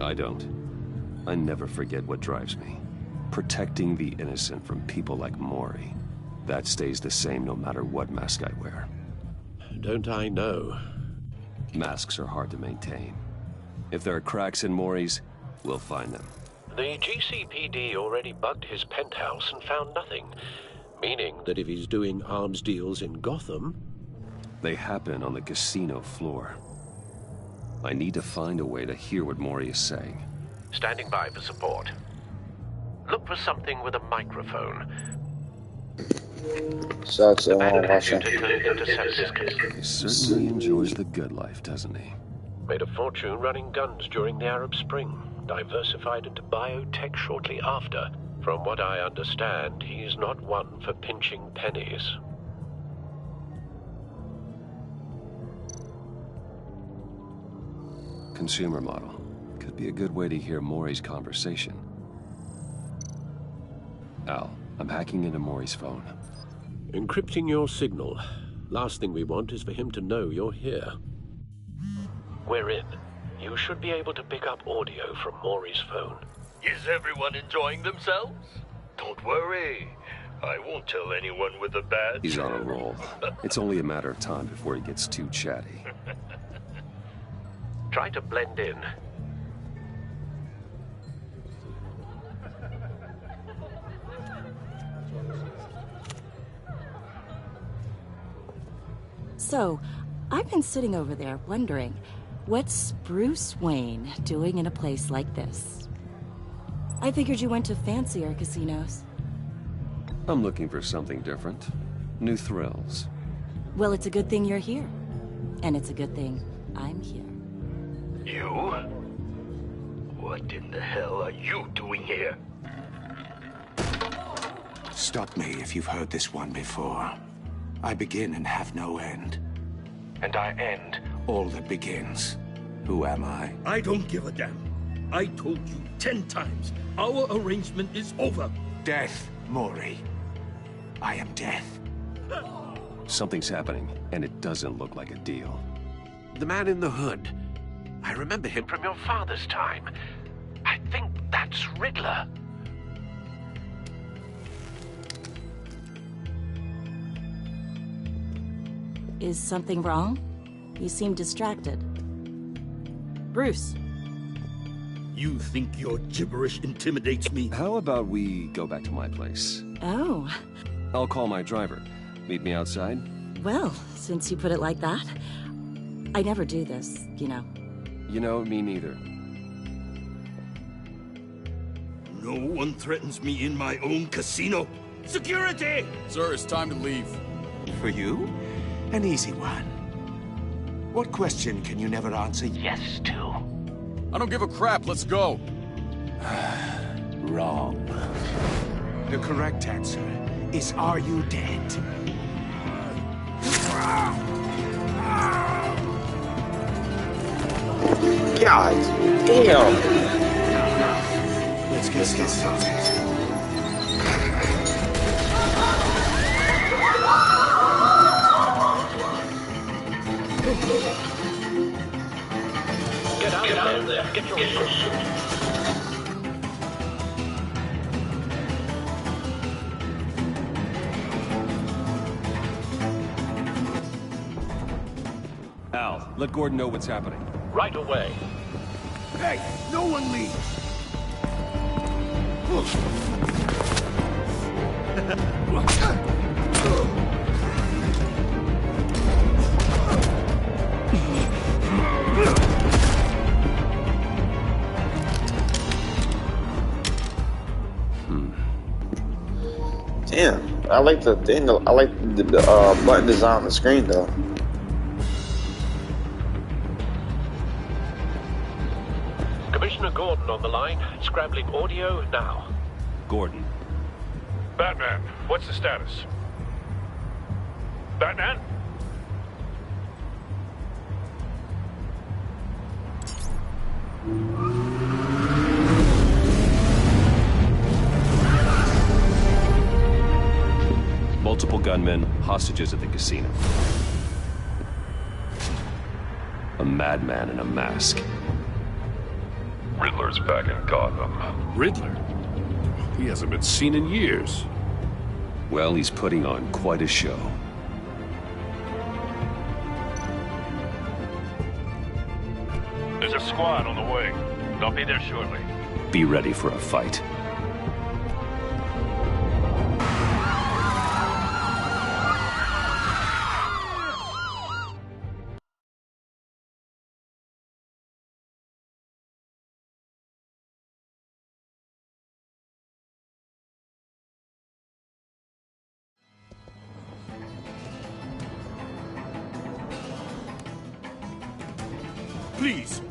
I don't. I never forget what drives me. Protecting the innocent from people like Mori. That stays the same no matter what mask I wear. Don't I know? Masks are hard to maintain. If there are cracks in Mori's, we'll find them. The GCPD already bugged his penthouse and found nothing. Meaning that if he's doing arms deals in Gotham... They happen on the casino floor. I need to find a way to hear what Mori is saying. Standing by for support. Look for something with a microphone. So it's Manufactured to intercept his... He certainly enjoys the good life, doesn't he? Made a fortune running guns during the Arab Spring. Diversified into biotech shortly after. From what I understand, he's not one for pinching pennies. Consumer model. Could be a good way to hear Mori's conversation. Al, I'm hacking into Mori's phone. Encrypting your signal. Last thing we want is for him to know you're here. We're in. You should be able to pick up audio from Mori's phone. Is everyone enjoying themselves? Don't worry. I won't tell anyone with a badge. He's on a roll. It's only a matter of time before he gets too chatty. Try to blend in. So, I've been sitting over there wondering, what's Bruce Wayne doing in a place like this? I figured you went to fancier casinos. I'm looking for something different. New thrills. Well, it's a good thing you're here. And it's a good thing I'm here. You? What in the hell are you doing here? Stop me if you've heard this one before. I begin and have no end. And I end all that begins. Who am I? I don't give a damn. I told you 10 times. Our arrangement is over. Death, Mori. I am death. Something's happening, and it doesn't look like a deal. The man in the hood. I remember him from your father's time. I think that's Riddler. Is something wrong? You seem distracted. Bruce. You think your gibberish intimidates me? How about we go back to my place? Oh. I'll call my driver. Meet me outside? Well, since you put it like that, I never do this, you know. You know, me neither. No one threatens me in my own casino. Security! Sir, it's time to leave. For you? An easy one. What question can you never answer yes to? I don't give a crap, let's go. Wrong. The correct answer is, are you dead? God damn. Let's get started. Get out of there. Get your suit. Al, let Gordon know what's happening. Right away. Hey, no one leaves. Damn. I like the thing. I like the button design on the screen though. Commissioner Gordon on the line. Scrambling audio now. Gordon. Batman, what's the status? Batman? Multiple gunmen, hostages at the casino. A madman in a mask. Riddler's back in Gotham. Riddler? He hasn't been seen in years. Well, he's putting on quite a show. There's a squad on the way. They'll be there shortly. Be ready for a fight.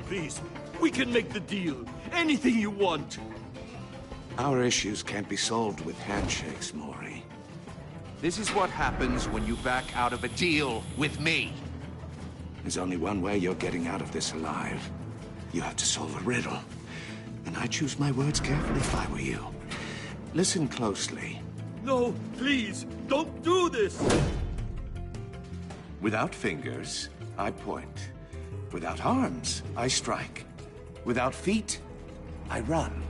Please, we can make the deal. Anything you want. Our issues can't be solved with handshakes, Maury. This is what happens when you back out of a deal with me. There's only one way you're getting out of this alive. You have to solve a riddle. And I choose my words carefully if I were you. Listen closely. No, please, don't do this! Without fingers, I point. Without arms, I strike. Without feet, I run.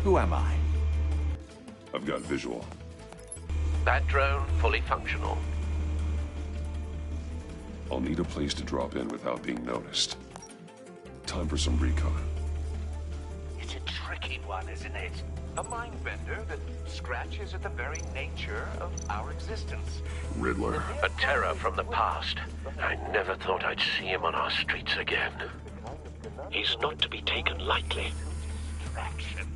Who am I? I've got visual. That drone fully functional. I'll need a place to drop in without being noticed. Time for some recon. It's a tricky one, isn't it? A mind bender that scratches at the very nature of our existence. Riddler. A terror from the past. I never thought I'd see him on our streets again. He's not to be taken lightly. Distraction.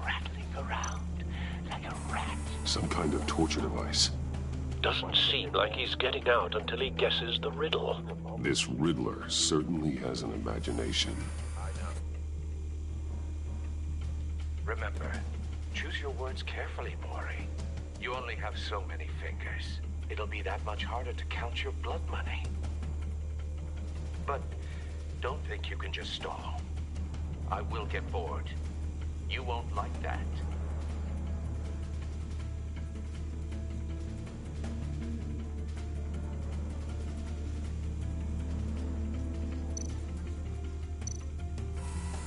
Rattling around like a rat. Some kind of torture device. Doesn't seem like he's getting out until he guesses the riddle. This Riddler certainly has an imagination. Remember, choose your words carefully, Maury. You only have so many fingers. It'll be that much harder to count your blood money. But don't think you can just stall. I will get bored. You won't like that.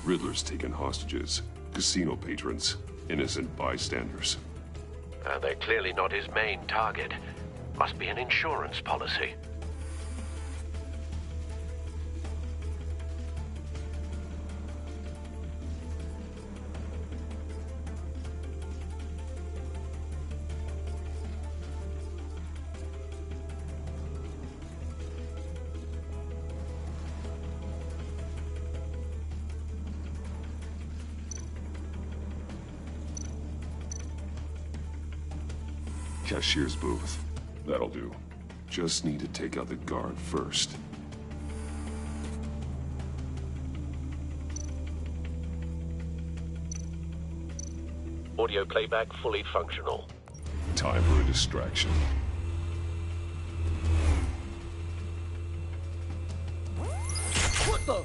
Riddler's taken hostages. Casino patrons. Innocent bystanders. They're clearly not his main target. Must be an insurance policy. Cashier's booth. That'll do. Just need to take out the guard first. Audio playback fully functional. Time for a distraction. What the?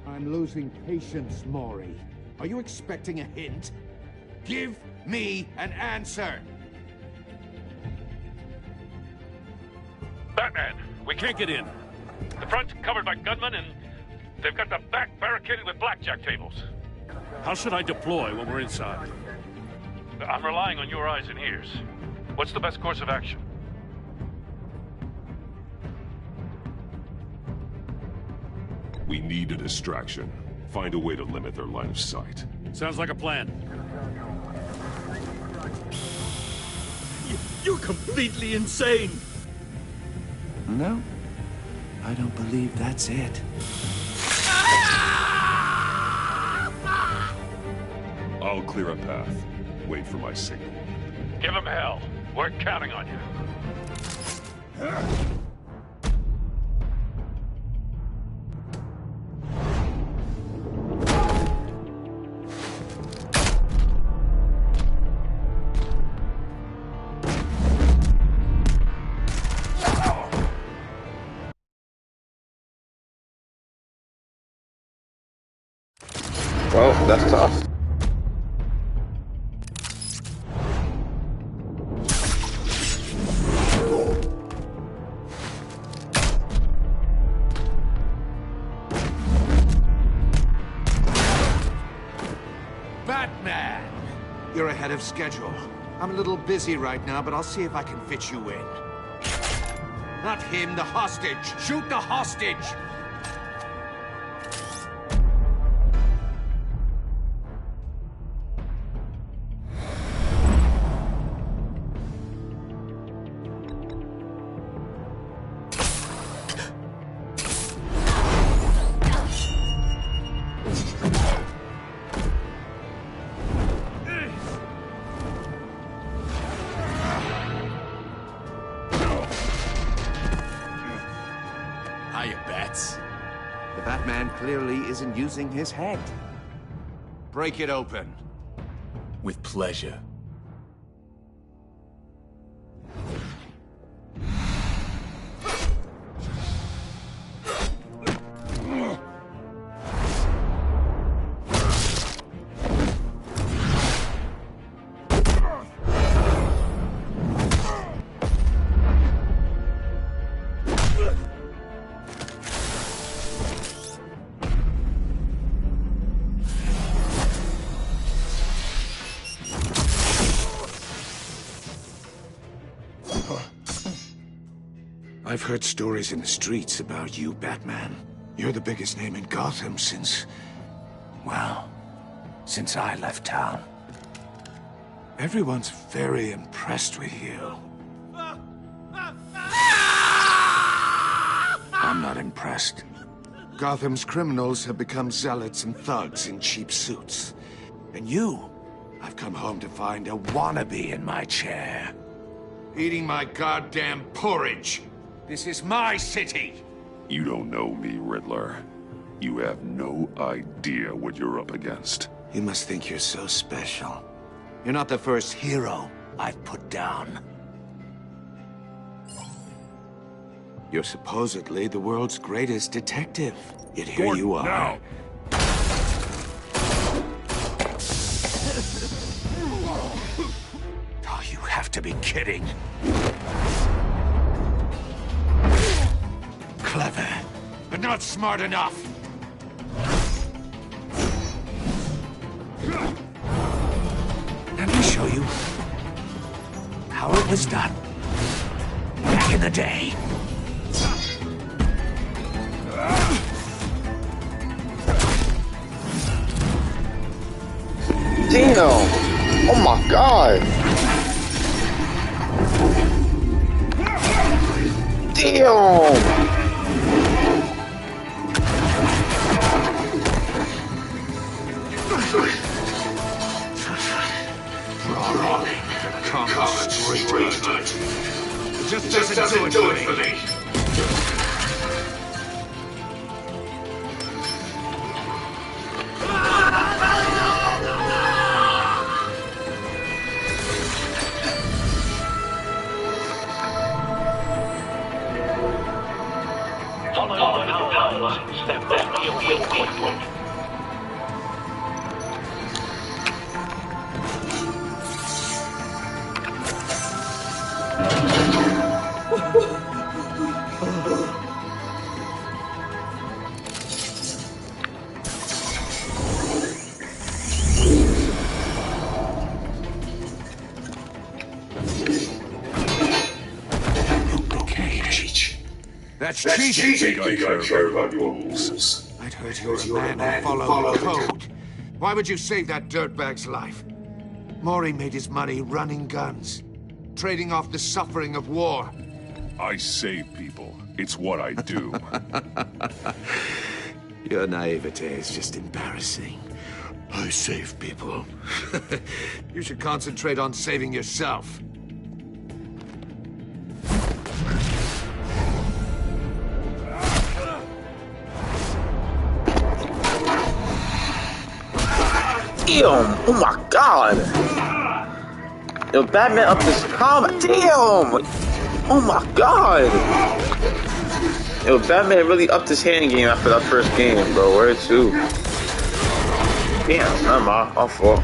I'm losing patience, Maury. Are you expecting a hint? Give me an answer! Batman, we can't get in. The front's covered by gunmen, and they've got the back barricaded with blackjack tables. How should I deploy when we're inside? I'm relying on your eyes and ears. What's the best course of action? We need a distraction. Find a way to limit their line of sight. Sounds like a plan. You're completely insane! No, I don't believe that's it. I'll clear a path. Wait for my signal. Give them hell. We're counting on you. Well, that's tough. Batman! You're ahead of schedule. I'm a little busy right now, but I'll see if I can fit you in. Not him, the hostage! Shoot the hostage! The Batman clearly isn't using his head. Break it open. With pleasure. I've heard stories in the streets about you, Batman. You're the biggest name in Gotham since I left town. Everyone's very impressed with you. I'm not impressed. Gotham's criminals have become zealots and thugs in cheap suits. And you, I've come home to find a wannabe in my chair. Eating my goddamn porridge. This is my city! You don't know me, Riddler. You have no idea what you're up against. You must think you're so special. You're not the first hero I've put down. You're supposedly the world's greatest detective. Yet here Gordon, you are. now. Oh, you have to be kidding. Clever, but not smart enough. Let me show you how it was done back in the day. Damn! Oh my god! Damn! It just doesn't do it for me. Follow the powers, step back, you will be. That's cheating. I care about your rules. I'd heard you're a man who followed the code. Why would you save that dirtbag's life? Maury made his money running guns, trading off the suffering of war. I save people. It's what I do. Your naivete is just embarrassing. I save people. You should concentrate on saving yourself. Damn! Oh my god! Yo, Batman up this combat. Damn! Oh my god! Yo, Batman really upped his hand game after that first game, bro. Where to? Damn, not my fault.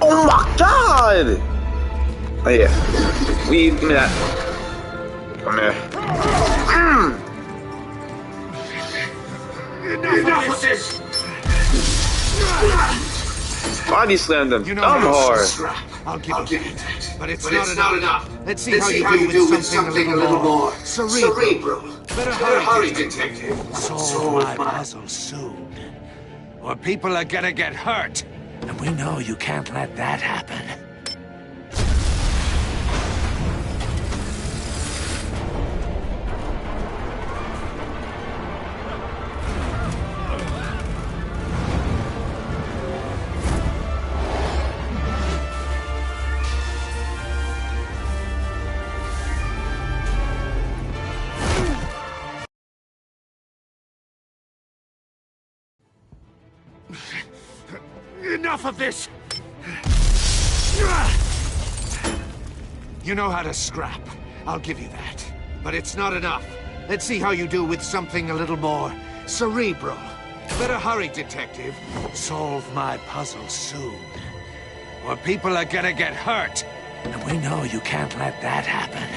Oh my god! Oh yeah. Give me that. Come here. Enough of this! Body slammed him. You know Dumb hard. I'll give you that. But it's not enough. Let's see how you do with something a little more cerebral. Better hurry, detective. Solve my puzzle soon. Or people are gonna get hurt. And we know you can't let that happen. Enough of this! You know how to scrap. I'll give you that. But it's not enough. Let's see how you do with something a little more cerebral. Better hurry, detective. Solve my puzzle soon. Or people are gonna get hurt. And we know you can't let that happen.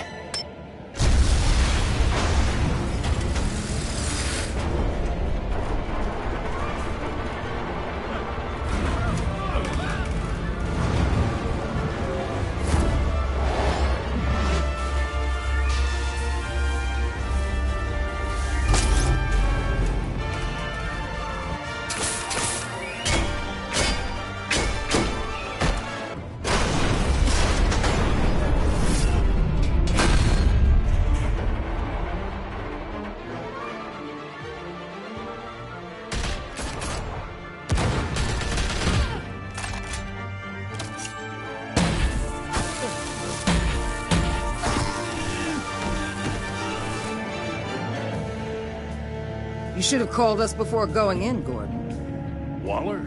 You should have called us before going in, Gordon. Waller?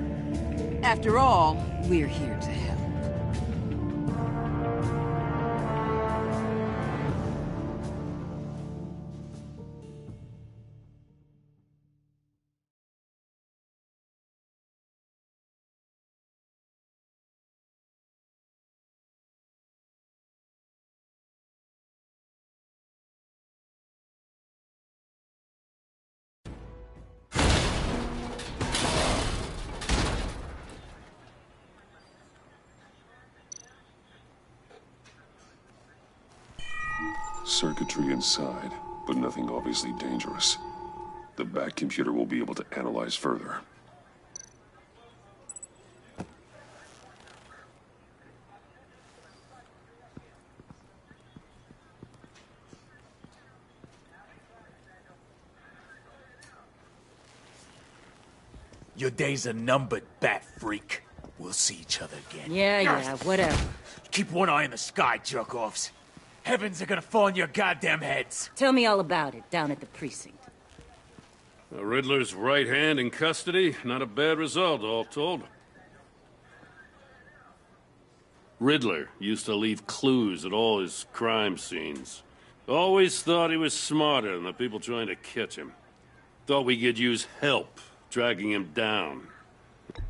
After all, we're here to help. Circuitry inside, but nothing obviously dangerous. The back computer will be able to analyze further. Your days are numbered, bat freak. We'll see each other again. Yeah, whatever. Keep one eye in the sky, jerk-offs. Heavens are gonna fall on your goddamn heads. Tell me all about it down at the precinct. The Riddler's right hand in custody. Not a bad result, all told. Riddler used to leave clues at all his crime scenes. Always thought he was smarter than the people trying to catch him. Thought we could use help dragging him down.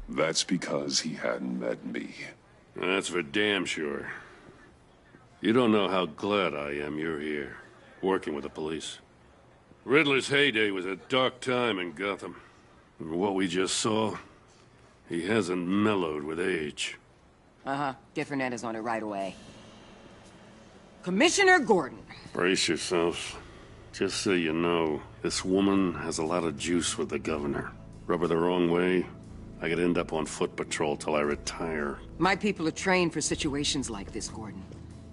That's because he hadn't met me. That's for damn sure. You don't know how glad I am you're here, working with the police. Riddler's heyday was a dark time in Gotham. And what we just saw, he hasn't mellowed with age. Different is on it right away. Commissioner Gordon. Brace yourself. Just so you know, this woman has a lot of juice with the governor. Rub her the wrong way, I could end up on foot patrol till I retire. My people are trained for situations like this, Gordon.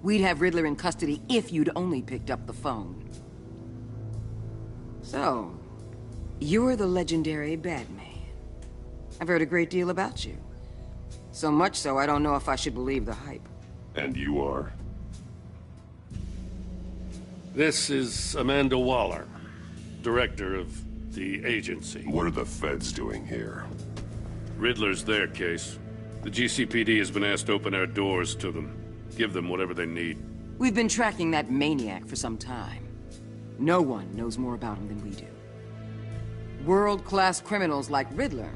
We'd have Riddler in custody if you'd only picked up the phone. So, you're the legendary Batman. I've heard a great deal about you. So much so, I don't know if I should believe the hype. And you are? This is Amanda Waller, director of the agency. What are the feds doing here? Riddler's their case. The GCPD has been asked to open our doors to them. Give them whatever they need. We've been tracking that maniac for some time. No one knows more about him than we do. World-class criminals like Riddler,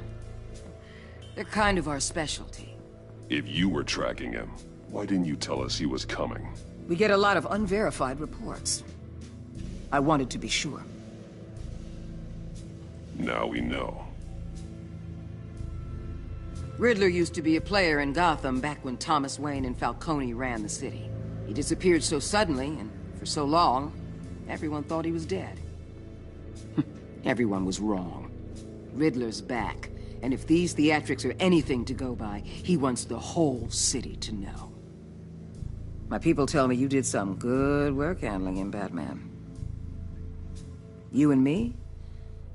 they're kind of our specialty. If you were tracking him, why didn't you tell us he was coming? We get a lot of unverified reports. I wanted to be sure. Now we know. Riddler used to be a player in Gotham back when Thomas Wayne and Falcone ran the city. He disappeared so suddenly and for so long, everyone thought he was dead. Everyone was wrong. Riddler's back, and if these theatrics are anything to go by, he wants the whole city to know. My people tell me you did some good work handling him, Batman. You and me?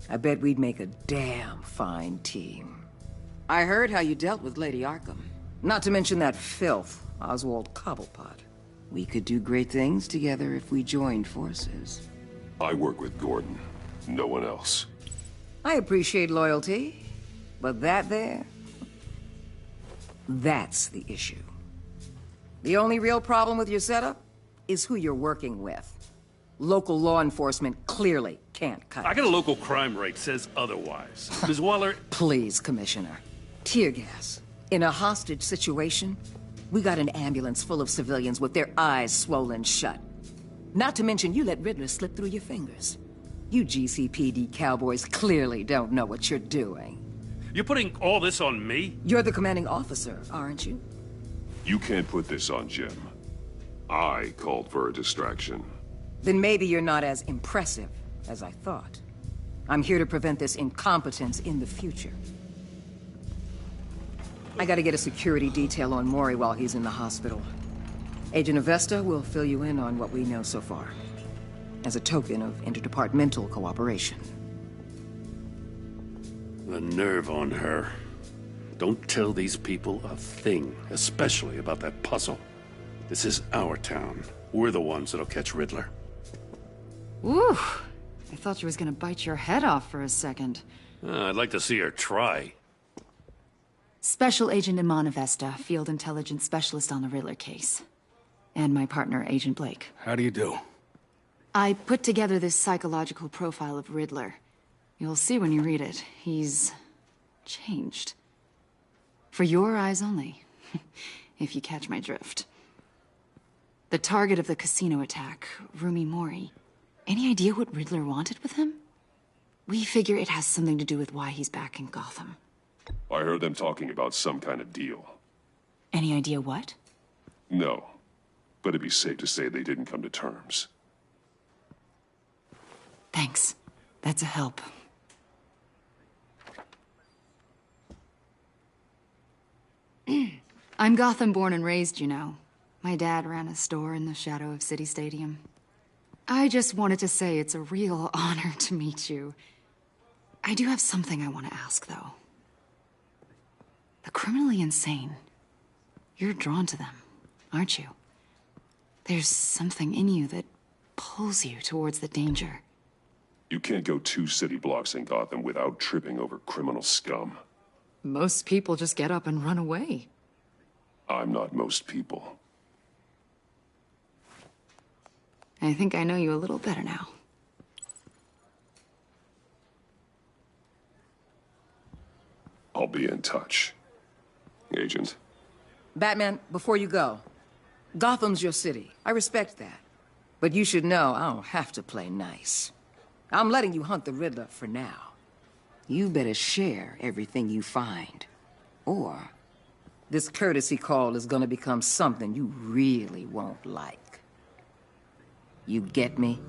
I bet we'd make a damn fine team. I heard how you dealt with Lady Arkham. Not to mention that filth, Oswald Cobblepot. We could do great things together if we joined forces. I work with Gordon. No one else. I appreciate loyalty, but that there... that's the issue. The only real problem with your setup is who you're working with. Local law enforcement clearly can't cut it. I got a local crime rate says otherwise. Ms. Waller... Please, Commissioner. Tear gas. In a hostage situation, we got an ambulance full of civilians with their eyes swollen shut. Not to mention you let Riddler slip through your fingers. You GCPD cowboys clearly don't know what you're doing. You're putting all this on me? You're the commanding officer, aren't you? You can't put this on Jim. I called for a distraction. Then maybe you're not as impressive as I thought. I'm here to prevent this incompetence in the future. I gotta get a security detail on Mori while he's in the hospital. Agent Avesta will fill you in on what we know so far, as a token of interdepartmental cooperation. The nerve on her. Don't tell these people a thing, especially about that puzzle. This is our town. We're the ones that'll catch Riddler. Ooh, I thought she was gonna bite your head off for a second. I'd like to see her try. Special Agent Iman Avesta, Field Intelligence Specialist on the Riddler case. And my partner, Agent Blake. How do you do? I put together this psychological profile of Riddler. You'll see when you read it. He's... changed. For your eyes only, if you catch my drift. The target of the casino attack, Rumi Mori. Any idea what Riddler wanted with him? We figure it has something to do with why he's back in Gotham. I heard them talking about some kind of deal. Any idea what? No, but it'd be safe to say they didn't come to terms. Thanks. That's a help. I'm Gotham born and raised, you know. My dad ran a store in the shadow of City Stadium. I just wanted to say it's a real honor to meet you. I do have something I want to ask, though. The criminally insane. You're drawn to them, aren't you? There's something in you that pulls you towards the danger. You can't go 2 city blocks in Gotham without tripping over criminal scum. Most people just get up and run away. I'm not most people. I think I know you a little better now. I'll be in touch. Agent. Batman, before you go, Gotham's your city. I respect that. But you should know I don't have to play nice. I'm letting you hunt the Riddler for now. You better share everything you find. Or this courtesy call is gonna become something you really won't like. You get me?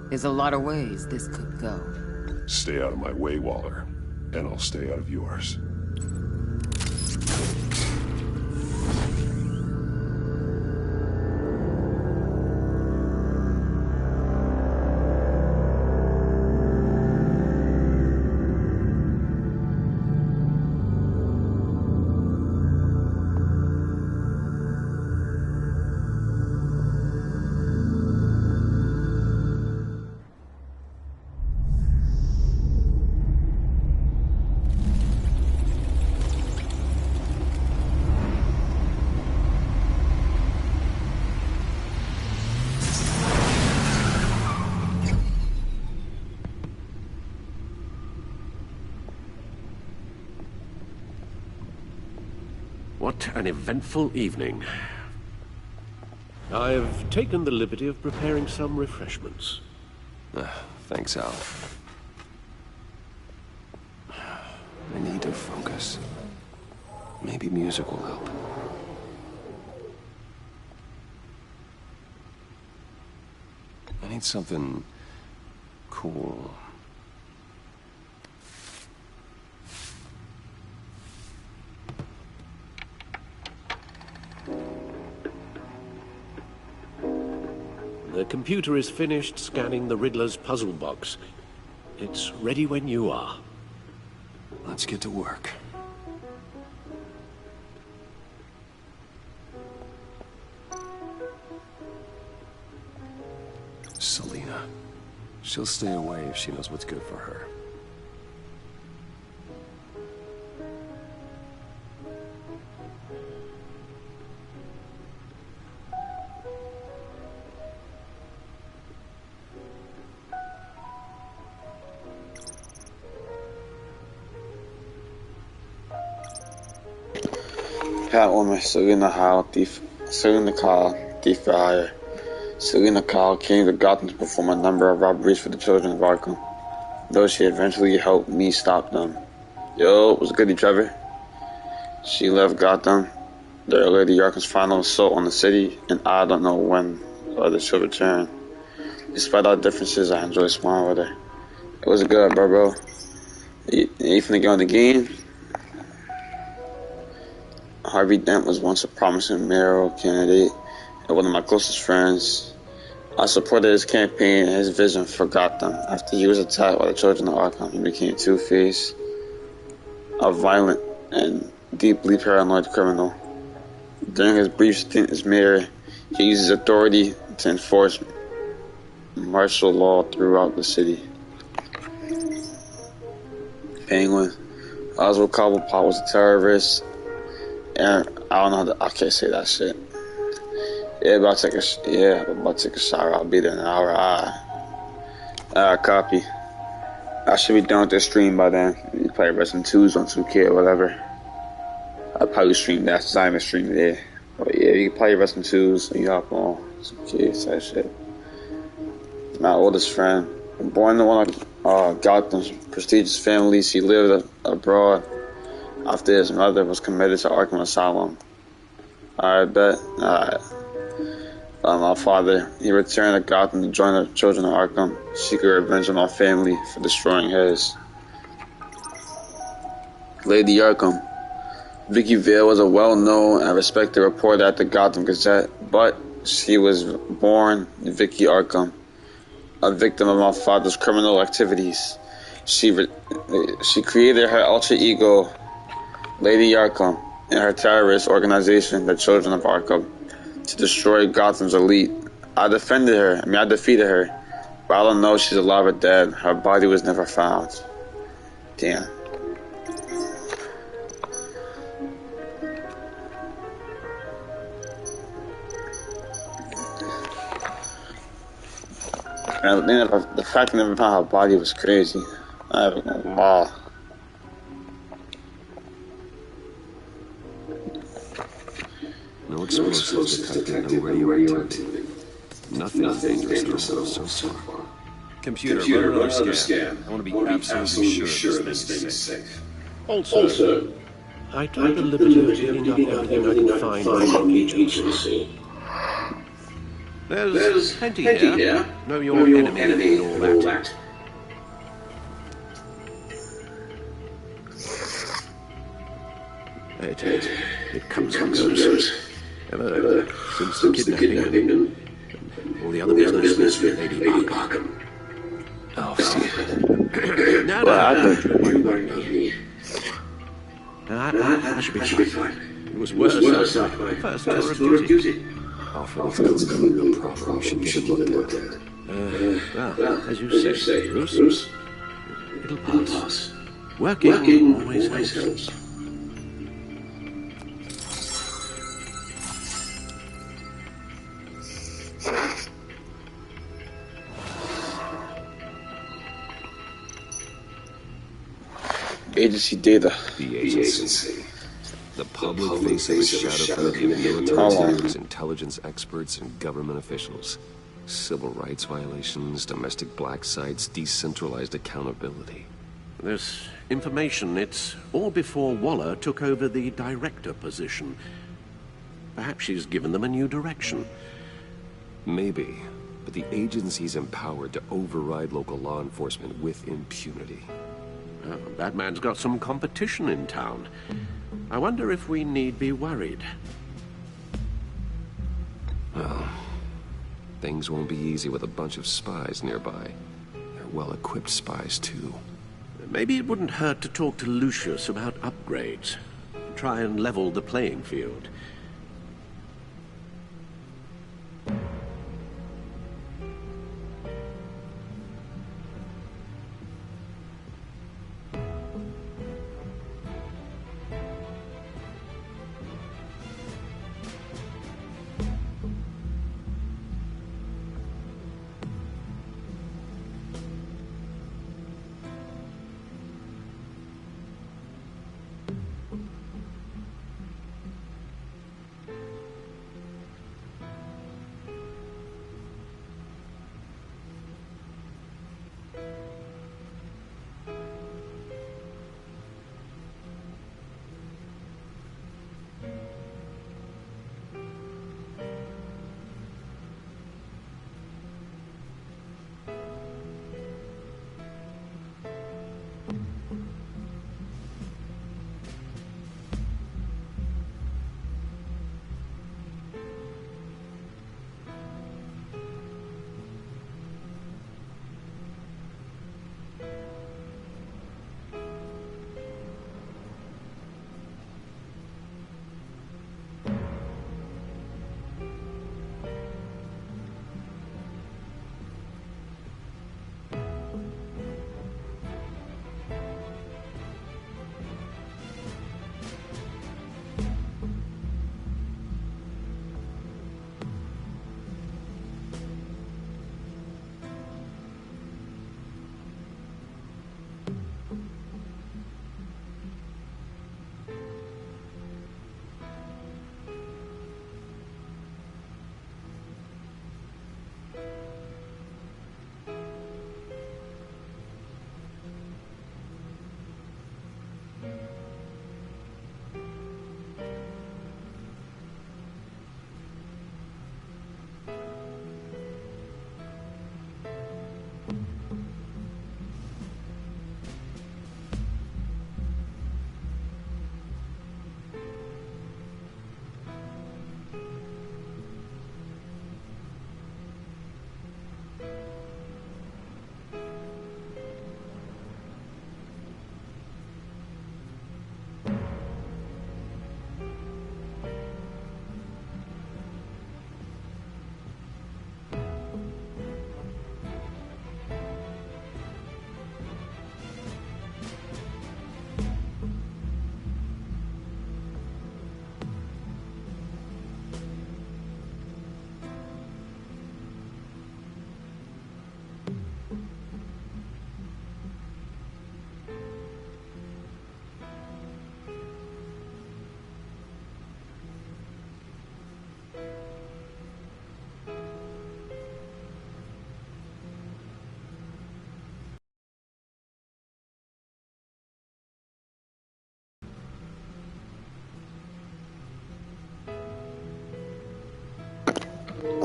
There's a lot of ways this could go. Stay out of my way, Waller, and I'll stay out of yours. an eventful evening. I've taken the liberty of preparing some refreshments. Thanks, Al. I need to focus. Maybe music will help. I need something cool. The computer is finished scanning the Riddler's puzzle box. It's ready when you are. Let's get to work. Selena. She'll stay away if she knows what's good for her. Catwoman, Selena Kyle, thief for hire. Selena Kyle came to Gotham to perform a number of robberies for the children of Arkham, though she eventually helped me stop them. Yo, what's goody, Trevor? She left Gotham during Lady Arkham's final assault on the city, and I don't know when or whether she'll return. Despite our differences, I enjoy smiling with her. It was good, bro. You finna get on the game? Harvey Dent was once a promising mayoral candidate and one of my closest friends. I supported his campaign and his vision for Gotham. After he was attacked by the children of Arkham, he became Two-Face, a violent and deeply paranoid criminal. During his brief stint as mayor, he used his authority to enforce martial law throughout the city. Penguin. Oswald Cobblepot was a terrorist. And I don't know I can't say that shit. I'm about to take a shower. I'll be there in an hour. Copy. I should be done with this stream by then. You play Resident 2s on 2K or whatever. I'll probably stream that since I'm a stream there. But yeah, you can play Resident 2s and you hop on 2K, type shit. My oldest friend. Born in one of Gotham's prestigious families, he lived abroad after his mother was committed to Arkham Asylum. Alright, bet. Alright. My father, he returned to Gotham to join the children of Arkham, seeking revenge on our family for destroying his. Lady Arkham. Vicky Vale was a well-known and respected reporter at the Gotham Gazette, but she was born Vicky Arkham, a victim of my father's criminal activities. She created her alter ego, Lady Arkham, and her terrorist organization, the Children of Arkham, to destroy Gotham's elite. I defeated her, but I don't know if she's alive or dead. Her body was never found. Damn. And the fact that I never found her body was crazy. Wow. No explosives detected, no radioactivity. Nothing dangerous at all so far. Computer, run another scan. I want to be absolutely sure this thing is safe. Also, I took the liberty of digging up everything I could find on the agency. There's plenty here. Know your enemy and all that. It comes and goes. Ever since the kidnapping and all the other business with Lady Arkham. Oh, see. No. I should be fine. It was worse after my first tour of duty. Alfred's got a real problem. We should get him looked at. Well, as you say, Bruce, it'll pass. Working always helps. Agency data. The agency. The public face of a shadow community of military leaders, intelligence experts, and government officials. Civil rights violations, domestic black sites, decentralized accountability. This information, it's all before Waller took over the director position. Perhaps she's given them a new direction. Maybe, but the agency's empowered to override local law enforcement with impunity. That man's got some competition in town. I wonder if we need be worried. Well, things won't be easy with a bunch of spies nearby. They're well-equipped spies, too. Maybe it wouldn't hurt to talk to Lucius about upgrades. Try and level the playing field.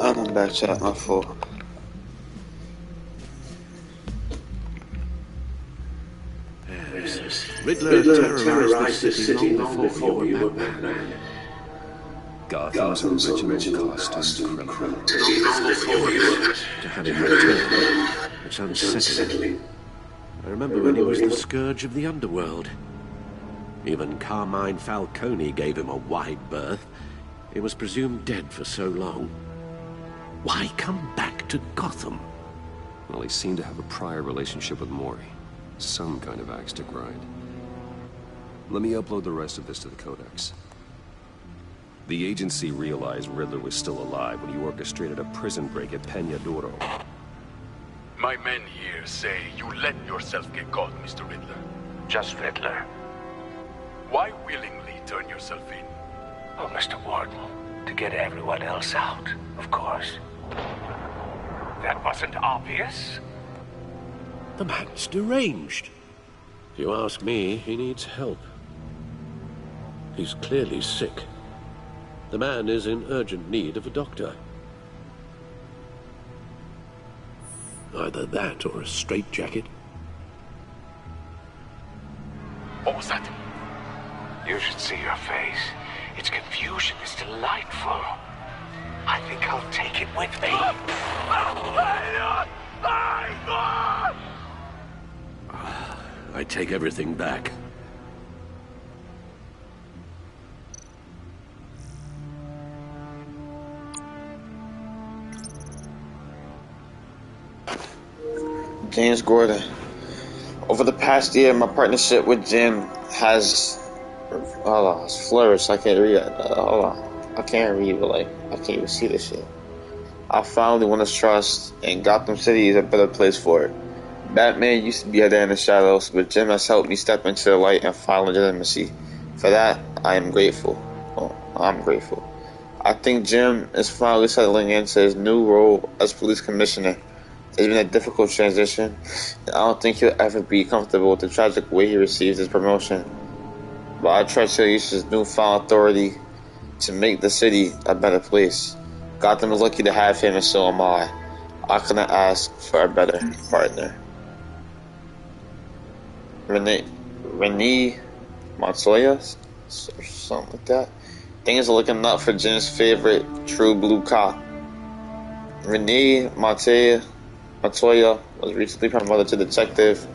I'm back, chat. My fault. Riddler terrorized the city long before you were Batman. Gotham's original costumed criminal. To have him return, it's unsettling. I remember when he was the scourge of the underworld. Even Carmine Falcone gave him a wide berth. He was presumed dead for so long. Why come back to Gotham? Well, he seemed to have a prior relationship with Mori. Some kind of axe to grind. Let me upload the rest of this to the Codex. The agency realized Riddler was still alive when he orchestrated a prison break at Peñadoro. My men here say you let yourself get caught, Mr. Riddler. Just Riddler. Why willingly turn yourself in? Oh, Mr. Warden, to get everyone else out, of course. That wasn't obvious. The man's deranged. If you ask me, he needs help. He's clearly sick. The man is in urgent need of a doctor. Either that or a straitjacket. What was that? You should see your face. Its confusion is delightful. I think I'll take it with me. I take everything back. James Gordon. Over the past year, my partnership with Jim has flourished. I can't read it. Hold on. I can't read, but I can't even see this shit. I finally won his trust, and Gotham City is a better place for it. Batman used to be there in the shadows, but Jim has helped me step into the light and find legitimacy. For that, I am grateful. I'm grateful. I think Jim is finally settling into his new role as police commissioner. It's been a difficult transition, and I don't think he'll ever be comfortable with the tragic way he receives his promotion. But I trust he'll use his newfound authority to make the city a better place. Gotham is lucky to have him, and so am I. I couldn't ask for a better partner. Renee Montoya? Something like that. Things are looking up for Jim's favorite true blue cop. Renee Montoya was recently promoted to detective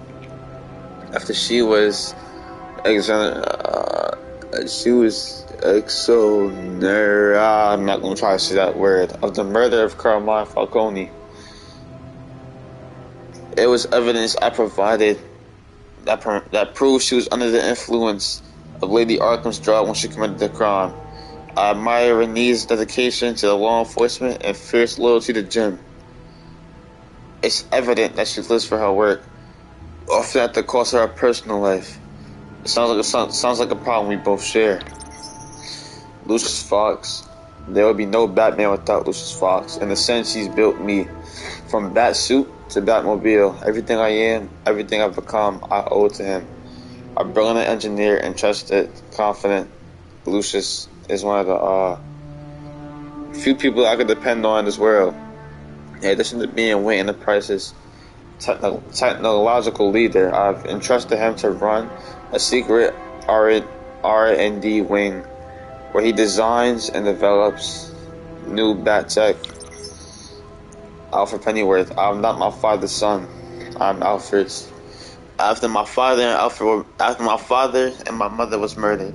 after she was exonerated. I'm not going to try to say that word, of the murder of Carmine Falcone. It was evidence I provided that proves she was under the influence of Lady Arkham's drug when she committed the crime. I admire Renee's dedication to the law enforcement and fierce loyalty to Jim. It's evident that she lives for her work, often at the cost of her personal life. It sounds like a problem we both share. Lucius Fox. There would be no Batman without Lucius Fox. In a sense, he's built me. From Batsuit to Batmobile, everything I am, everything I've become, I owe it to him. A brilliant engineer and trusted, confident Lucius is one of the few people I could depend on in this world. In addition to being Wayne Enterprises' technological leader, I've entrusted him to run a secret R&D wing where he designs and develops new bat tech. Alfred Pennyworth. I'm not my father's son. I'm Alfred's. After my father and my mother was murdered,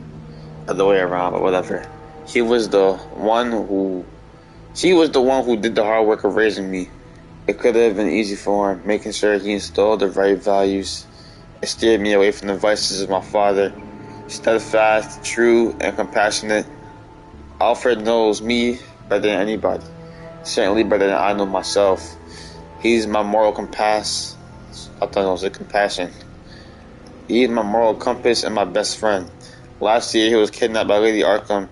other way around, but whatever. She was the one who did the hard work of raising me. It could have been easy for him, making sure he installed the right values and steered me away from the vices of my father. Steadfast, true, and compassionate. Alfred knows me better than anybody. Certainly better than I know myself. He's my moral compass. I thought it was a compassion. He is my moral compass and my best friend. Last year he was kidnapped by Lady Arkham.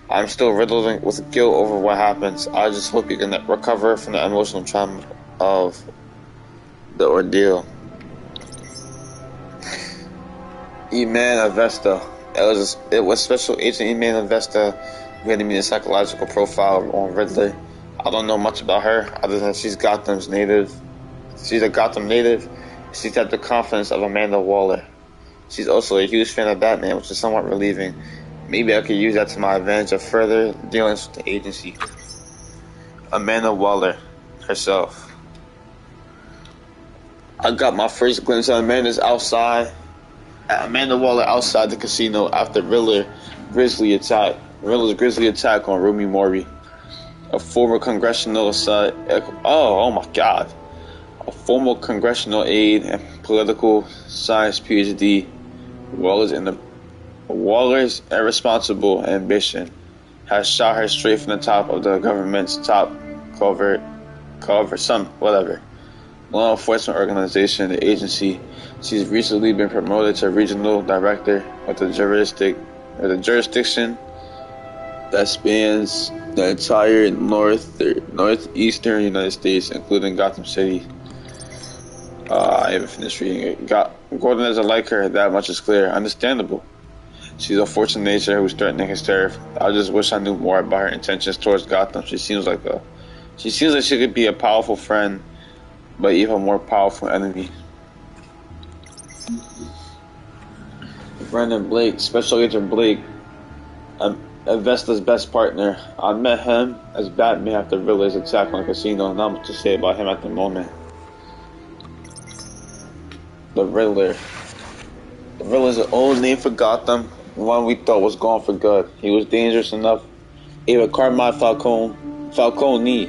I'm still riddled with guilt over what happens. I just hope he can recover from the emotional trauma of the ordeal. E-Man Avesta. It was Special Agent E-Man Avesta giving me a psychological profile on Riddler. I don't know much about her other than she's Gotham's native. She's a Gotham native. She's had the confidence of Amanda Waller. She's also a huge fan of Batman, which is somewhat relieving. Maybe I could use that to my advantage of further dealings with the agency. Amanda Waller herself. I got my first glimpse of Amanda Waller outside the casino after Riddler's grisly attack on Rumi Mori, a former congressional a former congressional aide and political science PhD. Waller's irresponsible ambition has shot her straight from the top of the government's top law enforcement organization, the agency. She's recently been promoted to regional director with the juristic or the jurisdiction that spans the entire northeastern United States, including Gotham City. I haven't finished reading it. Gordon doesn't like her, that much is clear. Understandable. She's a force of nature who's threatening his turf. I just wish I knew more about her intentions towards Gotham. She seems like she could be a powerful friend, but even more powerful enemy. Brandon Blake, Special Agent Blake, Vesta's best partner. I met him as Batman after Riddler's attack on the casino. Not much to say about him at the moment. The Riddler. The Riddler's an old name for Gotham, one we thought was gone for good. He was dangerous enough. Even Carmine Falcone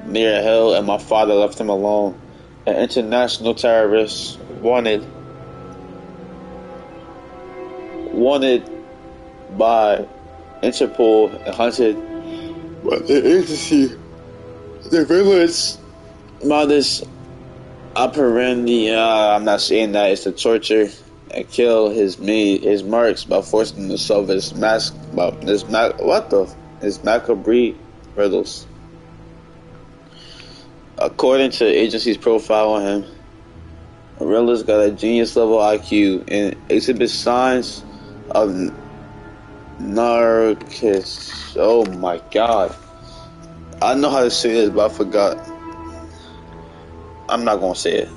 near hell, and my father left him alone. An international terrorist wanted by Interpol and hunted by the agency. The Riddler's modus operandi, I'm not saying that, is to torture and kill his marks by forcing them to solve his macabre riddles. According to the agency's profile on him, Riddler's got a genius level IQ and exhibits signs of narcissism. Oh my god. I know how to say this, but I forgot. I'm not gonna say it.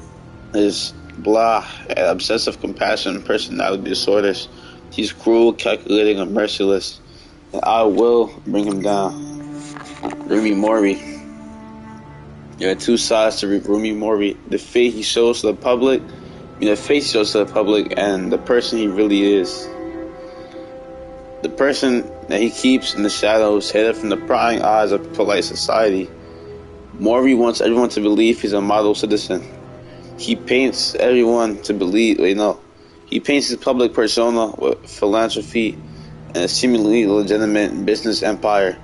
It's blah, obsessive compassion, personality disorders. He's cruel, calculating, and merciless. And I will bring him down. Remy Mori. There are two sides to Remy Mori. The face he shows to the public, and the person he really is. The person that he keeps in the shadows, hidden from the prying eyes of polite society. Mori wants everyone to believe he's a model citizen. He paints everyone to believe, he paints his public persona with philanthropy and a seemingly legitimate business empire.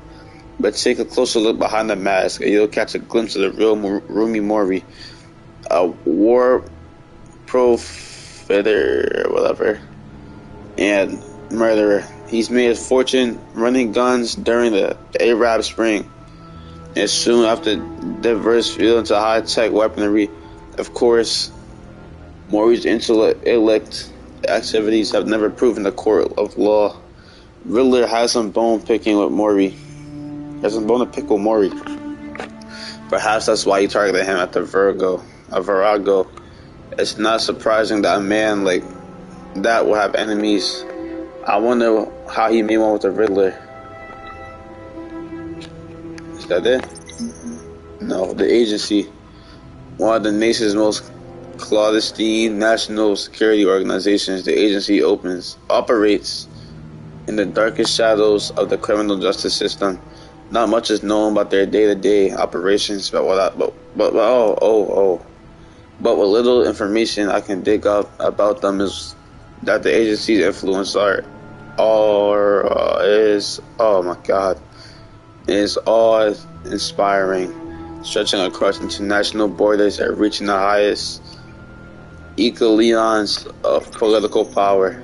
But take a closer look behind the mask and you'll catch a glimpse of the real Rumi Mori, a war profitter or whatever, and murderer. He's made his fortune running guns during the Arab Spring, and soon after diverse field into high-tech weaponry. Of course, Mori's intellect activities have never proven the court of law. Riddler has some bone picking with Mori. Perhaps that's why he targeted him at the Virago. It's not surprising that a man like that will have enemies. I wonder how he made one with the Riddler. Is that it? No, the agency. One of the nation's most clandestine national security organizations, the agency operates in the darkest shadows of the criminal justice system. Not much is known about their day-to-day operations, but what little information I can dig up about them is that the agency's influence is awe-inspiring, stretching across international borders and reaching the highest echelons of political power.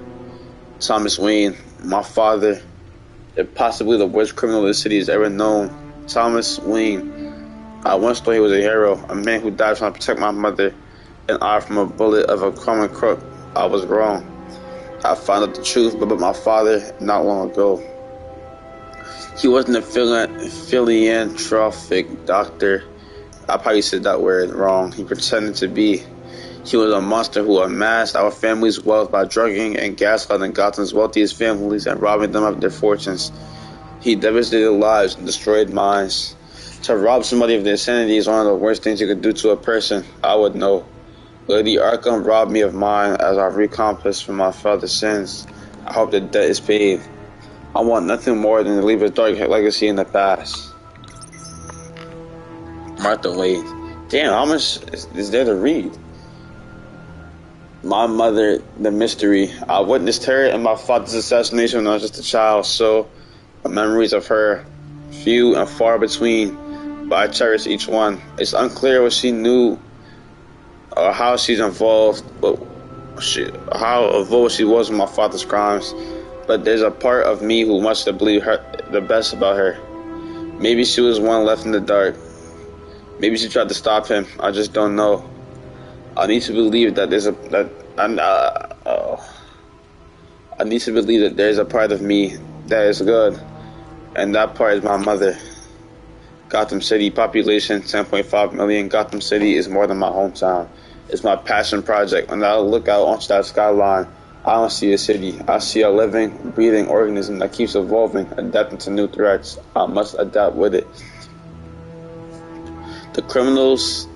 Thomas Wayne, my father, and possibly the worst criminal the city has ever known. Thomas Wayne. I once thought he was a hero, a man who died trying to protect my mother and I from a bullet of a common crook. I was wrong. I found out the truth about my father not long ago. He wasn't a philanthropic doctor. I probably said that word wrong. He pretended to be. He was a monster who amassed our family's wealth by drugging and gaslighting Gotham's wealthiest families and robbing them of their fortunes. He devastated lives and destroyed minds. To rob somebody of their sanity is one of the worst things you could do to a person. I would know. Lady Arkham robbed me of mine as I recompense for my father's sins. I hope the debt is paid. I want nothing more than to leave a dark legacy in the past. Martha Wade. Damn, how much is there to read? My mother, the mystery. I witnessed her and my father's assassination when I was just a child, so the memories of her, few and far between, but I cherish each one. It's unclear what she knew or how she's involved, but how involved she was in my father's crimes. but there's a part of me who wants to believe her the best about her. Maybe she was one left in the dark. Maybe she tried to stop him. I just don't know. I need to believe that I need to believe that there's a part of me that is good, and that part is my mother. Gotham City, population 10.5 million. Gotham City is more than my hometown. It's my passion project. When I look out onto that skyline, I don't see a city. I see a living, breathing organism that keeps evolving, adapting to new threats. I must adapt with it. The criminals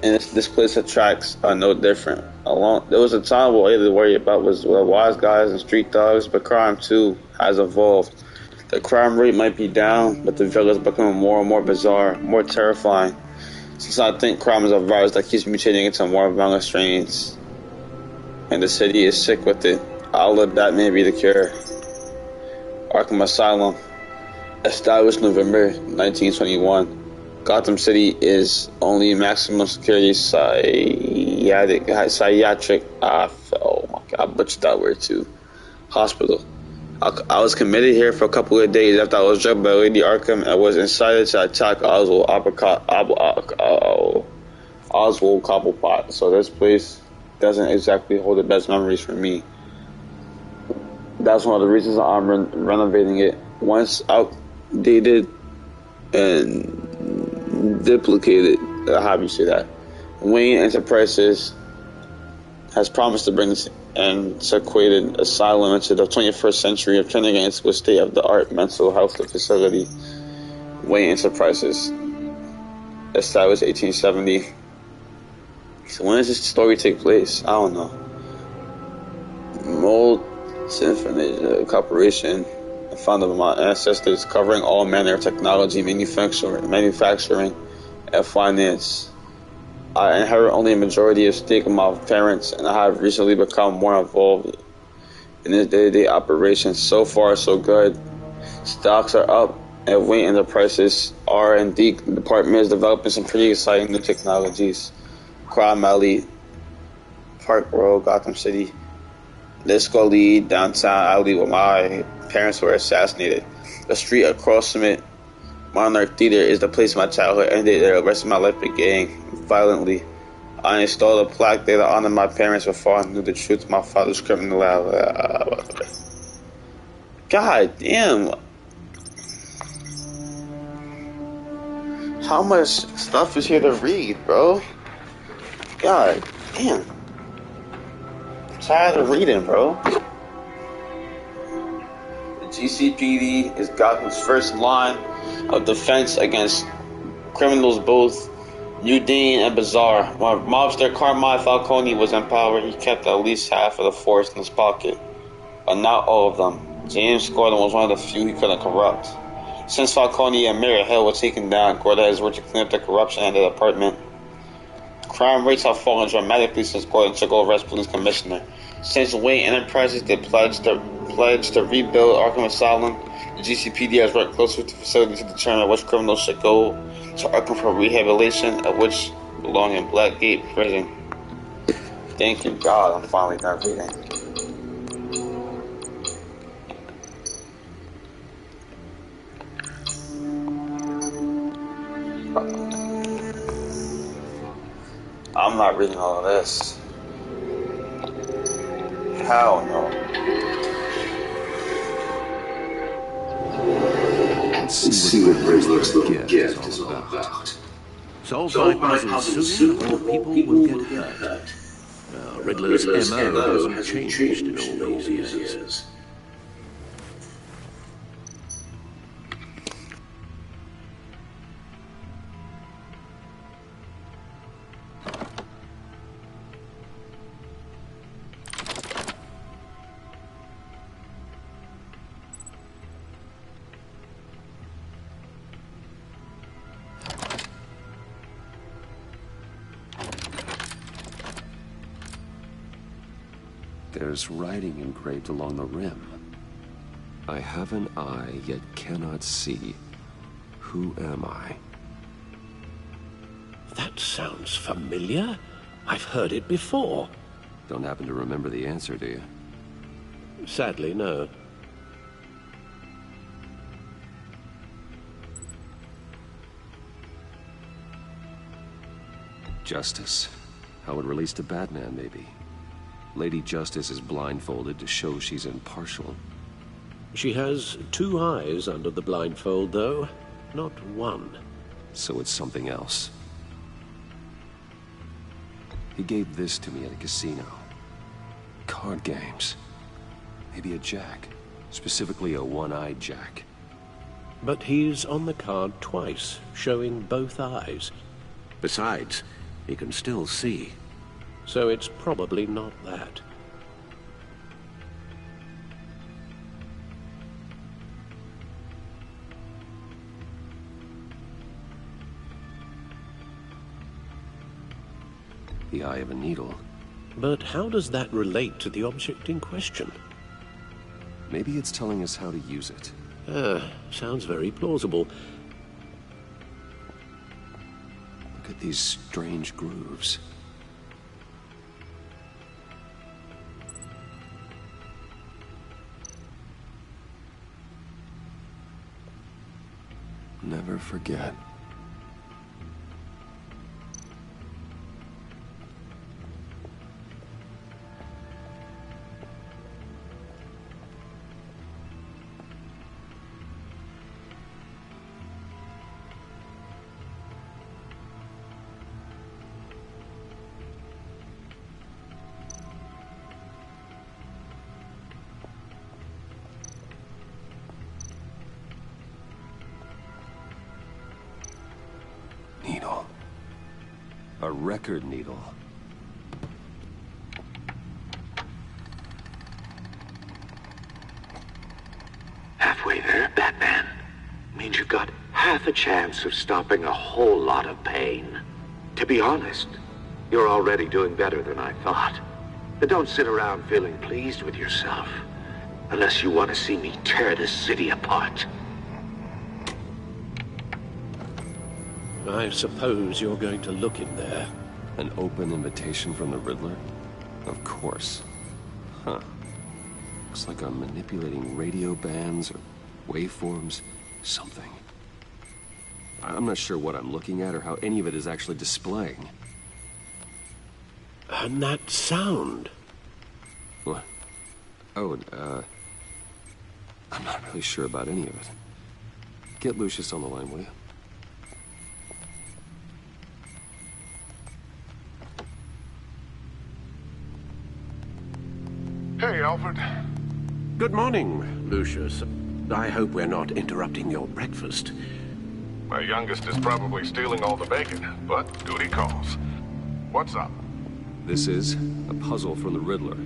in this place of tracks are no different. There was a time what I had to worry about was wise guys and street dogs, but crime too has evolved. The crime rate might be down, but the village is becoming more and more bizarre, more terrifying. Since I think crime is a virus that keeps mutating into more violent strains, and the city is sick with it, I'll let that may be the cure. Arkham Asylum, established November 1921. Gotham City is only maximum security psychiatric. Oh my god, I butchered that word too. Hospital. I was committed here for a couple of days after I was drugged by Lady Arkham and was incited to attack Oswald Cobblepot. So this place doesn't exactly hold the best memories for me. That's one of the reasons I'm renovating it. Once outdated and duplicated, how do you say that? Wayne Enterprises has promised to bring this antiquated asylum into the 21st century of turning it into a state-of-the-art mental health facility. Wayne Enterprises, established 1870. So when does this story take place? I don't know. Mold Symphony Corporation, founded by my ancestors, covering all manner of technology, manufacturing, and finance. I inherit only a majority of stake of my parents, and I have recently become more involved in this day-to-day operations. So far, so good. Stocks are up, and Wayne Enterprises R&D department is developing some pretty exciting new technologies. Crime Alley, Park Road, Gotham City. Disco Lead, downtown alley where my parents were assassinated. The street across from it, Monarch Theater, is the place my childhood ended. The rest of my life began violently. I installed a plaque there to honor my parents before I knew the truth of my father's criminal. God damn. How much stuff is here to read, bro? God damn. I'm tired of reading, bro. The GCPD is Gotham's first line of defense against criminals both mundane and bizarre. When mobster Carmine Falcone was in power, he kept at least half of the force in his pocket, but not all of them. James Gordon was one of the few he couldn't corrupt. Since Falcone and Mirror Hill were taken down, Gordon has worked to clean up the corruption in the department. Crime rates have fallen dramatically since Gordon took over as police commissioner. Since Wayne Enterprises did pledge to rebuild Arkham Asylum, the GCPD has worked closely with the facility to determine which criminals should go to Arkham for rehabilitation and which belong in Blackgate Prison. Thank you, God, I'm finally done reading. I'm not reading all of this. Hell no. Let's see what Riddler's gift is all about. Solve my puzzles soon, or people will get hurt. Riddler's MO hasn't changed in all these years. There's writing engraved along the rim. I have an eye, yet cannot see. Who am I? That sounds familiar. I've heard it before. Don't happen to remember the answer, do you? Sadly, no. Justice. How it relates to Batman, maybe. Lady Justice is blindfolded to show she's impartial. She has 2 eyes under the blindfold, though, not 1. So it's something else. He gave this to me at a casino. Card games. Maybe a jack. Specifically a one-eyed jack. But he's on the card twice, showing both eyes. Besides, he can still see. So it's probably not that. The eye of a needle. But how does that relate to the object in question? Maybe it's telling us how to use it. Sounds very plausible. Look at these strange grooves. Never forget. Needle. A record needle. Halfway there, Batman. Means you've got half a chance of stopping a whole lot of pain. To be honest, you're already doing better than I thought. But don't sit around feeling pleased with yourself. Unless you want to see me tear this city apart. I suppose you're going to look in there. An open invitation from the Riddler? Of course. Huh. Looks like I'm manipulating radio bands or waveforms. Something. I'm not sure what I'm looking at or how any of it is actually displaying. And that sound. What? Oh, I'm not really sure about any of it. Get Lucius on the line, will you? Hey, Alfred. Good morning, Lucius. I hope we're not interrupting your breakfast. My youngest is probably stealing all the bacon, but duty calls. What's up? This is a puzzle from the Riddler.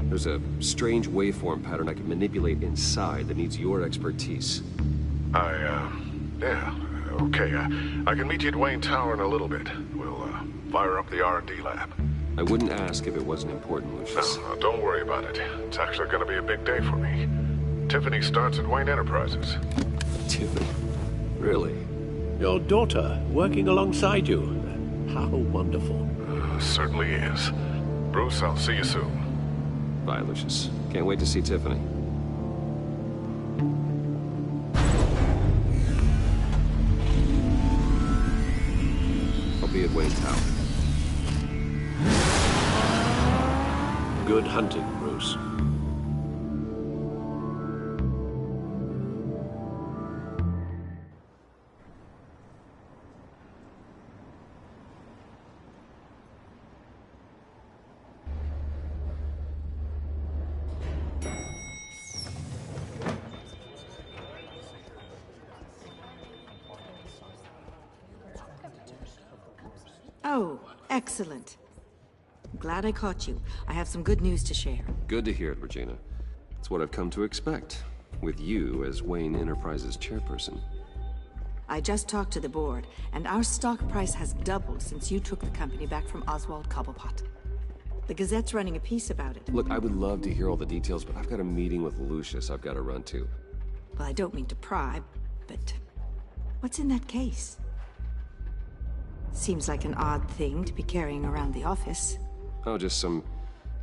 There's a strange waveform pattern I can manipulate inside that needs your expertise. Yeah, okay. I can meet you at Wayne Tower in a little bit. We'll, fire up the R&D lab. I wouldn't ask if it wasn't important, Lucius. No, don't worry about it. It's actually gonna be a big day for me. Tiffany starts at Wayne Enterprises. Tiffany? Really? Your daughter, working alongside you. How wonderful. Certainly is. Bruce, I'll see you soon. Bye, Lucius. Can't wait to see Tiffany. I'll be at Wayne Tower. Good hunting, Bruce. Oh, excellent. Glad I caught you. I have some good news to share. Good to hear it, Regina. It's what I've come to expect, with you as Wayne Enterprises chairperson. I just talked to the board, and our stock price has doubled since you took the company back from Oswald Cobblepot. The Gazette's running a piece about it. Look, I would love to hear all the details, but I've got a meeting with Lucius I've got to run to. Well, I don't mean to pry, but what's in that case? Seems like an odd thing to be carrying around the office. Oh, just some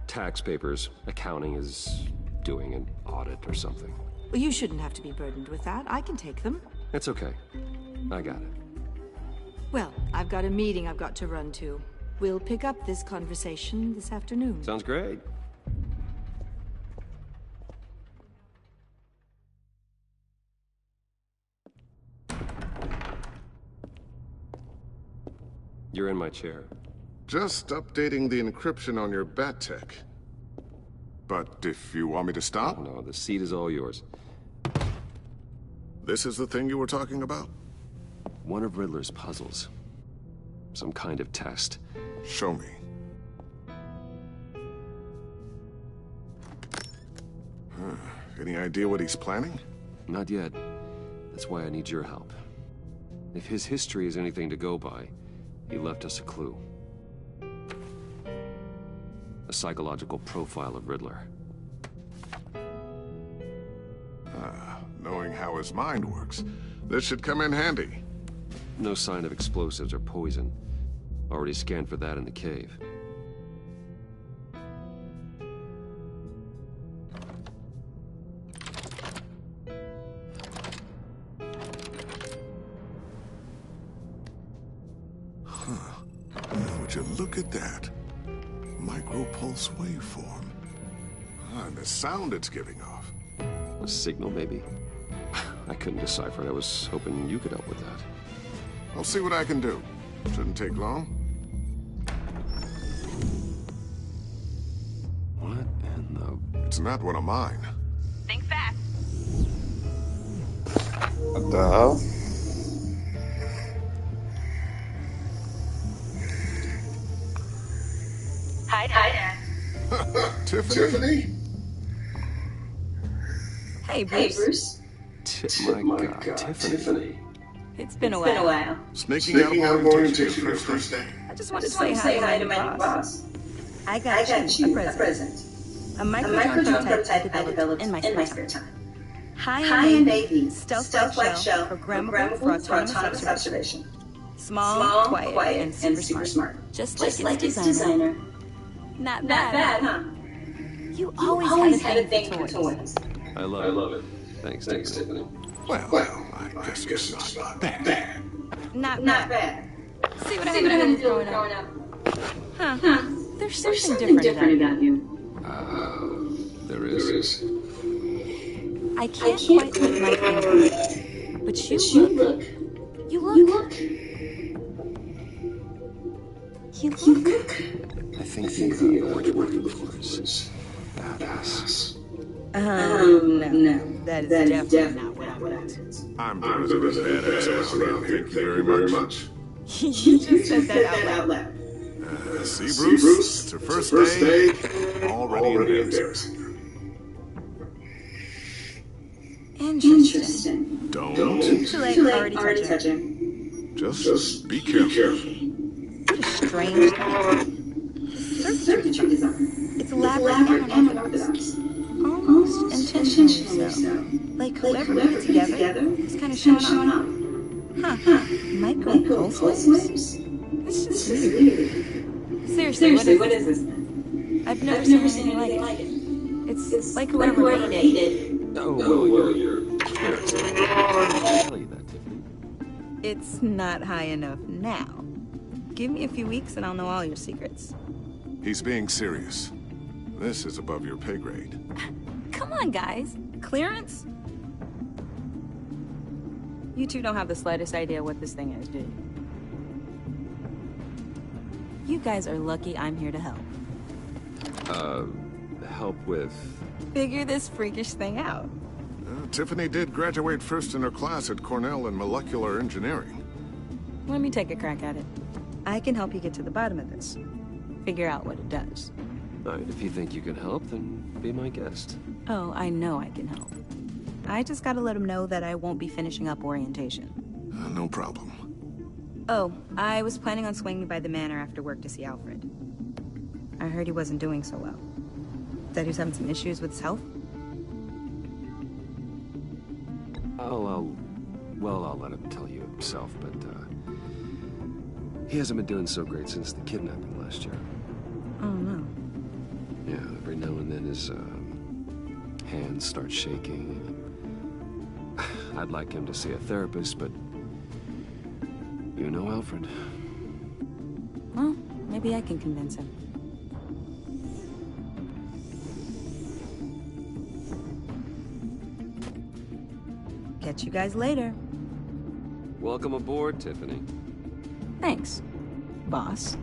tax papers. Accounting is doing an audit or something. Well, you shouldn't have to be burdened with that. I can take them. It's okay. I got it. Well, I've got a meeting I've got to run to. We'll pick up this conversation this afternoon. Sounds great. You're in my chair. Just updating the encryption on your bat tech. But if you want me to stop? Oh, no, the seat is all yours. This is the thing you were talking about? One of Riddler's puzzles. Some kind of test. Show me. Any idea what he's planning? Not yet. That's why I need your help. If his history is anything to go by, he left us a clue. A psychological profile of Riddler. Knowing how his mind works, this should come in handy. No sign of explosives or poison. Already scanned for that in the cave. Would you look at that? Micropulse waveform. And the sound it's giving off. A signal, maybe? I couldn't decipher it. I was hoping you could help with that. I'll see what I can do. Shouldn't take long. What in the... It's not one of mine. Think fast. What the hell? Hi there. Tiffany? Hey, Bruce. My God, Tiffany. It's been a while. Sneaking out of orientation your first day. I just wanted to say hi to my new boss. I got you a present. A microdrone prototype I developed in my spare time. High-end AV, stealth-like shell, programmable for autonomous observation. Small, quiet, and super smart. Just like its designer. Not bad, huh? You always had a thing for toys. I love it. Thanks, Tiffany. Well, I guess it's not bad. Not bad. See what I had to do growing up. Huh. There's something different about you. There is. I can't quite put my finger on it. But you look. I think the orange working floors. Badass. No. That is definitely not what I want. I'm doing it as badass around here. Thank you very much. You just said that out loud. See, Bruce? It's her first day. Already embarrassing. Interesting. Don't. Too late. Already touching. Just be careful. What a strange circuitry design. It's elaborate and unorthodox. Almost intentionally so. Like whoever put it together is kind of showing off. Huh. Micropulse waves? It's just weird. Seriously, what is this? I've never seen anything like it. It's like whoever made it. Oh, well, you're... I'll tell you that, Tiffany. It's not high enough now. Give me a few weeks and I'll know all your secrets. He's being serious. This is above your pay grade. Come on, guys. Clearance? You two don't have the slightest idea what this thing is, do you? You guys are lucky I'm here to help. Help with... Figure this freakish thing out. Tiffany did graduate first in her class at Cornell in molecular engineering. Let me take a crack at it. I can help you get to the bottom of this. Figure out what it does. All right, if you think you can help, then be my guest. Oh, I know I can help. I just gotta let him know that I won't be finishing up orientation. No problem. Oh, I was planning on swinging by the manor after work to see Alfred. I heard he wasn't doing so well. That he was having some issues with his health? I'll let him tell you himself, but, he hasn't been doing so great since the kidnapping last year. Oh, no. Yeah, every now and then his, hands start shaking. I'd like him to see a therapist, but you know Alfred. Well, maybe I can convince him. Catch you guys later. Welcome aboard, Tiffany. Thanks, boss.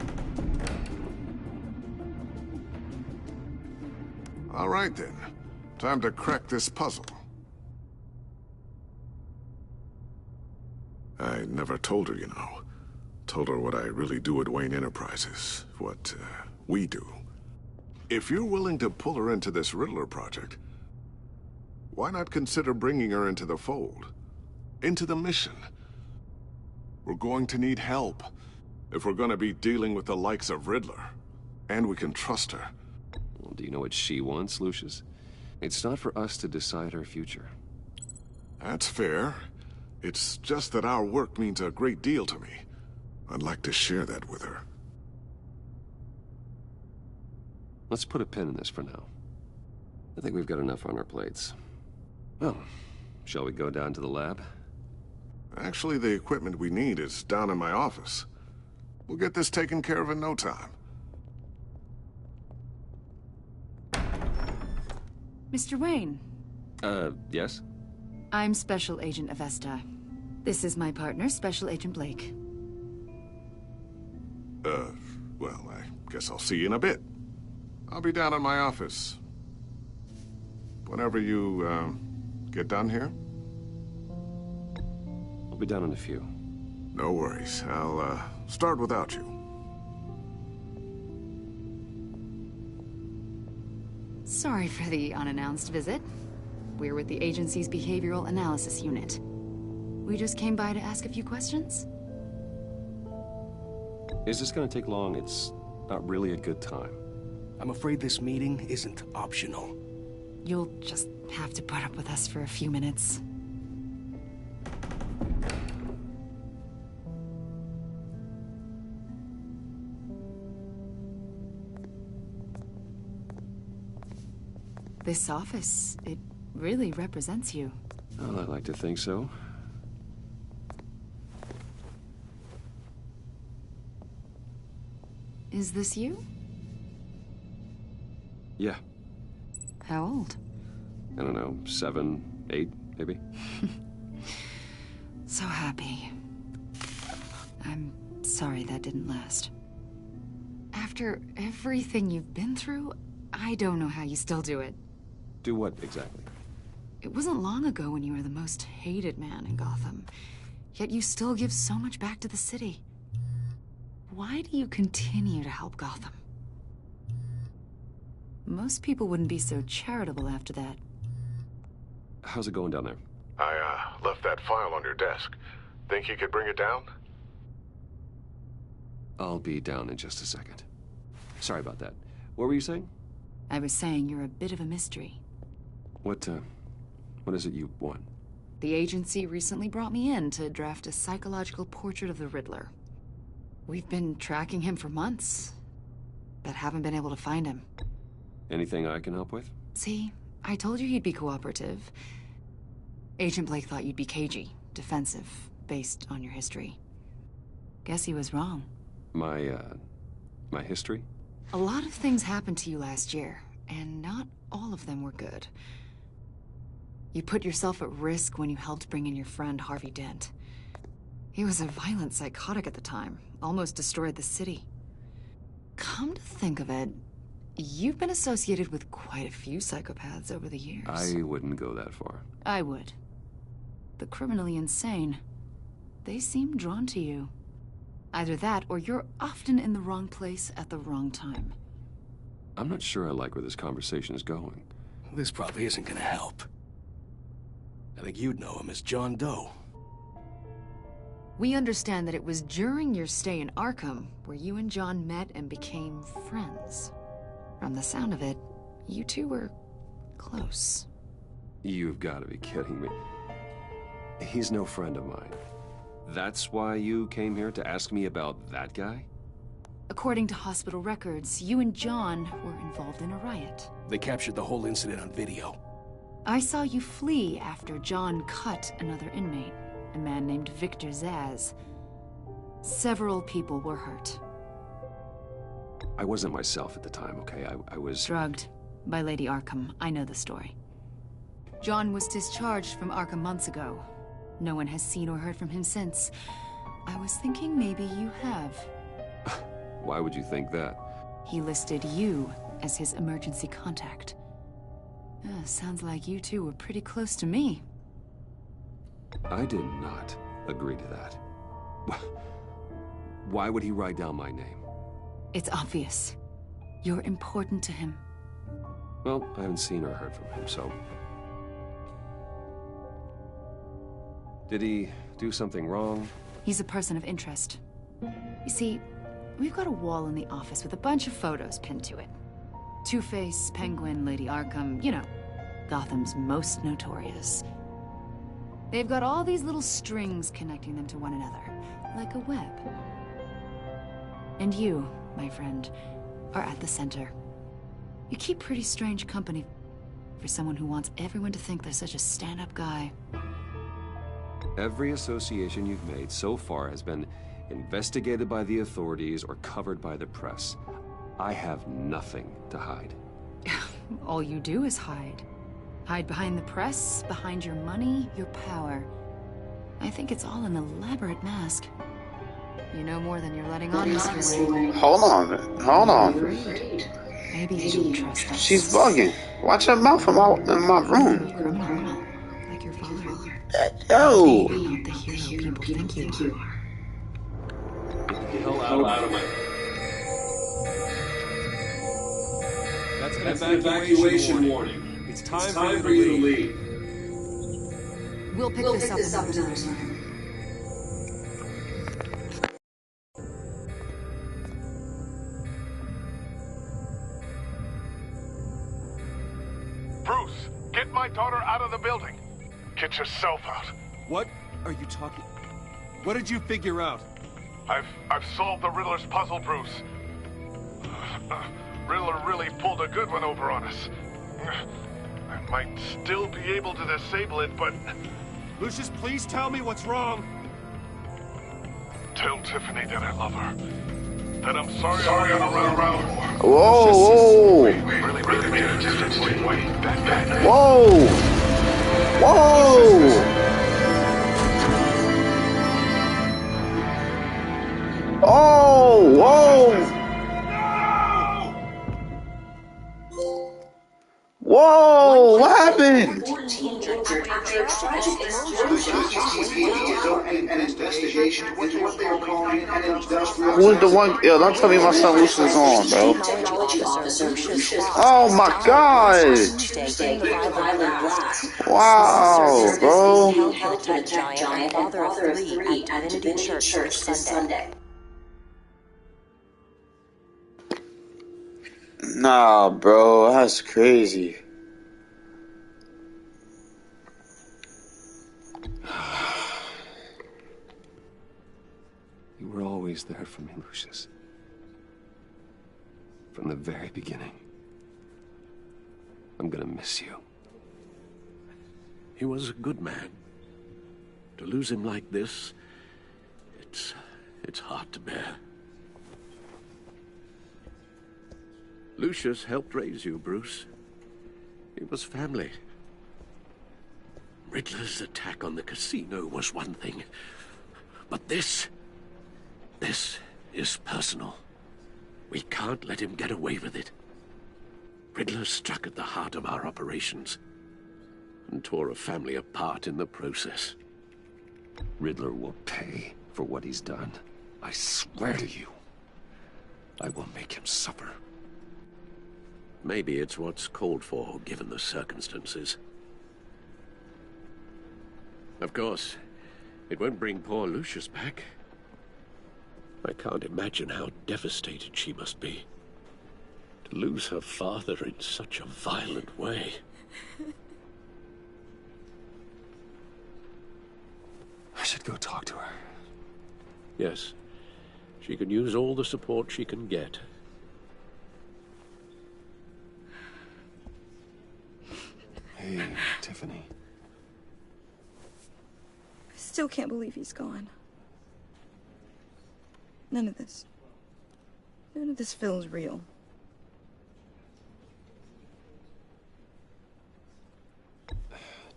All right then. Time to crack this puzzle. I never told her, you know. Told her what I really do at Wayne Enterprises. What, we do. If you're willing to pull her into this Riddler project, why not consider bringing her into the fold? Into the mission? We're going to need help if we're gonna be dealing with the likes of Riddler. And we can trust her. Well, do you know what she wants, Lucius? It's not for us to decide her future. That's fair. It's just that our work means a great deal to me. I'd like to share that with her. Let's put a pin in this for now. I think we've got enough on our plates. Well, shall we go down to the lab? Actually, the equipment we need is down in my office. We'll get this taken care of in no time. Mr. Wayne. Yes? I'm Special Agent Avesta. This is my partner, Special Agent Blake. Well, I guess I'll see you in a bit. I'll be down in my office. Whenever you, get done here? I'll be down in a few. No worries. I'll, start without you. Sorry for the unannounced visit. We're with the agency's Behavioral Analysis Unit. We just came by to ask a few questions. Is this gonna take long? It's not really a good time. I'm afraid this meeting isn't optional. You'll just have to put up with us for a few minutes. This office, it really represents you. Well, I'd like to think so. Is this you? Yeah. How old? I don't know, 7, 8, maybe? So happy. I'm sorry that didn't last. After everything you've been through, I don't know how you still do it. Do what, exactly? It wasn't long ago when you were the most hated man in Gotham, yet you still give so much back to the city. Why do you continue to help Gotham? Most people wouldn't be so charitable after that. How's it going down there? I, left that file on your desk. Think you could bring it down? I'll be down in just a second. Sorry about that. What were you saying? I was saying you're a bit of a mystery. What is it you want? The agency recently brought me in to draft a psychological portrait of the Riddler. We've been tracking him for months, but haven't been able to find him. Anything I can help with? See, I told you he'd be cooperative. Agent Blake thought you'd be cagey, defensive, based on your history. Guess he was wrong. My history? A lot of things happened to you last year, and not all of them were good. You put yourself at risk when you helped bring in your friend Harvey Dent. He was a violent psychotic at the time, almost destroyed the city. Come to think of it, you've been associated with quite a few psychopaths over the years. I wouldn't go that far. I would. The criminally insane. They seem drawn to you. Either that, or you're often in the wrong place at the wrong time. I'm not sure I like where this conversation is going. This probably isn't gonna help. I think you'd know him as John Doe. We understand that it was during your stay in Arkham where you and John met and became friends. From the sound of it, you two were close. You've got to be kidding me. He's no friend of mine. That's why you came here to ask me about that guy? According to hospital records, you and John were involved in a riot. They captured the whole incident on video. I saw you flee after John cut another inmate, a man named Victor Zaz. Several people were hurt. I wasn't myself at the time, okay? I was... Drugged by Lady Arkham. I know the story. John was discharged from Arkham months ago. No one has seen or heard from him since. I was thinking maybe you have. Why would you think that? He listed you as his emergency contact. Sounds like you two were pretty close to me. I did not agree to that. Why would he write down my name? It's obvious. You're important to him. Well, I haven't seen or heard from him, so... Did he do something wrong? He's a person of interest. You see, we've got a wall in the office with a bunch of photos pinned to it. Two-Face, Penguin, Lady Arkham, you know, Gotham's most notorious. They've got all these little strings connecting them to one another, like a web. And you, my friend, are at the center. You keep pretty strange company for someone who wants everyone to think they're such a stand-up guy. Every association you've made so far has been investigated by the authorities or covered by the press. I have nothing to hide. All you do is hide. Hide behind the press, behind your money, your power. I think it's all an elaborate mask. You know more than you're letting on, Mr. Wayne. Hold on. Maybe you don't trust us. She's bugging. Watch her mouth in my room. Like your father. Yo! Not the hero people think you are. Get the hell out of my... That's an evacuation warning. It's time for you to leave. We'll pick this up another time. Bruce, get my daughter out of the building. Get yourself out. What are you talking... What did you figure out? I've solved the Riddler's puzzle, Bruce. Riddler really pulled a good one over on us. I might still be able to disable it, but... Lucius, please tell me what's wrong. Tell Tiffany that I love her. That I'm sorry I'm gonna run around more. Whoa! Really made a difference to Wayne. Whoa! Whoa! Oh! Whoa! Whoa! What happened? Who is the one? Yo, don't tell me my son Lucius is on, bro. Oh my god! Wow, bro. Father of three at Divinity Church this Sunday. Nah, bro, that's crazy. You were always there for me, Lucius. From the very beginning. I'm gonna miss you. He was a good man. To lose him like this, it's hard to bear. Lucius helped raise you, Bruce. It was family. Riddler's attack on the casino was one thing. But this is personal. We can't let him get away with it. Riddler struck at the heart of our operations and tore a family apart in the process. Riddler will pay for what he's done. I swear to you. I will make him suffer. Maybe it's what's called for, given the circumstances. Of course, it won't bring poor Lucius back. I can't imagine how devastated she must be. To lose her father in such a violent way. I should go talk to her. Yes, she can use all the support she can get. Hey, Tiffany. I still can't believe he's gone. None of this feels real.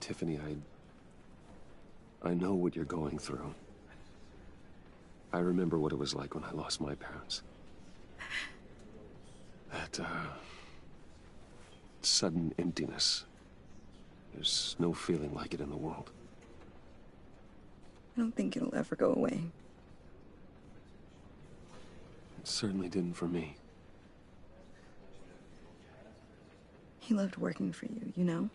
Tiffany, I know what you're going through. I remember what it was like when I lost my parents. That, sudden emptiness. There's no feeling like it in the world. I don't think it'll ever go away. It certainly didn't for me. He loved working for you, you know?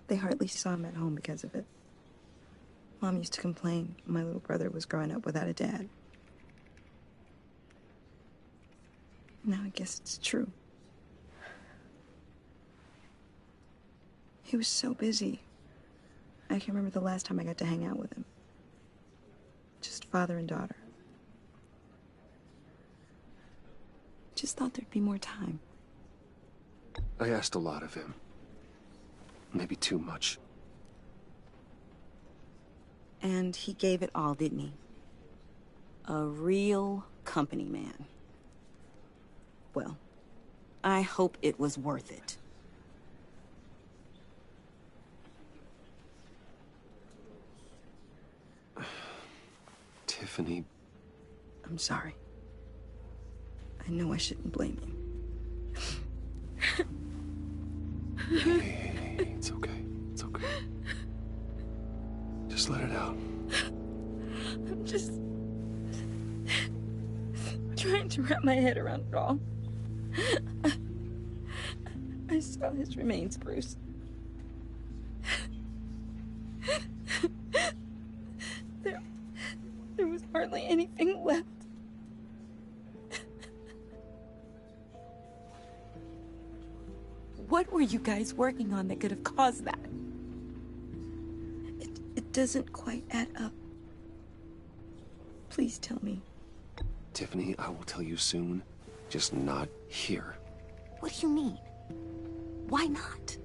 They hardly saw him at home because of it. Mom used to complain my little brother was growing up without a dad. Now I guess it's true. He was so busy. I can't remember the last time I got to hang out with him. Just father and daughter. Just thought there'd be more time. I asked a lot of him. Maybe too much. And he gave it all, didn't he? A real company man. Well, I hope it was worth it. Tiffany. I'm sorry. I know I shouldn't blame you. Hey, it's okay. It's okay. Just let it out. I'm just trying to wrap my head around it all. I saw his remains, Bruce. There was hardly anything left. What were you guys working on that could have caused that? It doesn't quite add up. Please tell me. Tiffany, I will tell you soon. Just not here. What do you mean? Why not?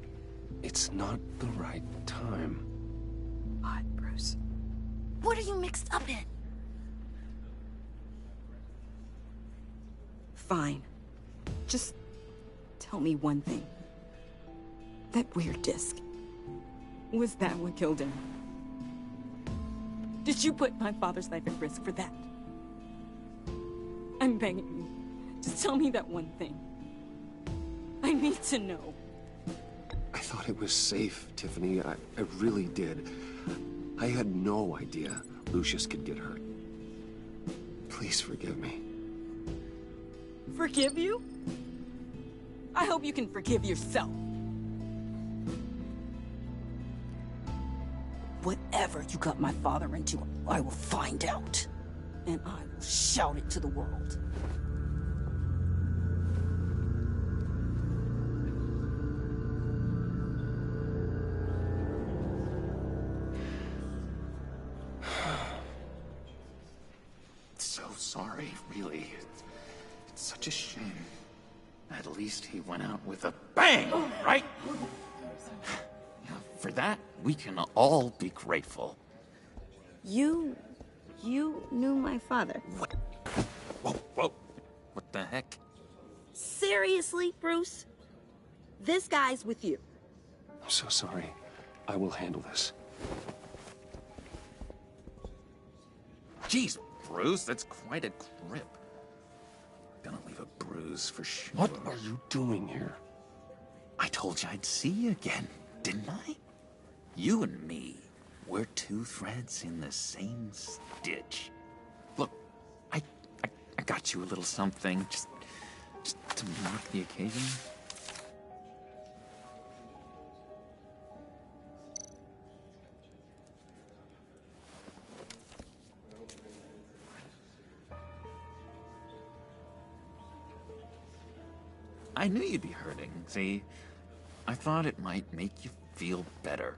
It's not the right time. Odd, Bruce. What are you mixed up in? Fine. Just tell me one thing. That weird disc. Was that what killed him? Did you put my father's life at risk for that? I'm begging you. Just tell me that one thing. I need to know. I thought it was safe, Tiffany. I really did. I had no idea Lucius could get hurt. Please forgive me. Forgive you? I hope you can forgive yourself. Whatever you got my father into, I will find out. And I will shout it to the world. So sorry, really. It's such a shame. At least he went out with a bang, right? For that, we can all be grateful. You knew my father. What? Whoa. What the heck? Seriously, Bruce? This guy's with you. I'm so sorry. I will handle this. Jeez, Bruce, that's quite a grip. Gonna leave a bruise for sure. What are you doing here? I told you I'd see you again, didn't I? You and me, we're two threads in the same stitch. Look, I got you a little something, just to mark the occasion. I knew you'd be hurting, see? I thought it might make you feel better.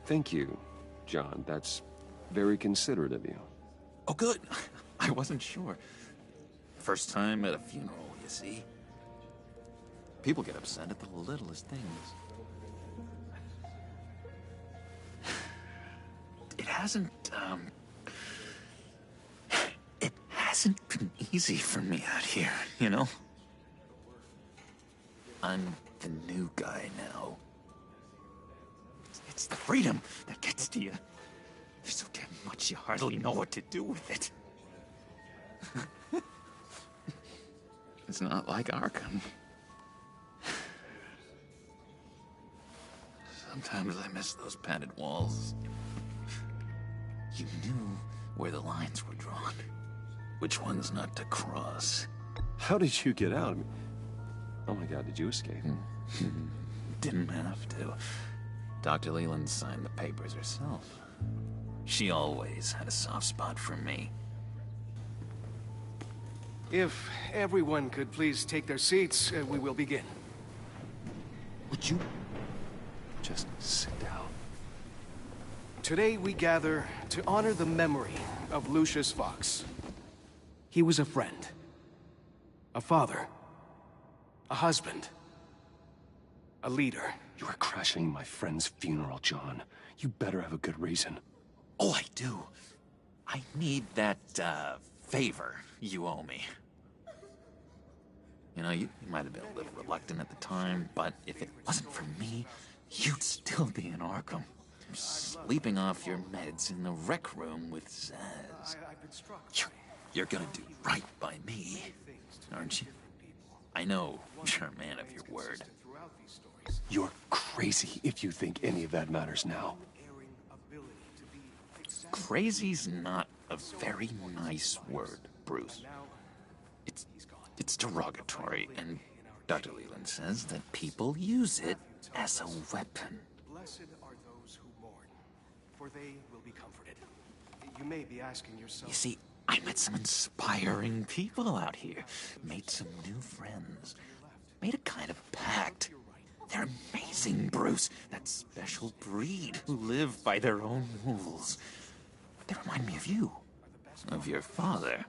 Thank you, John. That's very considerate of you. Oh, good. I wasn't sure. First time at a funeral, you see? People get upset at the littlest things. It hasn't been easy for me out here, you know? I'm the new guy now. It's the freedom that gets to you. There's so damn much you hardly know what to do with it. It's not like Arkham. Sometimes I miss those padded walls. You knew where the lines were drawn. Which ones not to cross. How did you get out? I mean, oh my God, did you escape? Didn't have to. Dr. Leland signed the papers herself. She always had a soft spot for me. If everyone could please take their seats, we will begin. Would you just sit down? Today we gather to honor the memory of Lucius Fox. He was a friend, a father, a husband, a leader. You are crashing my friend's funeral, John. You better have a good reason. Oh, I do. I need that, favor you owe me. You know, you might have been a little reluctant at the time, but if it wasn't for me, you'd still be in Arkham. Sleeping off your meds in the rec room with Zaz. You're gonna do right by me, aren't you? I know you're a man of your word. You're crazy if you think any of that matters now. Crazy's not a very nice word, Bruce. It's derogatory, and Dr. Leland says that people use it as a weapon. Blessed are those who mourn, for they will be comforted. You may be asking yourself... You see, I met some inspiring people out here. Made some new friends. Made a kind of pact. They're amazing, Bruce. That special breed who live by their own rules. They remind me of you. Of your father.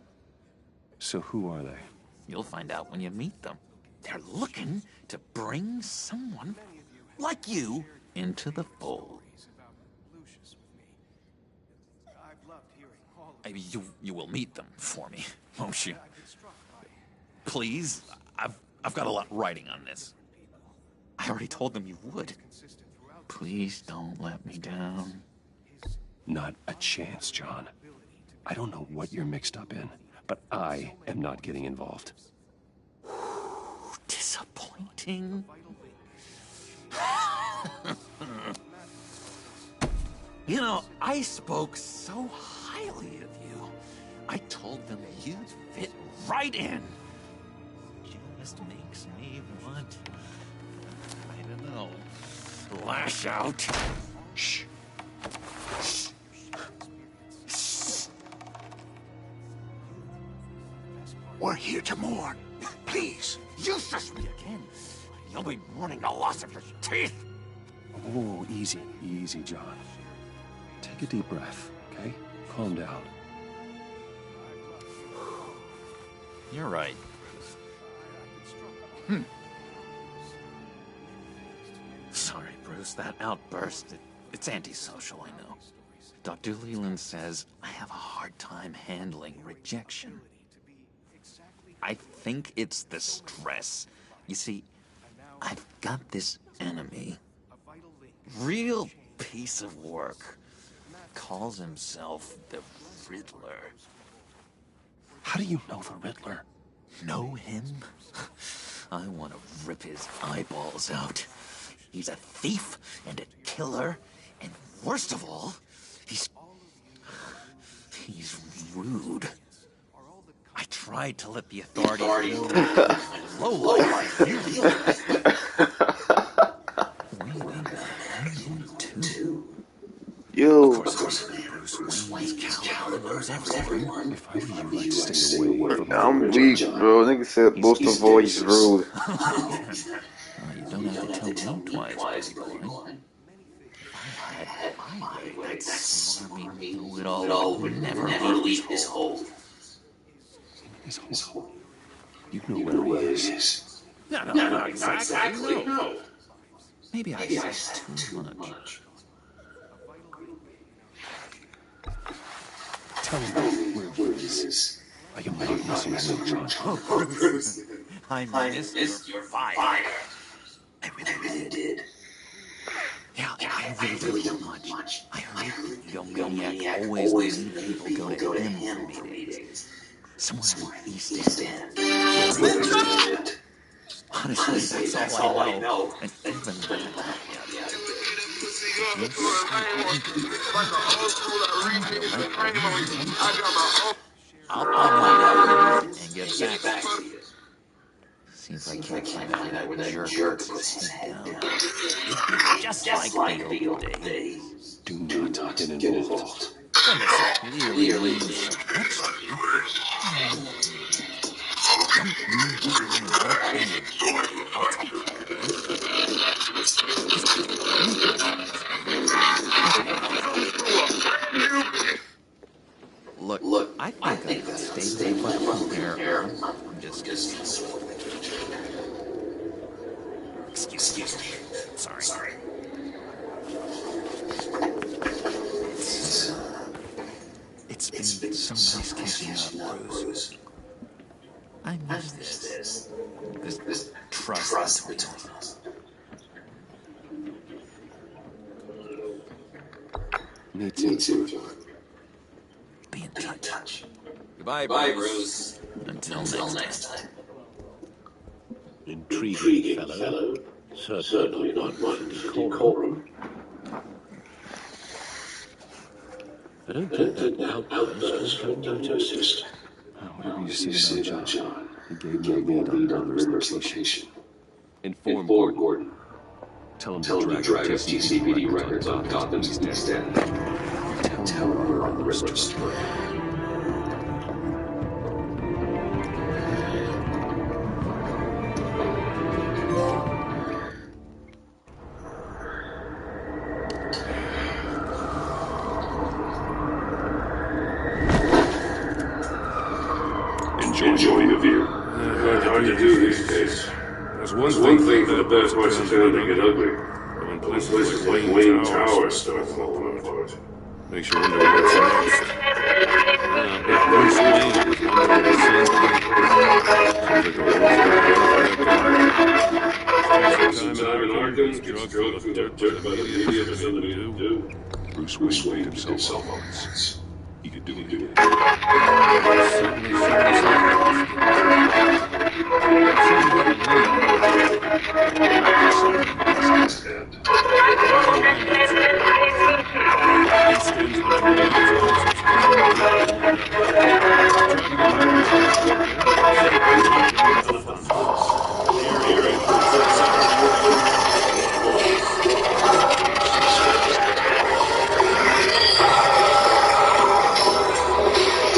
So who are they? You'll find out when you meet them. They're looking to bring someone like you into the fold. You will meet them for me, won't you? Please, I've got a lot writing on this. I already told them you would. Please don't let me down. Not a chance, John. I don't know what you're mixed up in, but I am not getting involved. Disappointing. You know, I spoke so highly of you. I told them you'd fit right in. Just makes me want, I don't know, lash out. Shh. We're here to mourn. Please. Useless me again. You'll be mourning the loss of your teeth. Oh, easy, easy, John. Take a deep breath, okay? Calm down. You're right. Sorry, Bruce, that outburst, it's antisocial, I know. Dr. Leland says I have a hard time handling rejection. I think it's the stress. You see, I've got this enemy. Real piece of work. Calls himself the Riddler. How do you know the Riddler? Know him? I want to rip his eyeballs out. He's a thief and a killer, and worst of all, he's rude. I tried to let the authorities know. Low life. Yo. Of course, Bruce Wayne's coward knows everyone. If I were you, I'd stay away from I'm weak, bro. Nigga said both the voice rude. You don't have to tell me twice, boy. If I had my way, that smarmy know-it-all would never leave his hold. His hole. You know where he is. No, not exactly, no. Maybe I said too much. Tell me where Bruce is. I am not messing with John. Oh, Bruce. I missed your fire. I really did. Yeah, I really don't know much. I heard the Maniac always made people go to him for meetings. Somewhere in the East End. Honestly, that's all I know. And even that, I'll find out and get back to you. Seems I can't find out where that jerk puts his head down. Just like the old days. Do not get involved. When this clearly means so much to you. I'll take care of this. Look, I think I could stay put from here. I'm just Excuse me. Sorry. It's been so nice catching up, Bruce. I miss this trust between us. Me too, John. Be in touch. Goodbye, Bruce. Until next time. Intriguing fellow. Certainly not one for decorum. I don't think that outburst was unnoticed. Whatever you say about John, he gave me a lead on Riddler's location. Inform Gordon. Tell him to drag up TCPD records on Gotham's East End. Tell him we're on the Riddler's story. Enjoying the view. Hard to do these days. There's one thing that the best places are to get ugly. When places like Wayne Tower start falling apart. Makes you wonder what's next. But Bruce Wayne was wondering the same thing. Sounds like a whole spends time in Arkham, gets drugged full of dirt by the media for something to do. Bruce Wayne beat himself up once. He could do it again.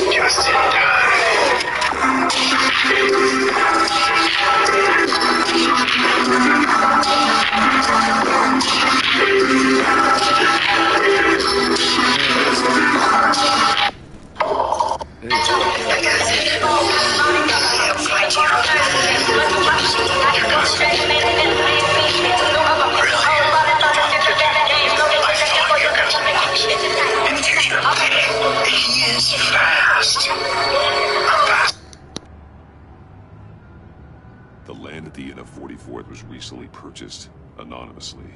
Just in time. He is fast. The land at the end of 44th was recently purchased anonymously.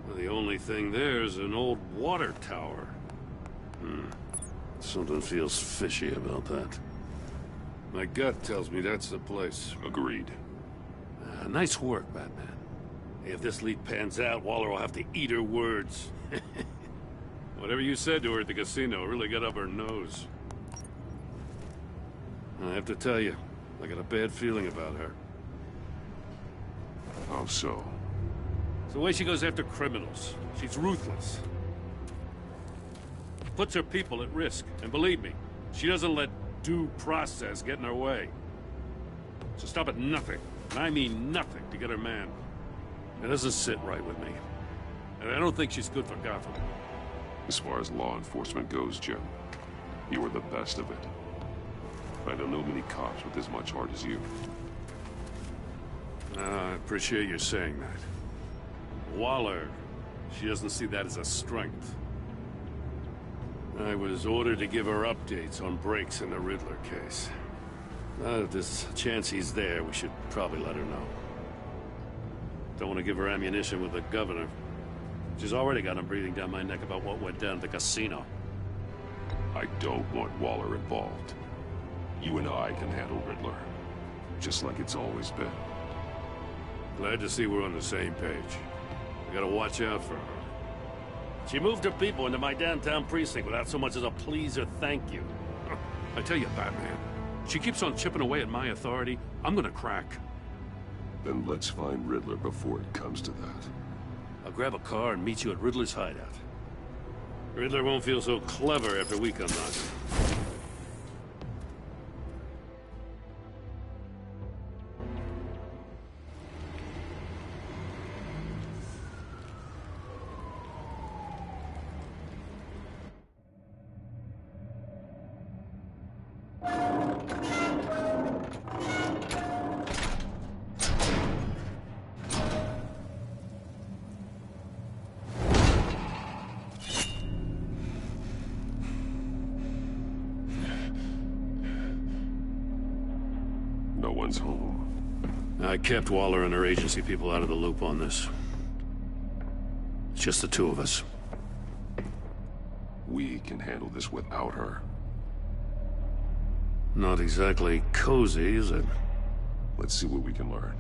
Well, the only thing there is an old water tower. Something feels fishy about that. My gut tells me that's the place. Agreed. Nice work, Batman. Hey, if this lead pans out, Waller will have to eat her words. Whatever you said to her at the casino really got up her nose. I have to tell you, I got a bad feeling about her. How so? It's the way she goes after criminals. She's ruthless. Puts her people at risk. And believe me, she doesn't let due process get in her way. So stop at nothing, and I mean nothing, to get her man. It doesn't sit right with me. And I don't think she's good for Gotham. As far as law enforcement goes, Jim, you are the best of it. I don't know many cops with as much heart as you. I appreciate you saying that. Waller, she doesn't see that as a strength. I was ordered to give her updates on breaks in the Riddler case. Now that there's a chance he's there, we should probably let her know. Don't want to give her ammunition with the governor. She's already got him breathing down my neck about what went down at the casino. I don't want Waller involved. You and I can handle Riddler, just like it's always been. Glad to see we're on the same page. We gotta watch out for her. She moved her people into my downtown precinct without so much as a please or thank you. I tell you, Batman, she keeps on chipping away at my authority. I'm gonna crack. Then let's find Riddler before it comes to that. I'll grab a car and meet you at Riddler's hideout. Riddler won't feel so clever after we come knocking. No one's home. I kept Waller and her agency people out of the loop on this. It's just the two of us. We can handle this without her. Not exactly cozy, is it? Let's see what we can learn.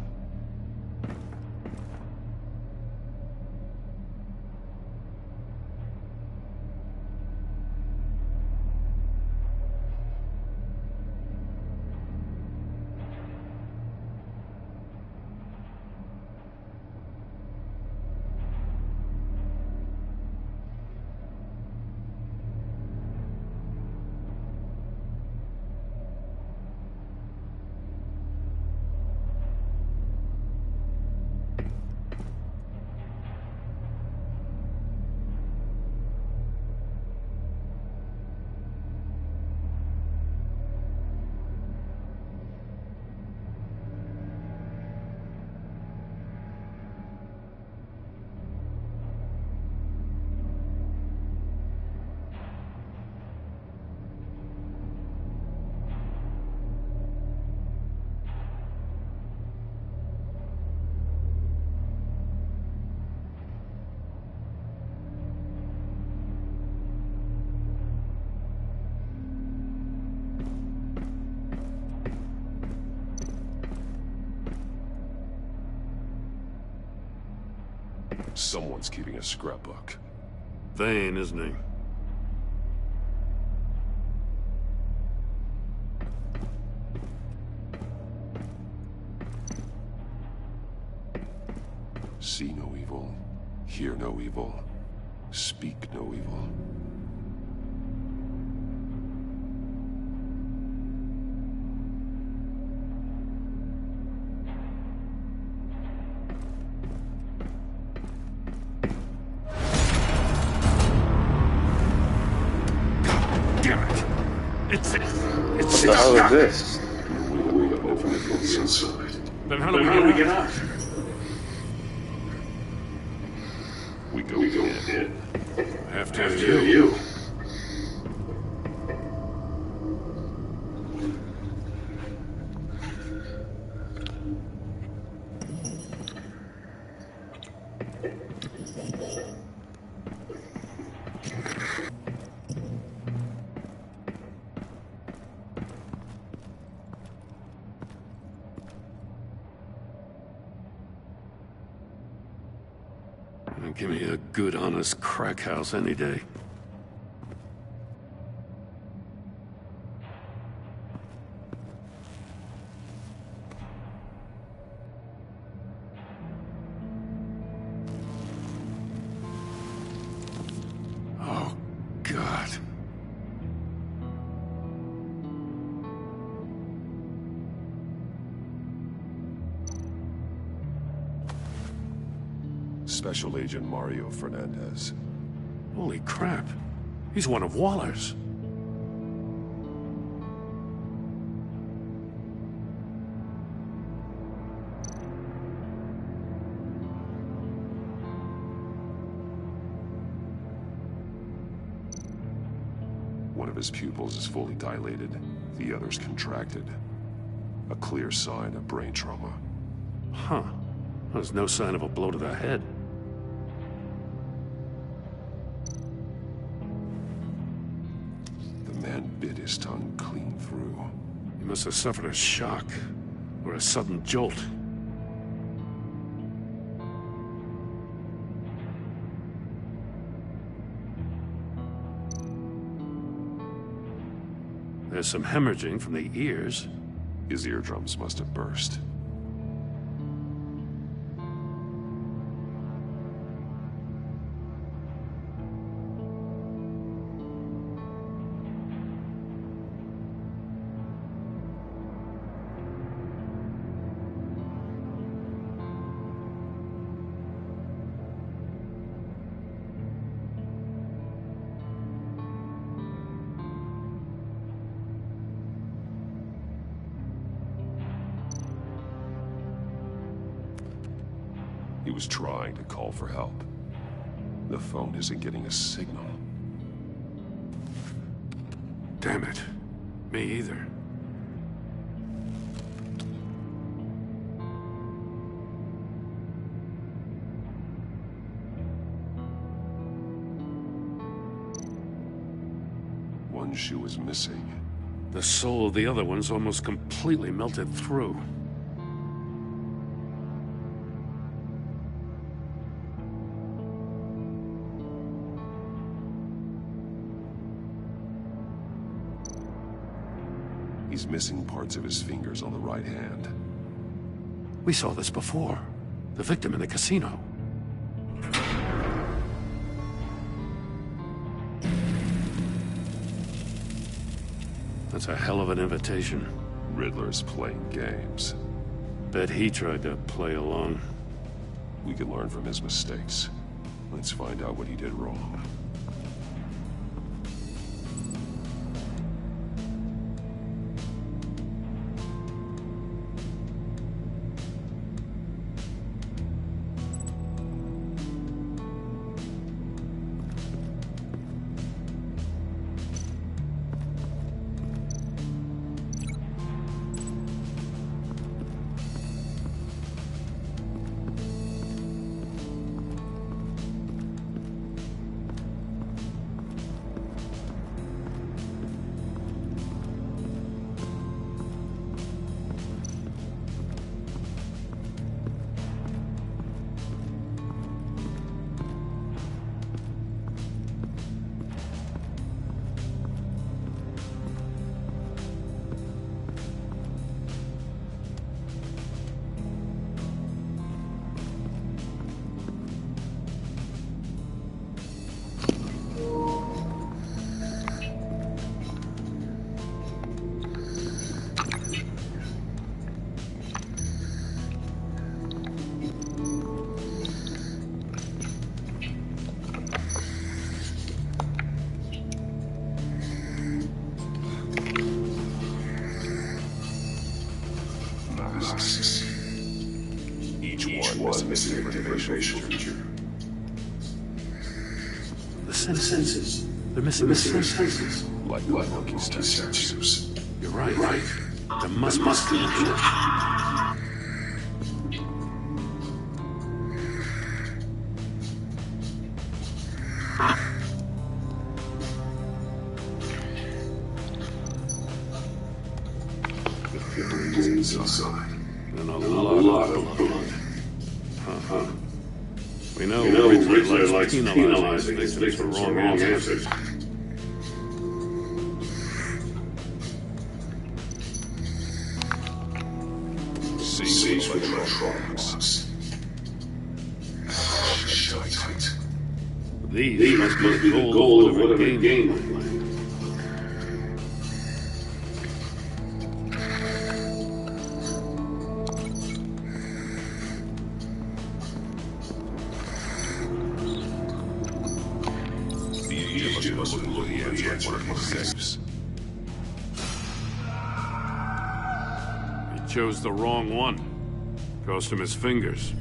Someone's keeping a scrapbook. Vane, isn't he? See no evil, hear no evil, speak no evil. What the hell is this? We have no vehicles inside. Then how do we get out? We go in. After you. Give me a good, honest crack house any day. Oh, God. Special Agent Mario Fernandez. Holy crap. He's one of Waller's. of his pupils is fully dilated, the other's contracted. A clear sign of brain trauma. Huh. There's no sign of a blow to the head. The man bit his tongue clean through. He must have suffered a shock, or a sudden jolt. There's some hemorrhaging from the ears. His eardrums must have burst. He was trying to call for help. The phone isn't getting a signal. Damn it. Me either. One shoe is missing. The sole of the other one's almost completely melted through. He's missing parts of his fingers on the right hand. We saw this before. The victim in the casino. That's a hell of an invitation. Riddler's playing games. Bet he tried to play along. We can learn from his mistakes. Let's find out what he did wrong. Each one missing a different facial feature. The senses. They're missing the senses. Like monkeys' testers. You're right. There must be a connection. Inside. And a lot of blood. We know Riddler likes penalizing victims for wrong answers. Sees with electronics. Shite. These must be the goal of whatever game. He chose the wrong one. Cost him his fingers.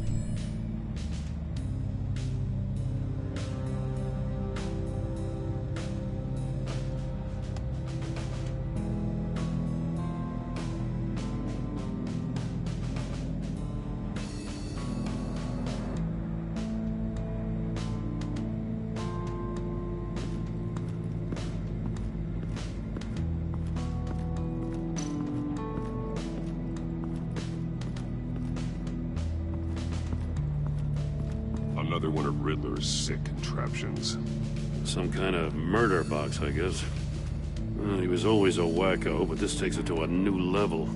Another one of Riddler's sick contraptions. Some kind of murder box, I guess. Well, he was always a wacko, but this takes it to a new level.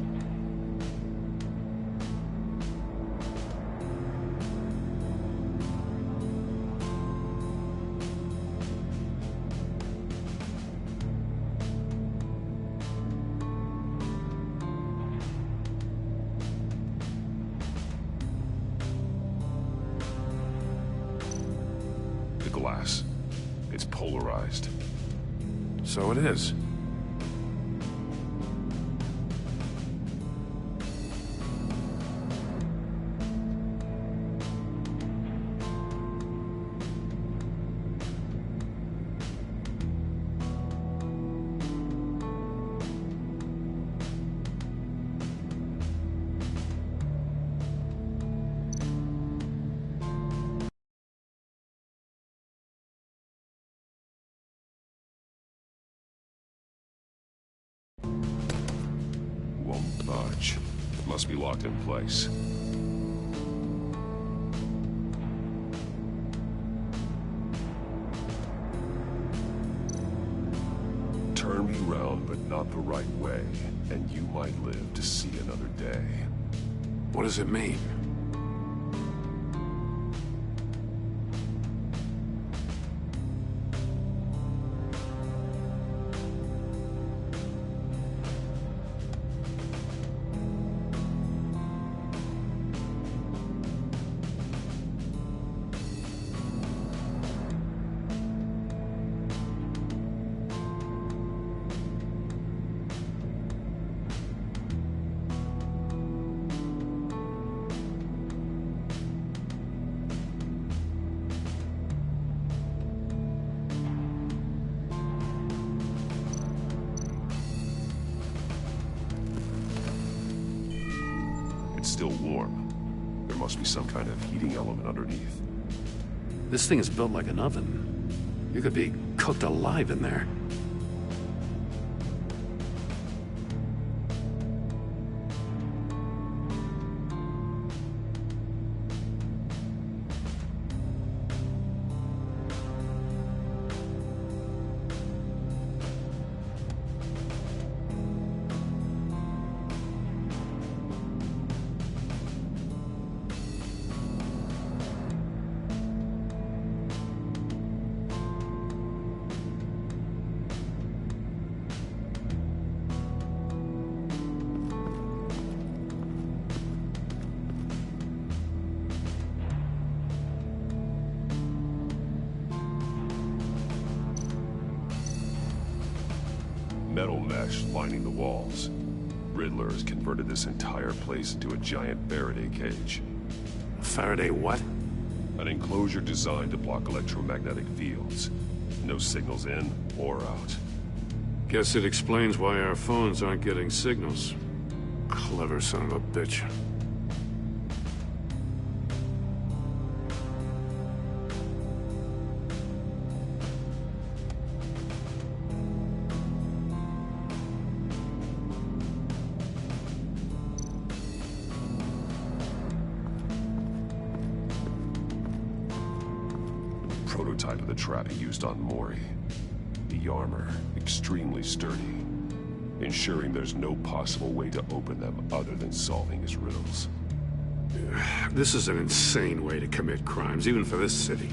The glass. It's polarized. So it is. Won't budge. It must be locked in place. Turn me round, but not the right way, and you might live to see another day. What does it mean? It's still warm. There must be some kind of heating element underneath. This thing is built like an oven. You could be cooked alive in there. Metal mesh lining the walls. Riddler has converted this entire place into a giant Faraday cage. Faraday what? An enclosure designed to block electromagnetic fields. No signals in or out. Guess it explains why our phones aren't getting signals. Clever son of a bitch. Prototype of the trap he used on Mori. The armor, extremely sturdy, ensuring there's no possible way to open them other than solving his riddles. This is an insane way to commit crimes, even for this city.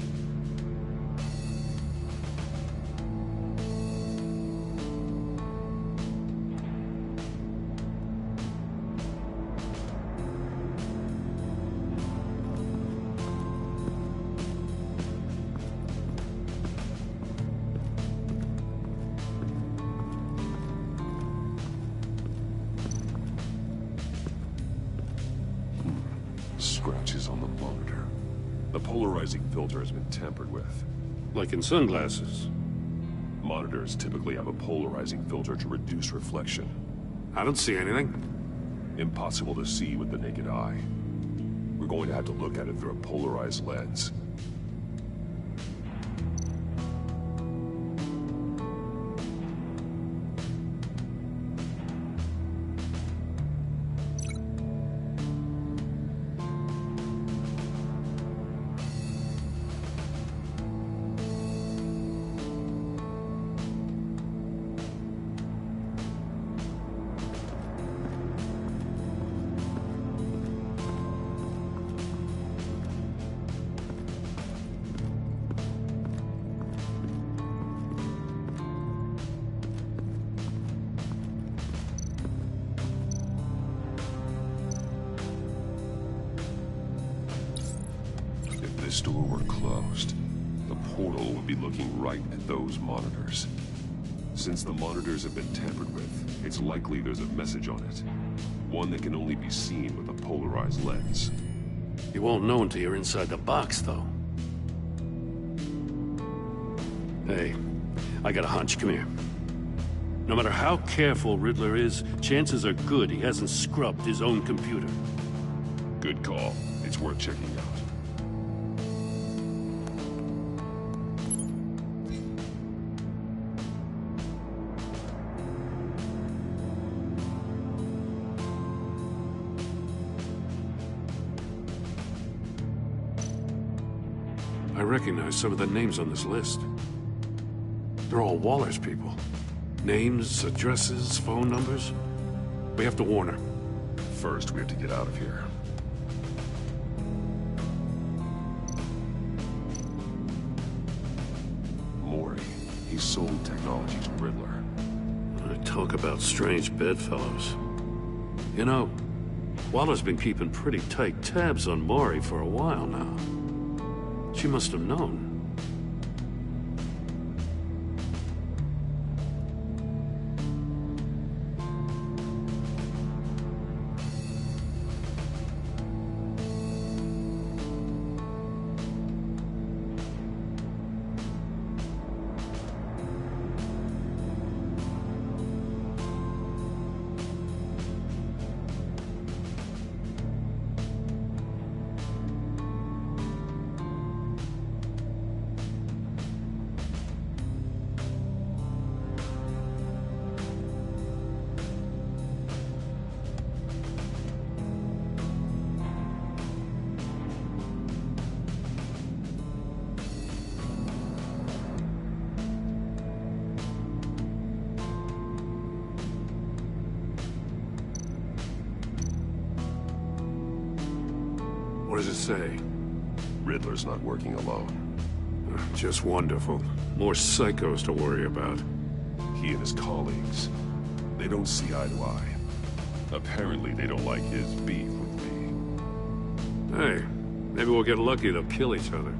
Scratches on the monitor. The polarizing filter has been tampered with. Like in sunglasses. Monitors typically have a polarizing filter to reduce reflection. I don't see anything. Impossible to see with the naked eye. We're going to have to look at it through a polarized lens. store were closed, the portal would be looking right at those monitors. Since the monitors have been tampered with, it's likely there's a message on it. One that can only be seen with a polarized lens. You won't know until you're inside the box, though. Hey, I got a hunch. Come here. No matter how careful Riddler is, chances are good he hasn't scrubbed his own computer. Good call. It's worth checking out. I recognize some of the names on this list. They're all Waller's people. Names, addresses, phone numbers. We have to warn her. First, we have to get out of here. Mori, he sold technology to Riddler. Talk about strange bedfellows. You know, Waller's been keeping pretty tight tabs on Mori for a while now. She must have known. What does it say? Riddler's not working alone. Just wonderful. More psychos to worry about. He and his colleagues, they don't see eye to eye. Apparently they don't like his beef with me. Hey, maybe we'll get lucky to kill each other.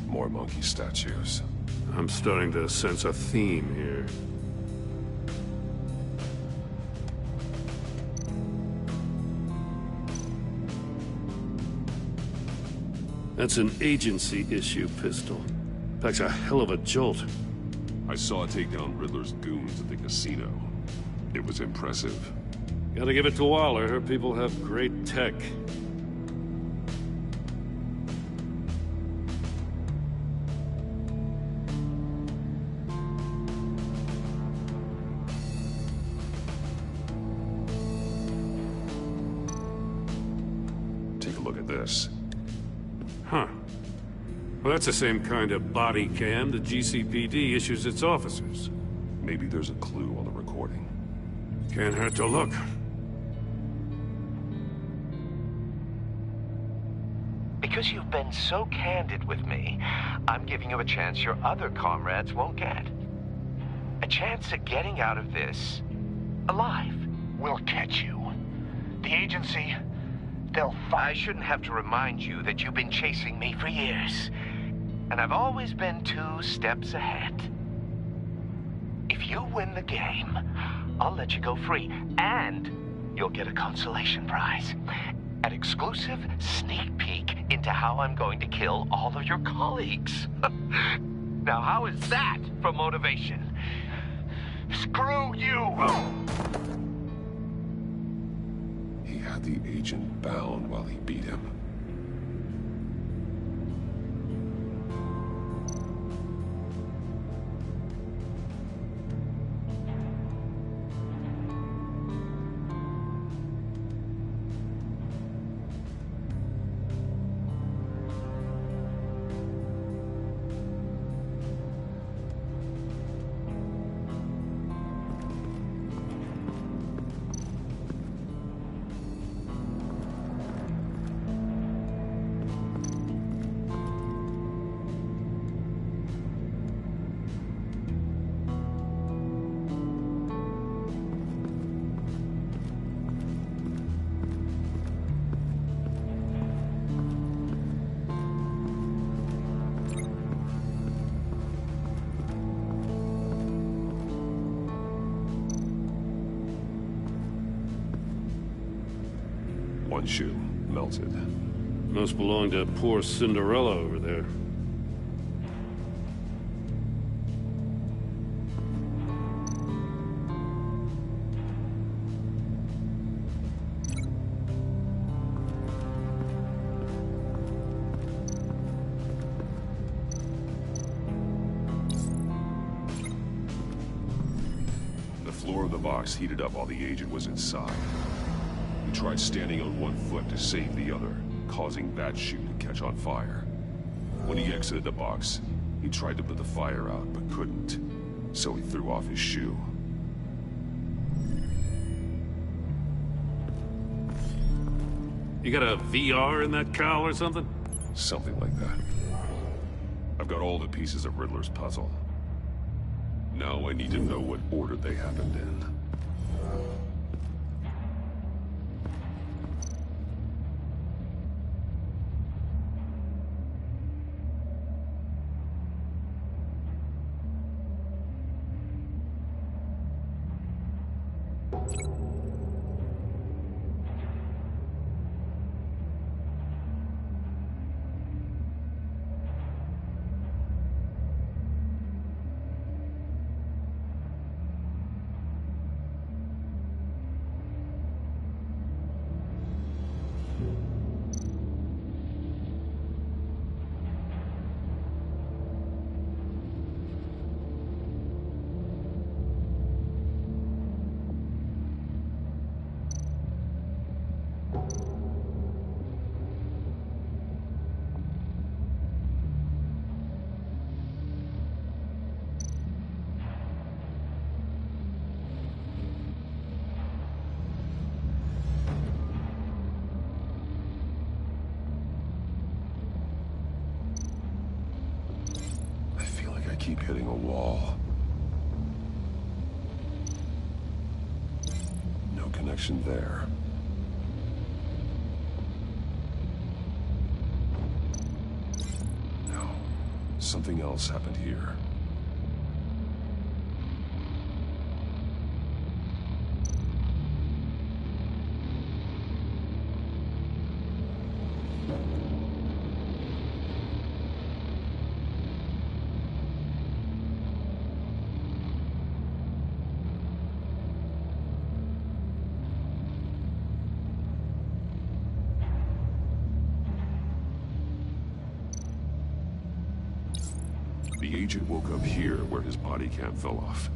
More monkey statues. I'm starting to sense a theme here. That's an agency issue pistol. Packs a hell of a jolt. I saw it take down Riddler's goons at the casino. It was impressive. Gotta give it to Waller. Her people have great tech. Take a look at this. Huh. Well, that's the same kind of body cam the GCPD issues its officers. Maybe there's a clue on the recording. Can't hurt to look. Because you've been so candid with me, I'm giving you a chance your other comrades won't get. A chance at getting out of this alive. We'll catch you. The agency, they'll find... I shouldn't have to remind you that you've been chasing me for years. and I've always been 2 steps ahead. If you win the game, I'll let you go free, and you'll get a consolation prize. An exclusive sneak peek into how I'm going to kill all of your colleagues. Now, how is that for motivation? Screw you! He had the agent bound while he beat him. One shoe, melted. Must belong to poor Cinderella over there. The floor of the box heated up while the agent was inside. He tried standing on one foot to save the other, causing that shoe to catch on fire. When he exited the box, he tried to put the fire out, but couldn't. So he threw off his shoe. You got a VR in that cowl or something? Something like that. I've got all the pieces of Riddler's puzzle. Now I need to know what order they happened in. Keep hitting a wall. No connection there. No. Something else happened here. The agent woke up here where his body cam fell off.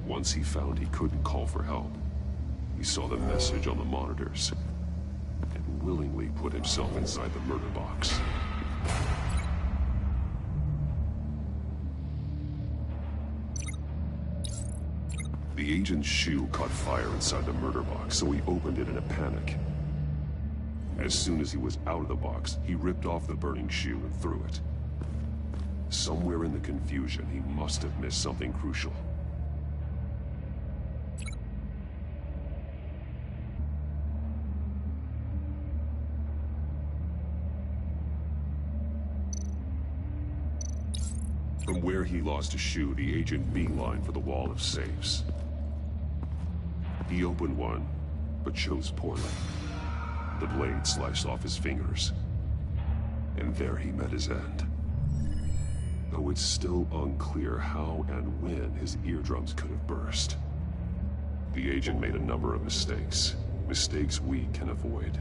Once he found he couldn't call for help, he saw the message on the monitors and willingly put himself inside the murder box. The agent's shoe caught fire inside the murder box, so he opened it in a panic. As soon as he was out of the box, he ripped off the burning shoe and threw it. Somewhere in the confusion, he must have missed something crucial. From where he lost a shoe, the agent beelined for the wall of safes. He opened one, but chose poorly. The blade sliced off his fingers. And there he met his end. Though it's still unclear how and when his eardrums could have burst. The agent made a number of mistakes. Mistakes we can avoid.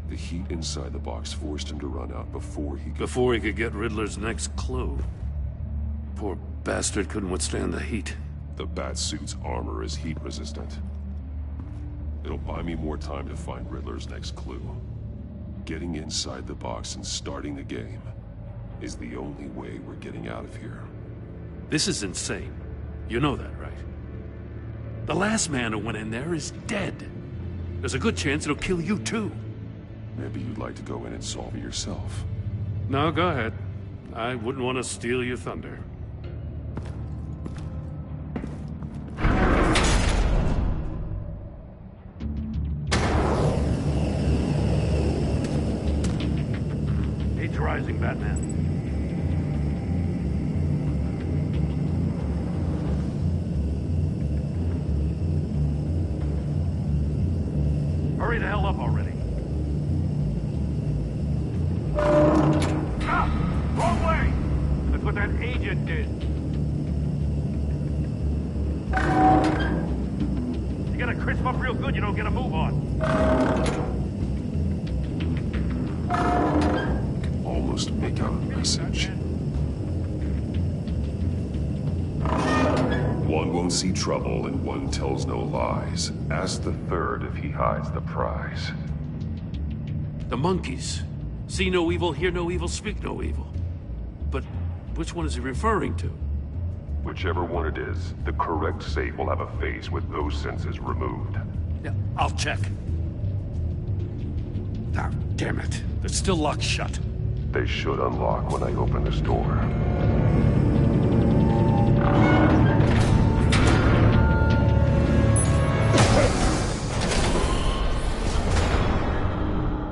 The heat inside the box forced him to run out before he could get Riddler's next clue. Poor bastard couldn't withstand the heat. The Batsuit's armor is heat resistant. It'll buy me more time to find Riddler's next clue. Getting inside the box and starting the game is the only way we're getting out of here. This is insane. You know that, right? The last man who went in there is dead. There's a good chance it'll kill you too. Maybe you'd like to go in and solve it yourself. No, go ahead. I wouldn't want to steal your thunder. Heat's rising, Batman. Hurry the hell up already. Ah! Wrong way! That's what that agent did. You gotta crisp up real good, you don't get a move on. Almost make out a message. One won't see trouble and one tells no lies. Ask the third if he hides the prize. The monkeys. See no evil, hear no evil, speak no evil. But which one is he referring to? Whichever one it is, the correct safe will have a face with those senses removed. Yeah, I'll check. Ah, damn it. They're still locked shut. They should unlock when I open this door.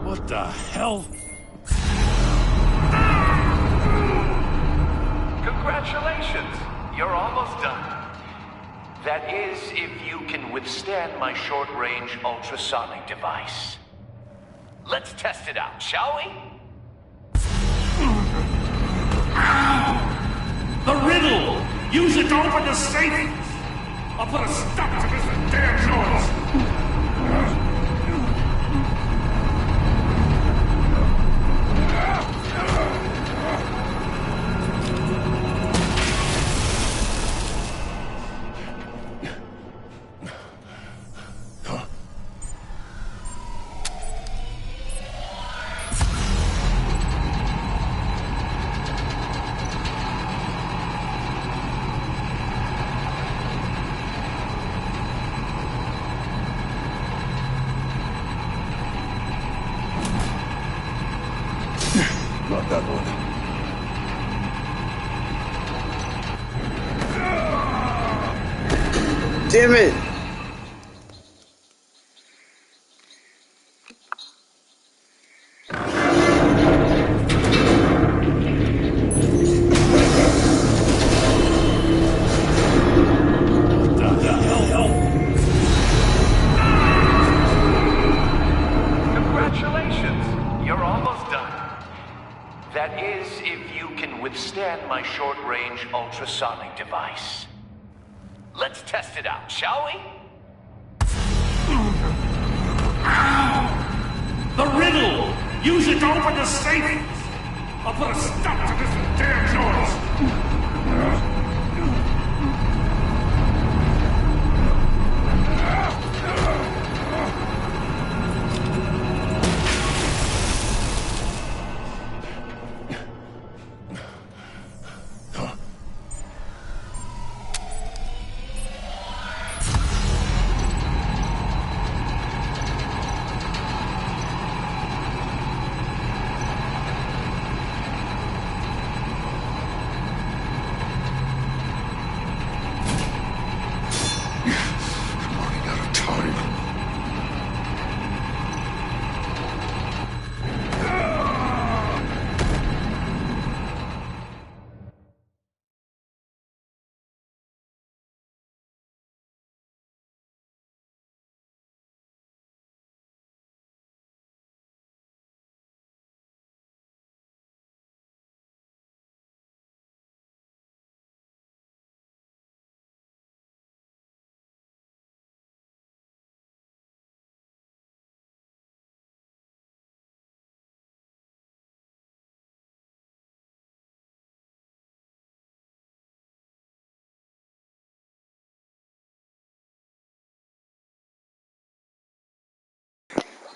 What the hell? Congratulations! You're almost done. That is, if you can withstand my short-range ultrasonic device. Let's test it out, shall we? The riddle! Use it to open the safe! I'll put a stop to this damn noise! Not that one. Damn it! Congratulations! You're almost done. That is, if you can withstand my short-range ultrasonic device. Let's test it out, shall we? The riddle! Use it to open the safe! I'll put a stop to this damn noise!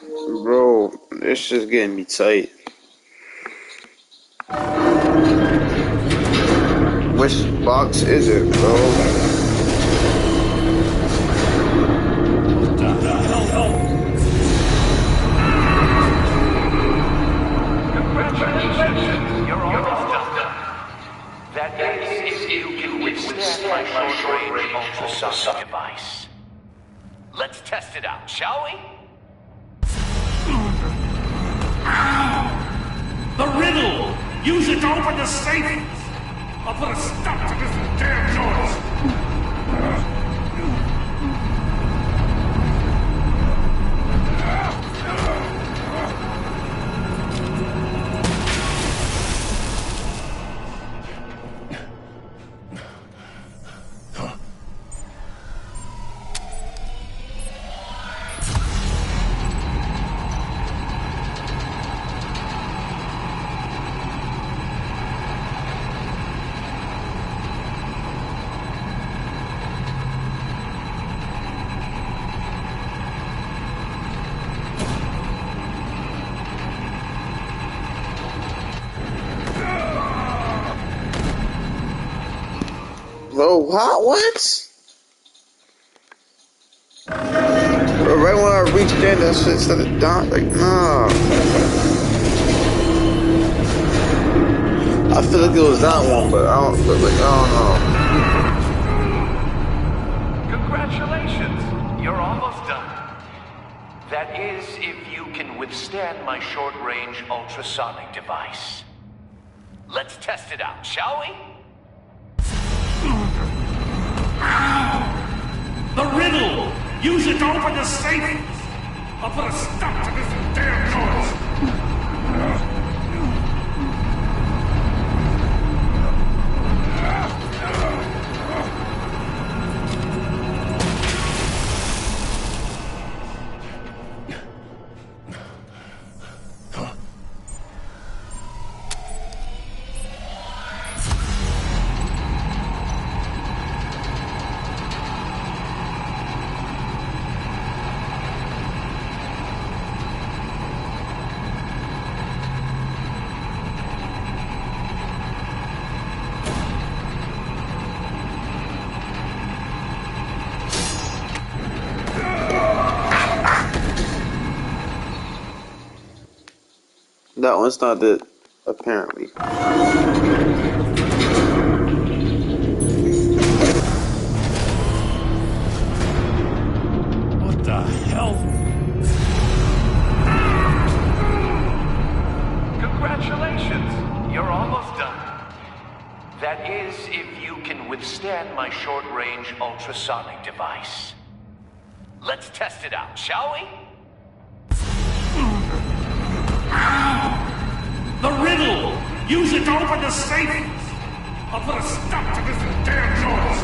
Bro, it's just getting me tight. Which box is it, bro? Congratulations, you're almost done. That is, if you can withstand my short-range ultrasonic device. Let's test it out, shall we? The riddle! Use it to open the safe! I'll put a stop to this damn noise! Bro, what? Bro, right when I reached in, that shit started dying. Like, nah. I feel like it was that one, but I don't know. Congratulations, you're almost done. That is, if you can withstand my short-range ultrasonic device. Let's test it out, shall we? The riddle! Use it to open the safe! I'll put a stop to this damn noise! That one's not it, apparently. What the hell? Congratulations, you're almost done. That is, if you can withstand my short-range ultrasonic device. Let's test it out, shall we? The riddle! Use it to open the safe! I'll put a stop to this damn noise!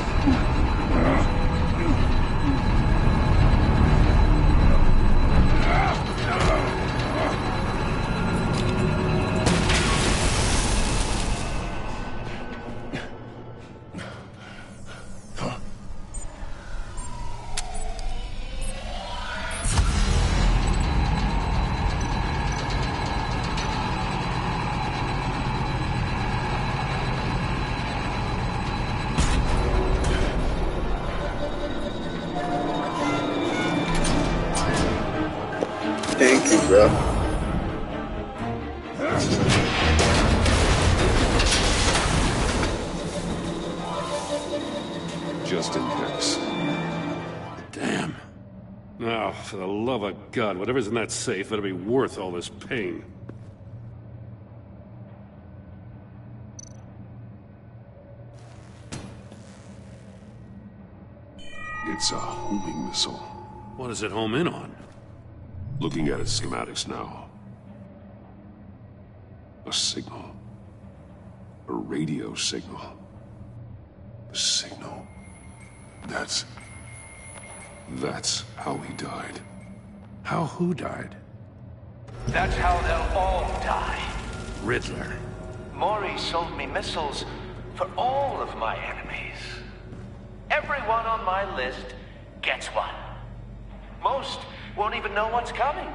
Thank you, bro. Just in case. Damn. Now, for the love of God, whatever's in that safe better be worth all this pain. It's a homing missile. What does it home in on? Looking at its schematics now. A signal. A radio signal. A signal. That's how he died. How who died? That's how they'll all die. Riddler. Maury sold me missiles for all of my enemies. Everyone on my list gets one. Most won't even know what's coming.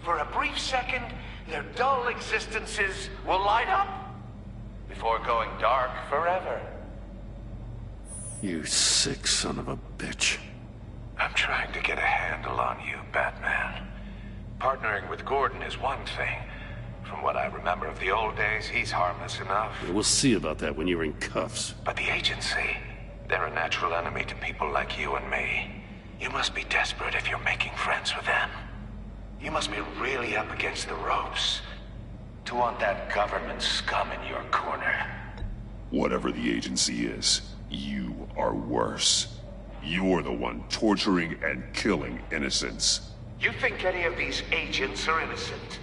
For a brief second, their dull existences will light up before going dark forever. You sick son of a bitch. I'm trying to get a handle on you, Batman. Partnering with Gordon is one thing. From what I remember of the old days, he's harmless enough. We'll see about that when you're in cuffs. But the agency, they're a natural enemy to people like you and me. You must be desperate if you're making friends with them. You must be really up against the ropes to want that government scum in your corner. Whatever the agency is, you are worse. You're the one torturing and killing innocents. You think any of these agents are innocent?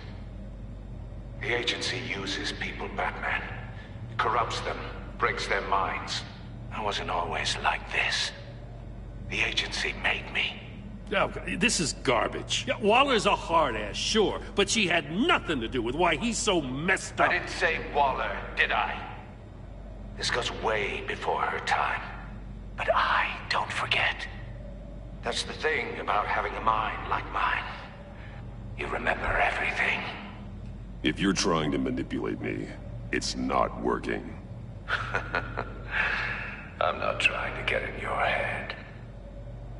The agency uses people, Batman. Corrupts them, breaks their minds. I wasn't always like this. The agency made me. Oh, this is garbage. Yeah, Waller's a hard ass, sure, but she had nothing to do with why he's so messed up. I didn't say Waller, did I? This goes way before her time. But I don't forget. That's the thing about having a mind like mine. You remember everything. If you're trying to manipulate me, it's not working. I'm not trying to get in your head.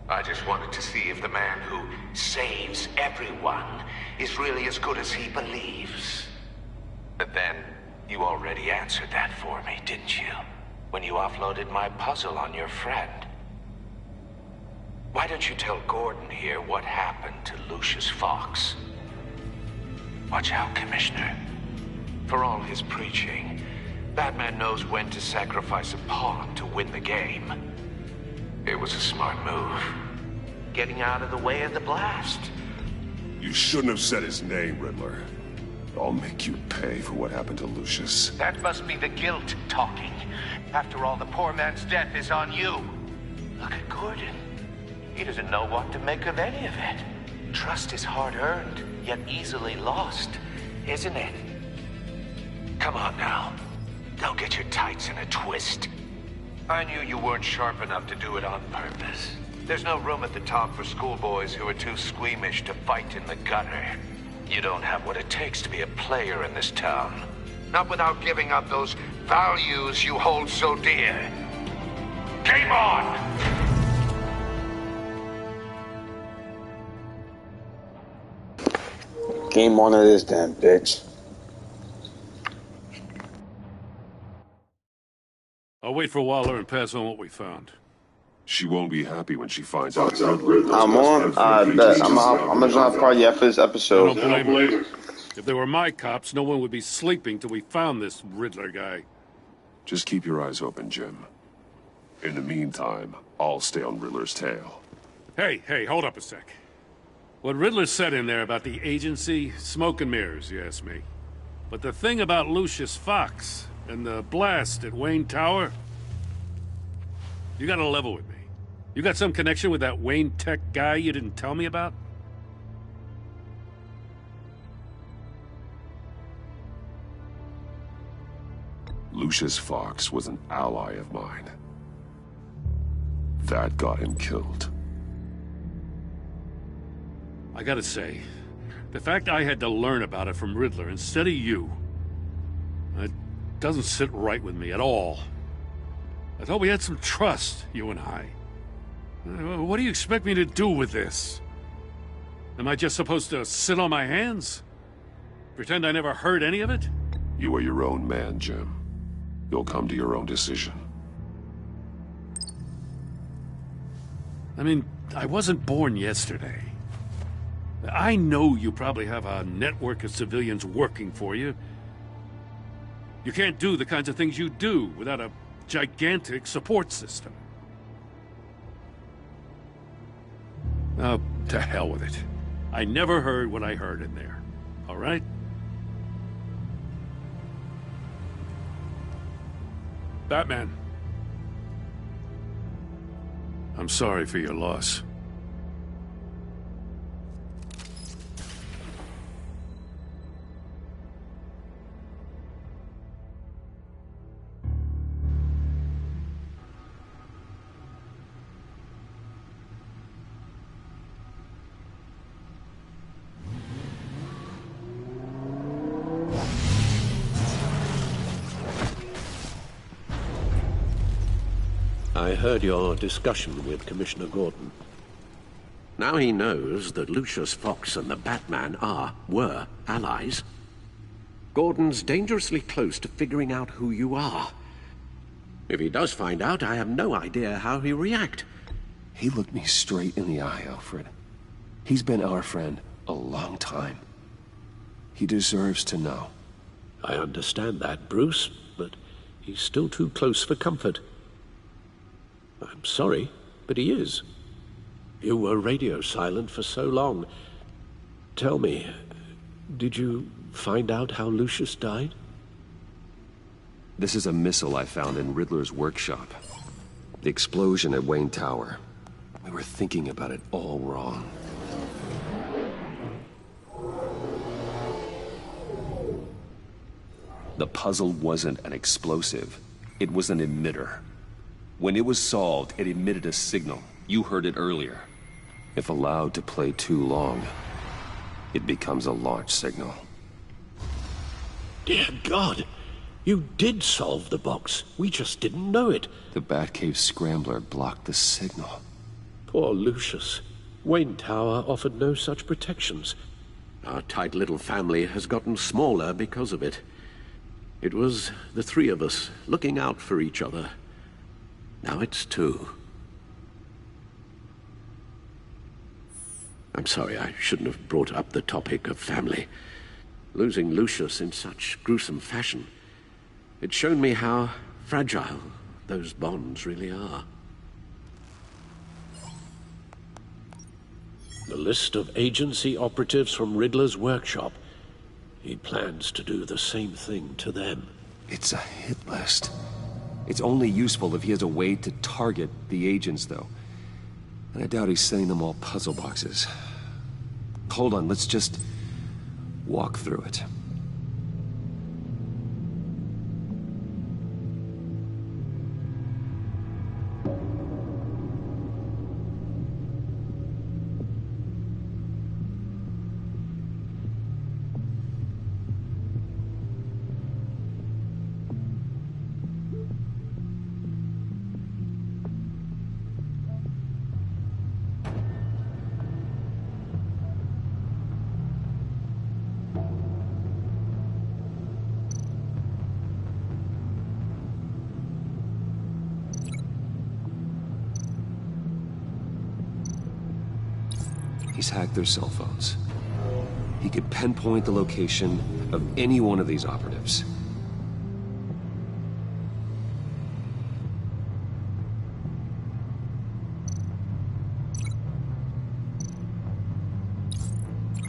I just wanted to see if the man who saves everyone is really as good as he believes. But then, you already answered that for me, didn't you? When you offloaded my puzzle on your friend. Why don't you tell Gordon here what happened to Lucius Fox? Watch out, Commissioner. For all his preaching, Batman knows when to sacrifice a pawn to win the game. It was a smart move. Getting out of the way of the blast. You shouldn't have said his name, Riddler. I'll make you pay for what happened to Lucius. That must be the guilt talking. After all, the poor man's death is on you. Look at Gordon. He doesn't know what to make of any of it. Trust is hard-earned, yet easily lost, isn't it? Come on now. Don't get your tights in a twist. I knew you weren't sharp enough to do it on purpose. There's no room at the top for schoolboys who are too squeamish to fight in the gutter. You don't have what it takes to be a player in this town. Not without giving up those values you hold so dear. Game on! Game on it is then, bitch. I'll wait for Waller and pass on what we found. She won't be happy when she finds out Riddler. I'm on. I'm gonna drop party after this episode. I don't blame her. If they were my cops, no one would be sleeping till we found this Riddler guy. Just keep your eyes open, Jim. In the meantime, I'll stay on Riddler's tail. Hey, hold up a sec. What Riddler said in there about the agency, smoke and mirrors, you ask me. But the thing about Lucius Fox and the blast at Wayne Tower, you gotta level with me. You got some connection with that Wayne Tech guy you didn't tell me about? Lucius Fox was an ally of mine. That got him killed. I gotta say, the fact I had to learn about it from Riddler instead of you, it doesn't sit right with me at all. I thought we had some trust, you and I. What do you expect me to do with this? Am I just supposed to sit on my hands? Pretend I never heard any of it? You are your own man, Jim. You'll come to your own decision. I mean, I wasn't born yesterday. I know you probably have a network of civilians working for you. You can't do the kinds of things you do without a gigantic support system. Oh, to hell with it. I never heard what I heard in there. All right? Batman. I'm sorry for your loss. I heard your discussion with Commissioner Gordon. Now he knows that Lucius Fox and the Batman were allies. Gordon's dangerously close to figuring out who you are. If he does find out, I have no idea how he'll react. He looked me straight in the eye, Alfred. He's been our friend a long time. He deserves to know. I understand that, Bruce, but he's still too close for comfort. I'm sorry, but he is. You were radio silent for so long. Tell me, did you find out how Lucius died? This is a missile I found in Riddler's workshop. The explosion at Wayne Tower. We were thinking about it all wrong. The puzzle wasn't an explosive. It was an emitter. When it was solved, it emitted a signal. You heard it earlier. If allowed to play too long, it becomes a launch signal. Dear God! You did solve the box. We just didn't know it. The Batcave scrambler blocked the signal. Poor Lucius. Wayne Tower offered no such protections. Our tight little family has gotten smaller because of it. It was the three of us looking out for each other. Now it's two. I'm sorry, I shouldn't have brought up the topic of family. Losing Lucius in such gruesome fashion, it's shown me how fragile those bonds really are. The list of agency operatives from Riddler's workshop. He plans to do the same thing to them. It's a hit list. It's only useful if he has a way to target the agents, though. And I doubt he's sending them all puzzle boxes. Hold on, let's just walk through it. He's hacked their cell phones. He could pinpoint the location of any one of these operatives.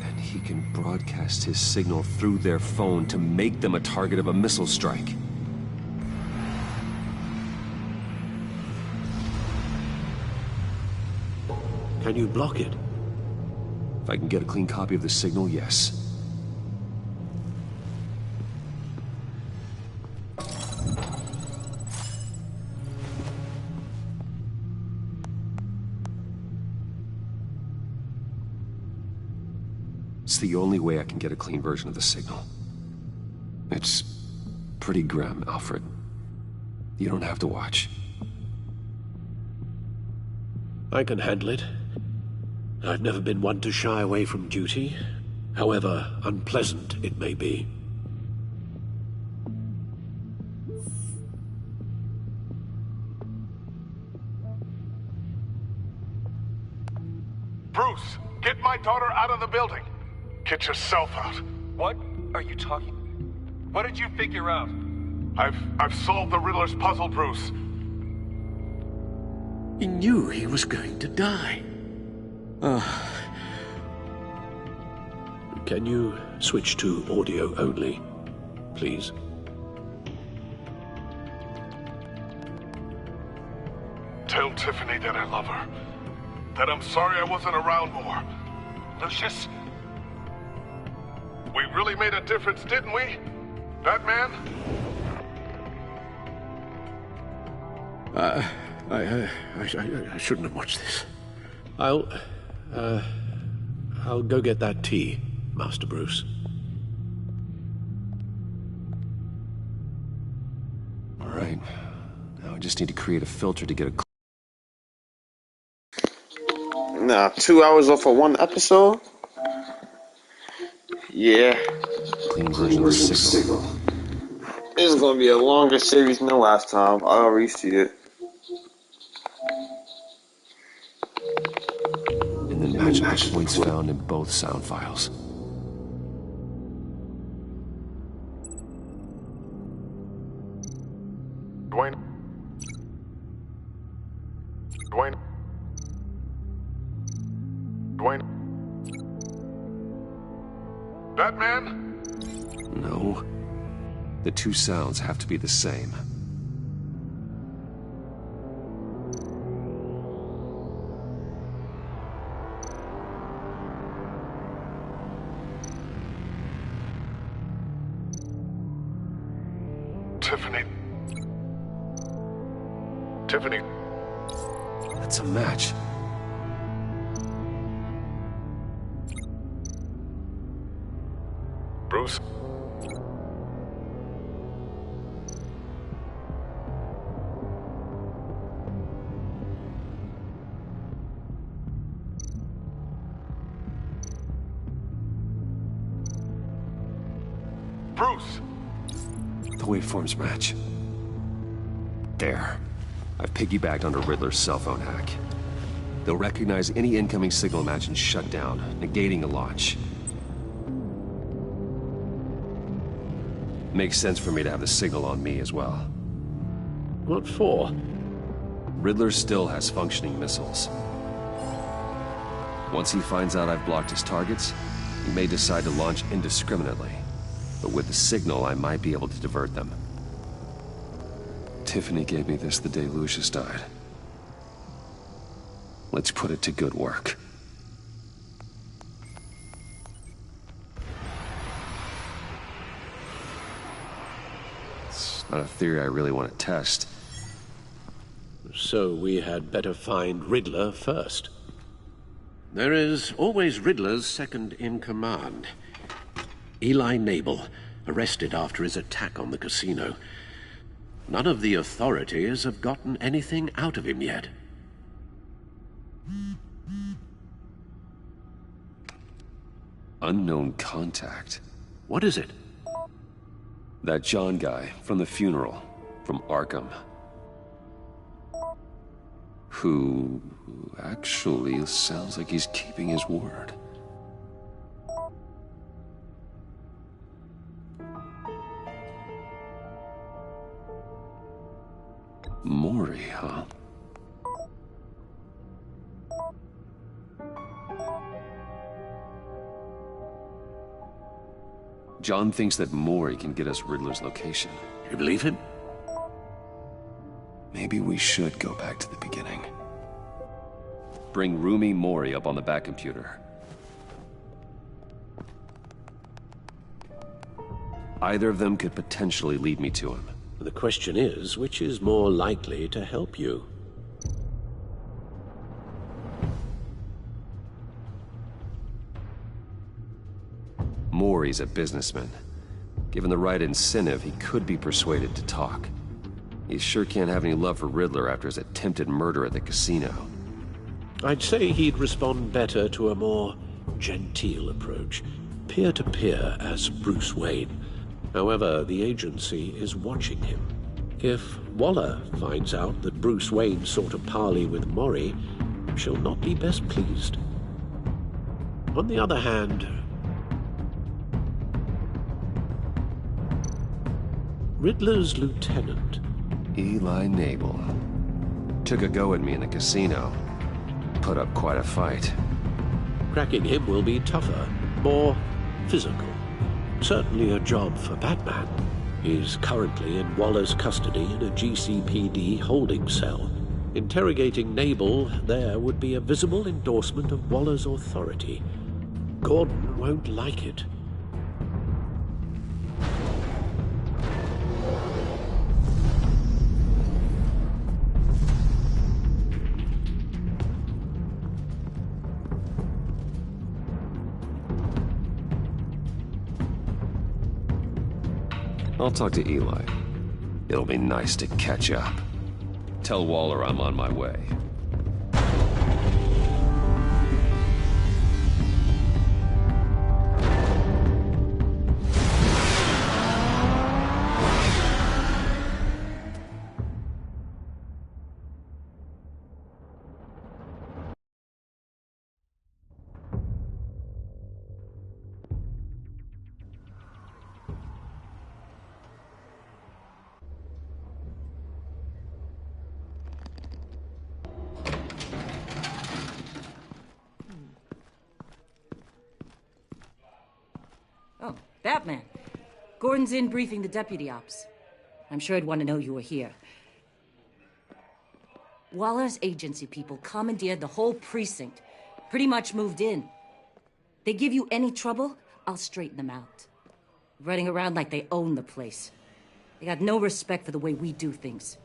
And he can broadcast his signal through their phone to make them a target of a missile strike. Can you block it? If I can get a clean copy of the signal, yes. It's the only way I can get a clean version of the signal. It's pretty grim, Alfred. You don't have to watch. I can handle it. I've never been one to shy away from duty, however unpleasant it may be. Bruce, get my daughter out of the building. Get yourself out. What are you talking? What did you figure out? I've solved the Riddler's puzzle, Bruce. He knew he was going to die. Can you switch to audio only, please? Tell Tiffany that I love her. That I'm sorry I wasn't around more. Lucius? We really made a difference, didn't we? Batman? I shouldn't have watched this. I'll go get that tea, Master Bruce. All right. Now I just need to create a filter to get a... Nah, 2 hours off of one episode? Yeah. Clean version of the signal. This is gonna be a longer series than the last time. I already see it. And then match up the points found in both sound files. Dwayne. Dwayne. Dwayne. Batman? No. The two sounds have to be the same. Tiffany. Tiffany. That's a match. Bruce. Bruce. The waveforms match. There. I've piggybacked onto Riddler's cell phone hack. They'll recognize any incoming signal match and shut down, negating a launch. Makes sense for me to have the signal on me as well. What for? Riddler still has functioning missiles. Once he finds out I've blocked his targets, he may decide to launch indiscriminately. But with the signal, I might be able to divert them. Tiffany gave me this the day Lucius died. Let's put it to good work. It's not a theory I really want to test. So we had better find Riddler first. There is always Riddler's second in command. Eli Nabel, arrested after his attack on the casino. None of the authorities have gotten anything out of him yet. Unknown contact. What is it? That John guy from the funeral, from Arkham. Who actually sounds like he's keeping his word. Maury, huh? John thinks that Maury can get us Riddler's location. You believe him? Maybe we should go back to the beginning. Bring Rumi Maury up on the back computer. Either of them could potentially lead me to him. The question is, which is more likely to help you? Maury's a businessman. Given the right incentive, he could be persuaded to talk. He sure can't have any love for Riddler after his attempted murder at the casino. I'd say he'd respond better to a more genteel approach, peer-to-peer as Bruce Wayne. However, the agency is watching him. If Waller finds out that Bruce Wayne sought a parley with Maury, she'll not be best pleased. On the other hand, Riddler's lieutenant, Eli Nabel, took a go at me in the casino. Put up quite a fight. cracking him will be tougher, more physical. Certainly a job for Batman. He's currently in Waller's custody in a GCPD holding cell. Interrogating Nabel there would be a visible endorsement of Waller's authority. Gordon won't like it. I'll talk to Eli. It'll be nice to catch up. Tell Waller I'm on my way. Oh, Batman. Gordon's in briefing the deputy ops. I'm sure I'd want to know you were here. Waller's agency people commandeered the whole precinct. Pretty much moved in. They give you any trouble, I'll straighten them out. Running around like they own the place. They got no respect for the way we do things.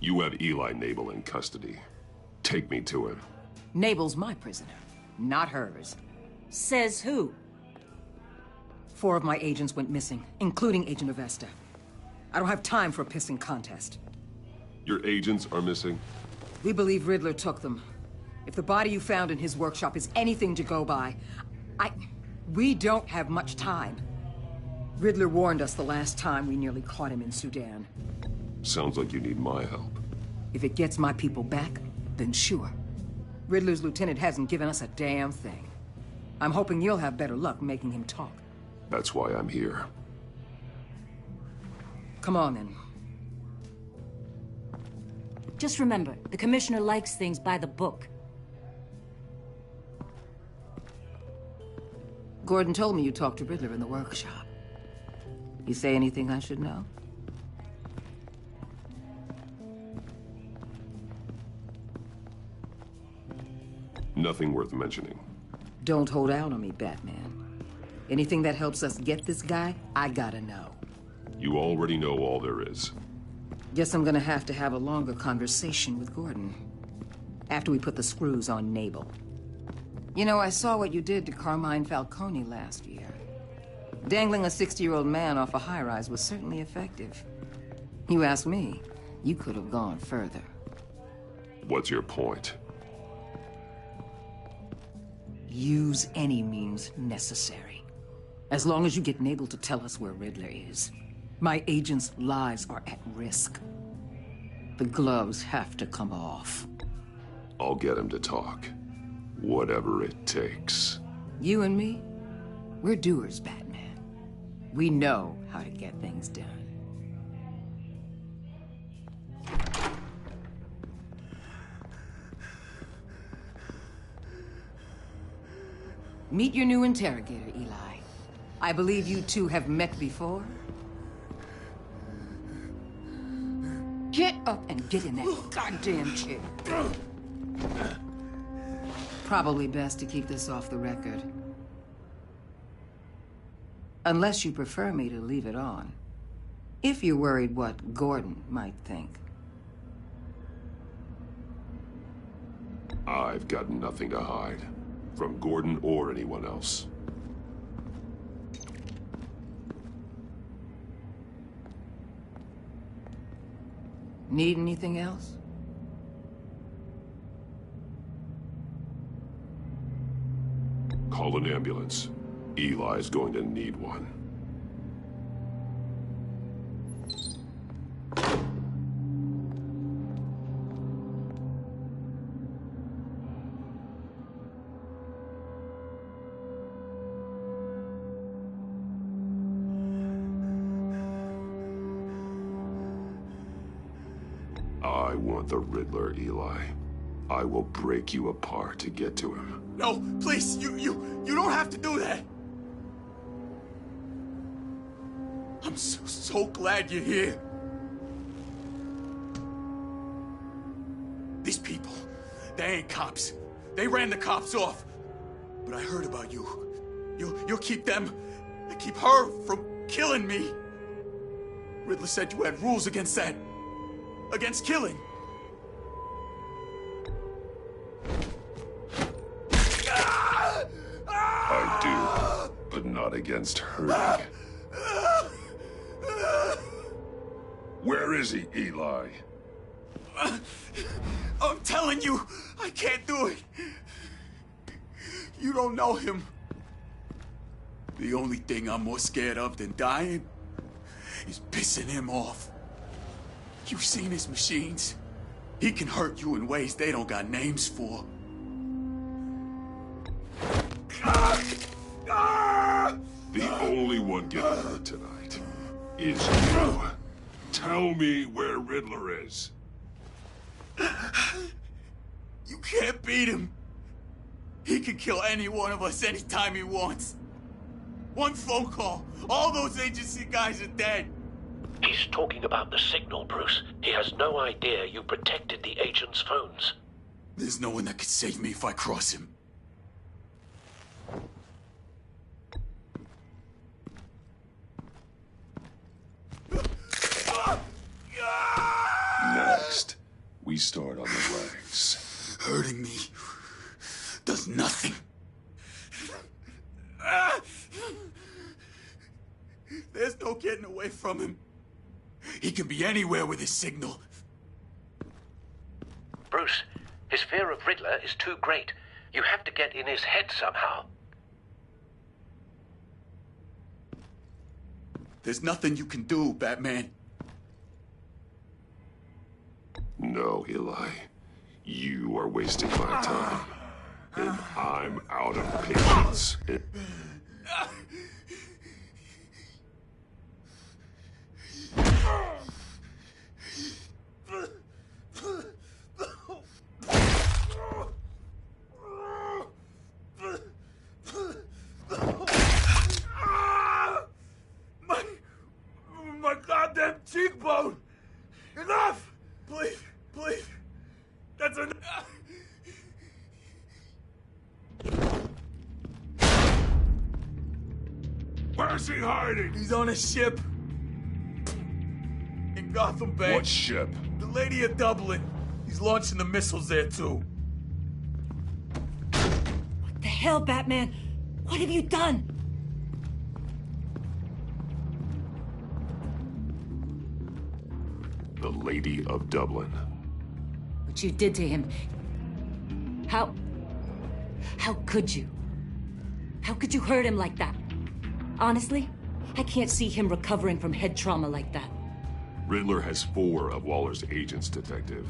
You have Eli Nabel in custody. Take me to him. Nabel's my prisoner, not hers. Says who? 4 of my agents went missing, including Agent Avesta. I don't have time for a pissing contest. Your agents are missing? We believe Riddler took them. If the body you found in his workshop is anything to go by, we don't have much time. Riddler warned us the last time we nearly caught him in Sudan. Sounds like you need my help. If it gets my people back, then sure. Riddler's lieutenant hasn't given us a damn thing. I'm hoping you'll have better luck making him talk. That's why I'm here. Come on, then. Just remember, the commissioner likes things by the book. Gordon told me you talked to Riddler in the workshop. You say anything I should know? Nothing worth mentioning. Don't hold out on me, Batman. Anything that helps us get this guy, I gotta know. You already know all there is. Guess I'm gonna have to have a longer conversation with Gordon. After we put the screws on Nabel. You know, I saw what you did to Carmine Falcone last year. Dangling a 60-year-old man off a high-rise was certainly effective. You ask me, you could have gone further. What's your point? Use any means necessary. As long as you get Nabel to tell us where Riddler is. My agents' lives are at risk. The gloves have to come off. I'll get him to talk. Whatever it takes. You and me, we're doers, Batman. We know how to get things done. Meet your new interrogator, Eli. I believe you two have met before. Get up and get in that goddamn chair. Probably best to keep this off the record. Unless you prefer me to leave it on. If you're worried what Gordon might think. I've got nothing to hide. From Gordon or anyone else. Need anything else? Call an ambulance. Eli's going to need one. I want the Riddler, Eli. I will break you apart to get to him. No, please, you don't have to do that. I'm so glad you're here. These people, they ain't cops. They ran the cops off. But I heard about you. You'll keep them, keep her from killing me. Riddler said you had rules against that. Against killing. I do, but not against hurting. Where is he, Eli? I'm telling you, I can't do it. You don't know him. The only thing I'm more scared of than dying is pissing him off. You've seen his machines. He can hurt you in ways they don't got names for. The only one getting hurt tonight is you. Tell me where Riddler is. You can't beat him. He can kill any one of us anytime he wants. One phone call, all those agency guys are dead. He's talking about the signal, Bruce. He has no idea you protected the agent's phones. There's no one that can save me if I cross him. Next, we start on the legs. Hurting me does nothing. There's no getting away from him. He can be anywhere with his signal. Bruce, his fear of Riddler is too great. You have to get in his head somehow. There's nothing you can do, Batman. No, Eli. You are wasting my time. And I'm out of patience. My goddamn cheekbone! Enough! Please, please. That's enough. Where's he hiding? He's on a ship. In Gotham Bay. What ship? The Lady of Dublin. He's launching the missiles there, too. What the hell, Batman? What have you done? The Lady of Dublin. What you did to him. How could you? How could you hurt him like that? Honestly, I can't see him recovering from head trauma like that. Riddler has 4 of Waller's agents, Detective.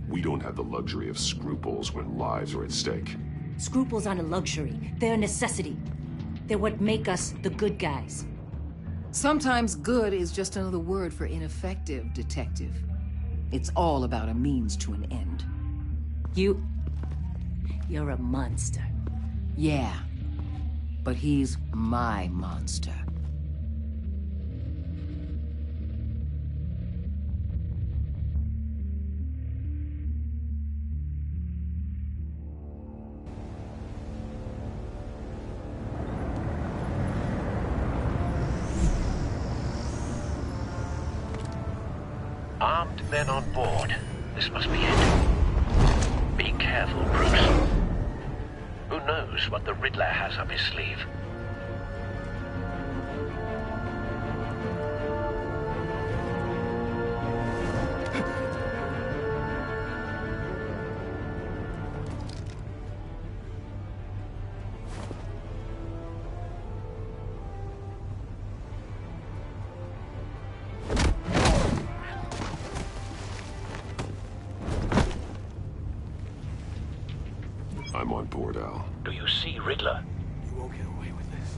We don't have the luxury of scruples when lives are at stake. Scruples aren't a luxury. They're a necessity. They're what make us the good guys. Sometimes good is just another word for ineffective, Detective. It's all about a means to an end. You're a monster. Yeah, but he's my monster. Armed men on board. This must be it. Be careful, Bruce. Who knows what the Riddler has up his sleeve? I'm on board, Al. Do you see Riddler? You won't get away with this.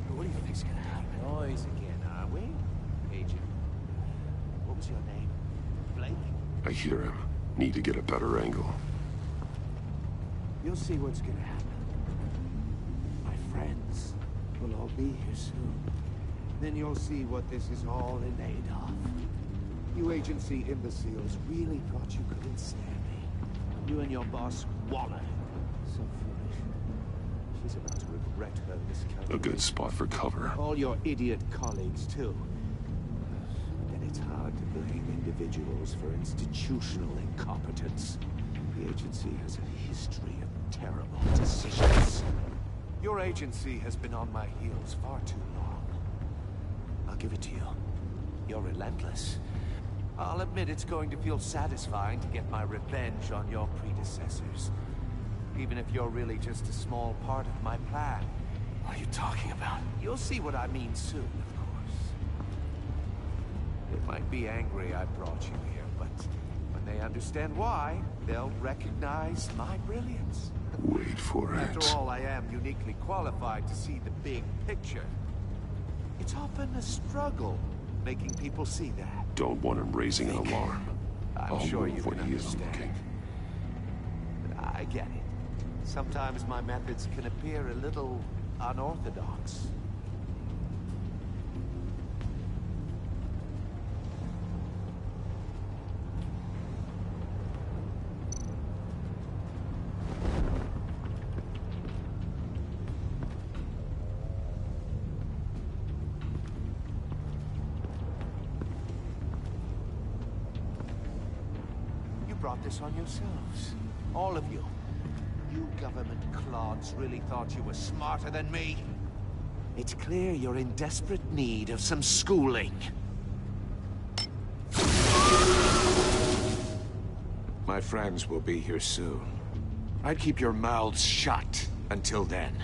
What do you think's gonna happen? Noise again, are we? Agent. What was your name? Blake? I hear him. Need to get a better angle. You'll see what's gonna happen. My friends will all be here soon. Then you'll see what this is all in aid of. You agency imbeciles really thought you couldn't stand me. You and your boss, Waller. So foolish. She's about to regret her miscalculation. A good spot for cover. All your idiot colleagues, too. And it's hard to blame individuals for institutional incompetence. The agency has a history of terrible decisions. Your agency has been on my heels far too long. I'll give it to you. You're relentless. I'll admit it's going to feel satisfying to get my revenge on your predecessors. Even if you're really just a small part of my plan. What are you talking about? You'll see what I mean soon, of course. They might be angry I brought you here, but when they understand why, they'll recognize my brilliance. Wait for it. After all, I am uniquely qualified to see the big picture. It's often a struggle making people see that. Don't want him raising an alarm. I'm I'll sure move you when can he isn't understand. looking. But I get it. Sometimes my methods can appear a little unorthodox. You brought this on yourselves. All of you. You government clods really thought you were smarter than me? It's clear you're in desperate need of some schooling. My friends will be here soon. I'd keep your mouths shut until then.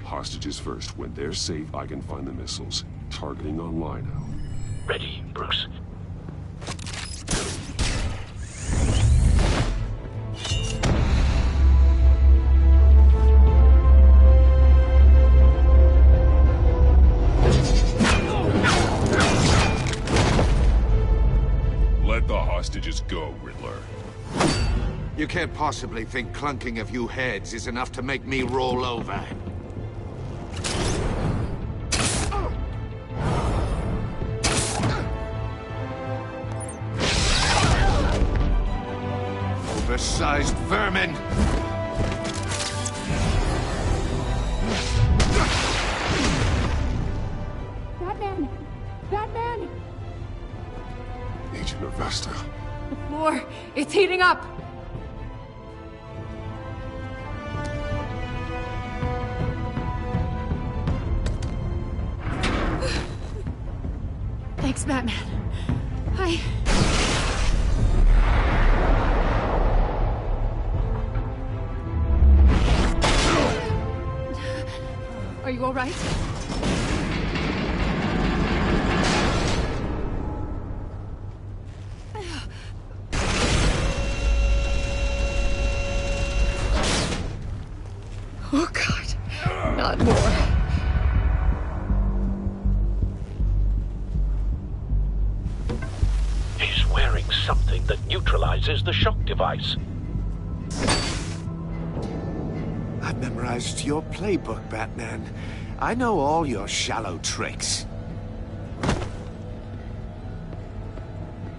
Hostages first. When they're safe, I can find the missiles. Targeting on Lino. Ready, Bruce. Let the hostages go, Riddler. You can't possibly think clunking a few heads is enough to make me roll over. Oversized vermin! Batman! Batman! Agent Avesta. The floor, it's heating up! Thanks, Batman. Are you all right? Oh, God. Not more. He's wearing something that neutralizes the shock device. I've memorized your playbook, Batman. I know all your shallow tricks.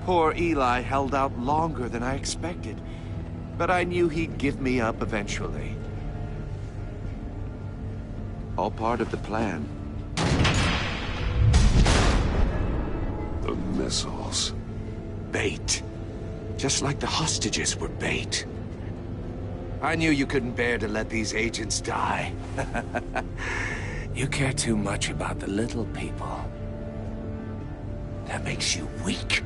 Poor Eli held out longer than I expected, but I knew he'd give me up eventually. All part of the plan. The missiles. Bait. Just like the hostages were bait. I knew you couldn't bear to let these agents die. You care too much about the little people. That makes you weak.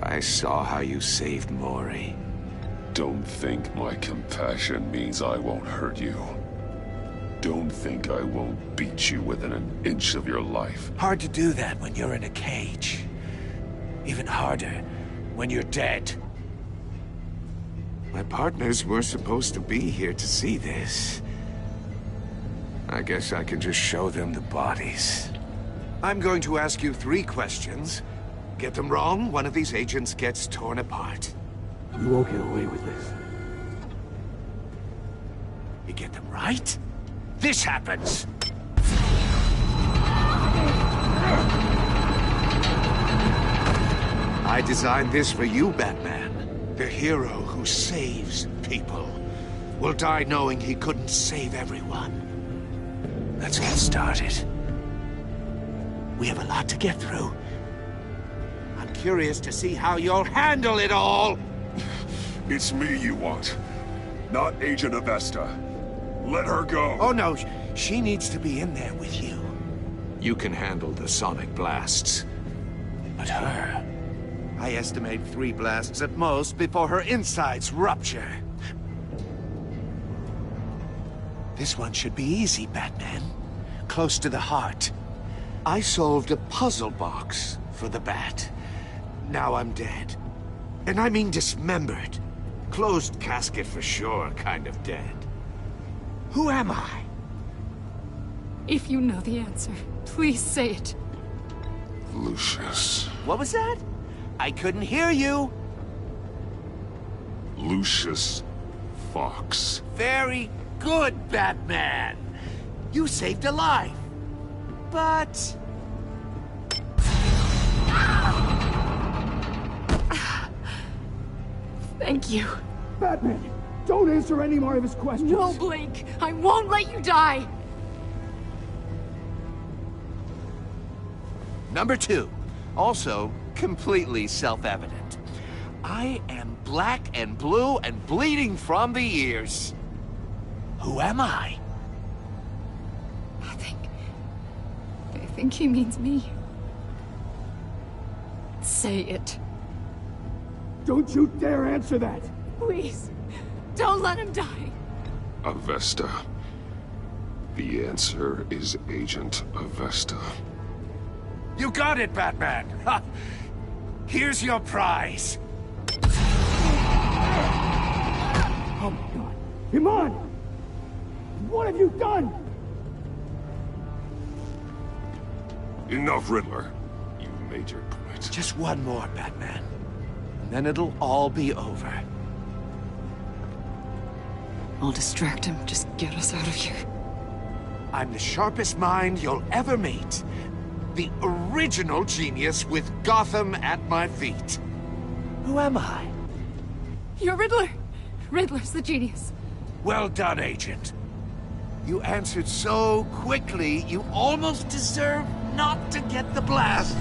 I saw how you saved Maury. Don't think my compassion means I won't hurt you. Don't think I won't beat you within an inch of your life. Hard to do that when you're in a cage. Even harder when you're dead. My partners were supposed to be here to see this. I guess I can just show them the bodies. I'm going to ask you 3 questions. Get them wrong, one of these agents gets torn apart. You won't get away with this. You get them right, this happens! I designed this for you, Batman. The hero who saves people will die knowing he couldn't save everyone. Let's get started. We have a lot to get through. I'm curious to see how you'll handle it all! It's me you want, not Agent Avesta. Let her go! Oh no, she needs to be in there with you. You can handle the sonic blasts. But her... I estimate 3 blasts at most before her insides rupture. This one should be easy, Batman. Close to the heart. I solved a puzzle box for the Bat. Now I'm dead. And I mean dismembered. Closed casket for sure, kind of dead. Who am I? If you know the answer, please say it. Lucius. What was that? I couldn't hear you. Lucius Fox. Very good, Batman. You saved a life. But... Thank you. Batman, don't answer any more of his questions. No, Blake. I won't let you die. Number 2. Also, completely self-evident. I am black and blue and bleeding from the ears. Who am I? I think he means me. Say it. Don't you dare answer that! Please, don't let him die. Avesta. The answer is Agent Avesta. You got it, Batman! Ha. Here's your prize. Oh my god. Iman! What have you done? Enough, Riddler. You made your point. Just one more, Batman. And then it'll all be over. I'll distract him. Just get us out of here. I'm the sharpest mind you'll ever meet. The original genius with Gotham at my feet. Who am I? You're Riddler. Riddler's the genius. Well done, Agent. You answered so quickly, you almost deserve not to get the blast.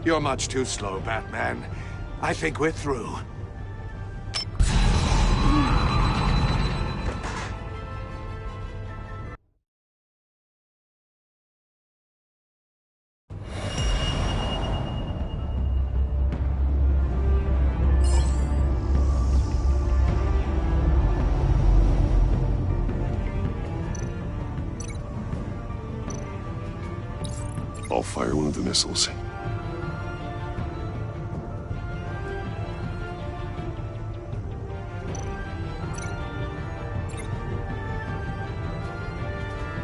You're much too slow, Batman. I think we're through. I'll fire one of the missiles.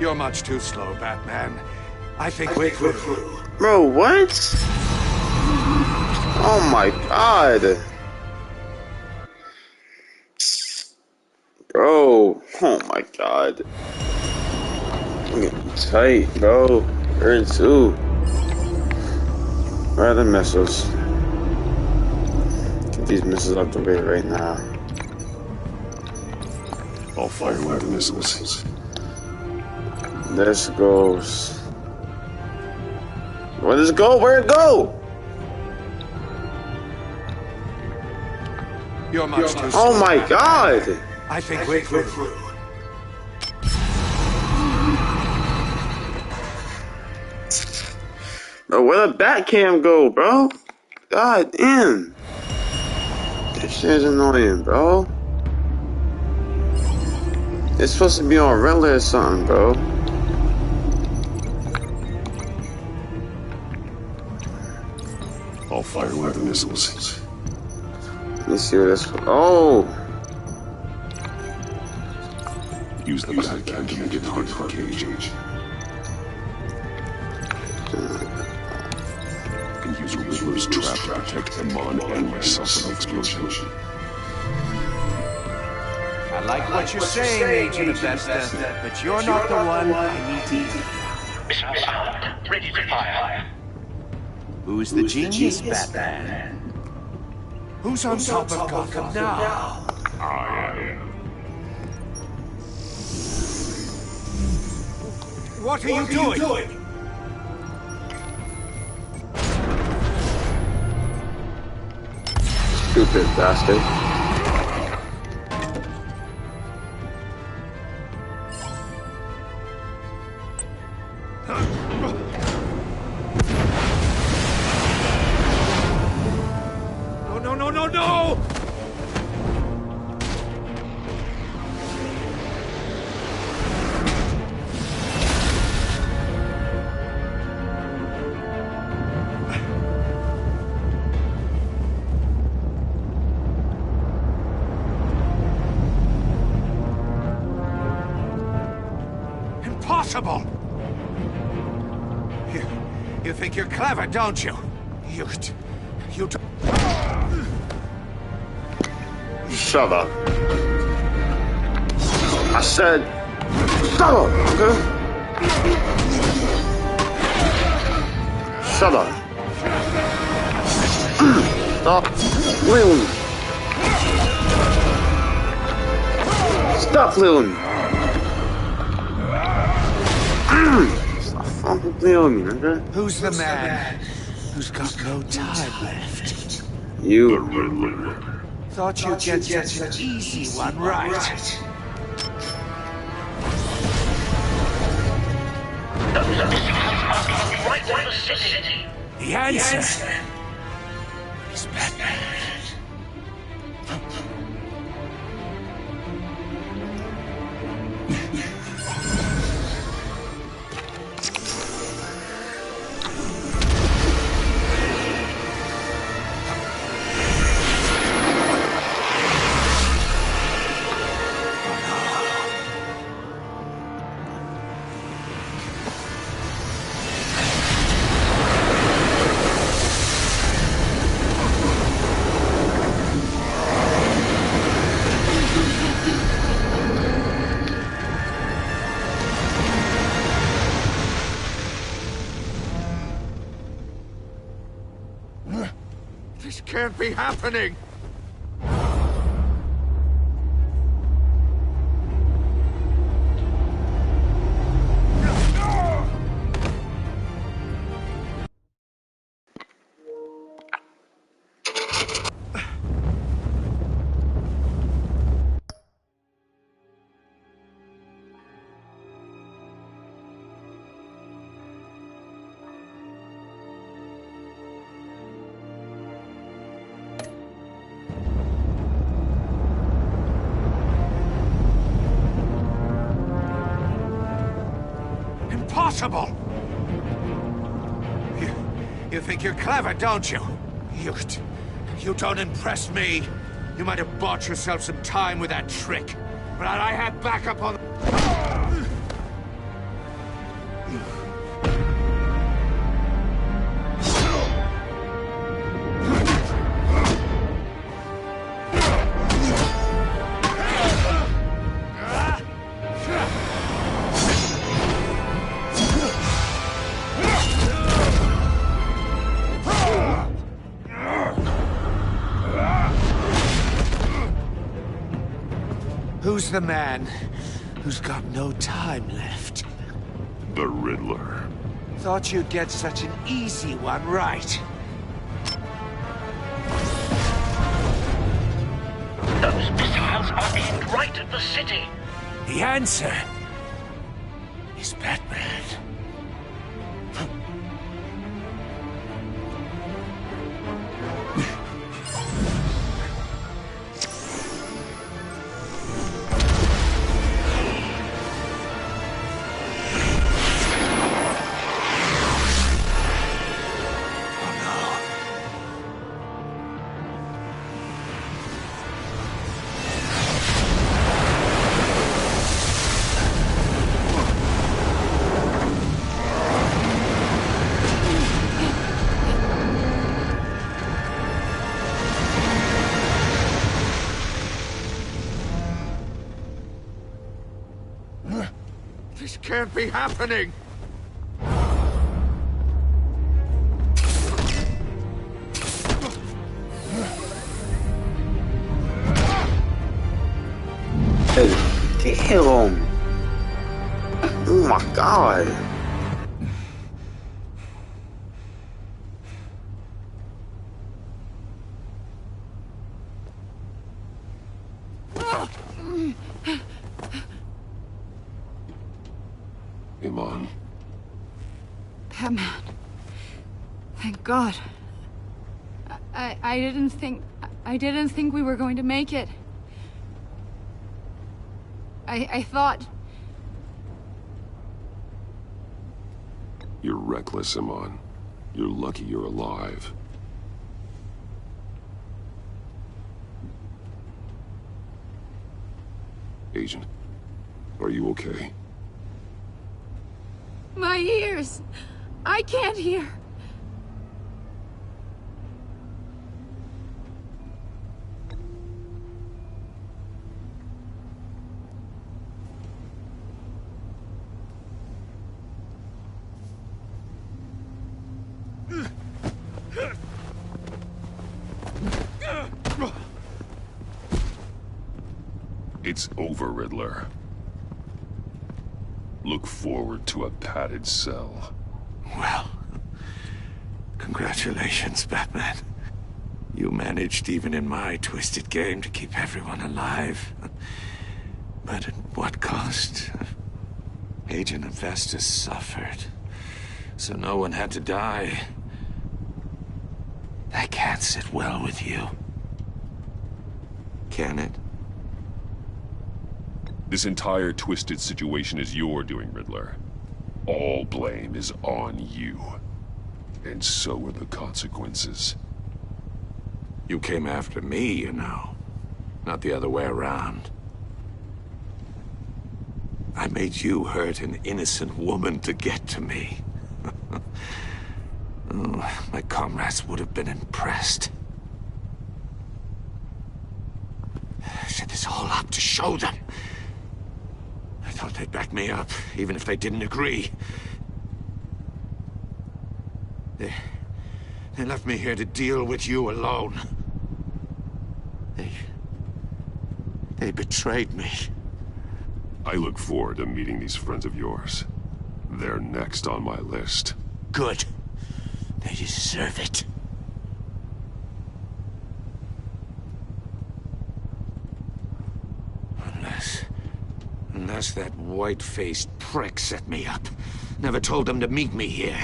You're much too slow, Batman. I think we're through. Bro, what? Oh my god. Bro, oh my god. I'm getting tight, bro. Where to? Where are the missiles? Get these missiles out the way right now. I'll fire one of the missiles. This goes. Where does it go? Where'd it go? You're much too slow. Oh my god! I think we're through. Bro, where the bat cam go, bro? God damn. This shit is annoying, bro. It's supposed to be on Riddler or something, bro. I'll fire one of the missiles. Let me see what this. Oh! Use the Batcam to make it hard for Cage. And use Riddler's trap to protect Iman and myself from the explosion. I like what you're saying, Agent Avesta, but you're not the one I need to hear. Missile sound. Ready to fire. Who's the genius, Batman? Who's on top of Gotham now? I am. What are you doing? Stupid bastard. No! Impossible! You think you're clever, don't you? You Shut up. I said, shut up, okay? Shut up. Stop flailing. Stop flailing. Stop fucking flailing me, okay? Who's the man who's got no time left? You. The Riddler. Thought you'd get such an easy one, right? Right in the city. The answer is Batman. This can't be happening! Impossible! You think you're clever, don't you? You don't impress me. You might have bought yourself some time with that trick, but I had backup on... Who's the man who's got no time left? The Riddler. Thought you'd get such an easy one, right? Those missiles are aimed right at the city. The answer is Batman. This can't be happening! Hey, damn! Oh my god. Iman. Batman. Thank God. I didn't think we were going to make it. I thought... You're reckless, Iman. You're lucky you're alive. Agent, are you okay? My ears! I can't hear! It's over, Riddler. Look forward to a padded cell. Well, congratulations, Batman. You managed, even in my twisted game, to keep everyone alive. But at what cost? Agent Hephaestus suffered, so no one had to die. That can't sit well with you. Can it? This entire twisted situation is your doing, Riddler. All blame is on you. And so are the consequences. You came after me, you know. Not the other way around. I made you hurt an innocent woman to get to me. Oh, my comrades would have been impressed. I set this all up to show them. I thought they'd back me up, even if they didn't agree. They left me here to deal with you alone. They betrayed me. I look forward to meeting these friends of yours. They're next on my list. Good. They deserve it. Unless that white-faced prick set me up. Never told them to meet me here.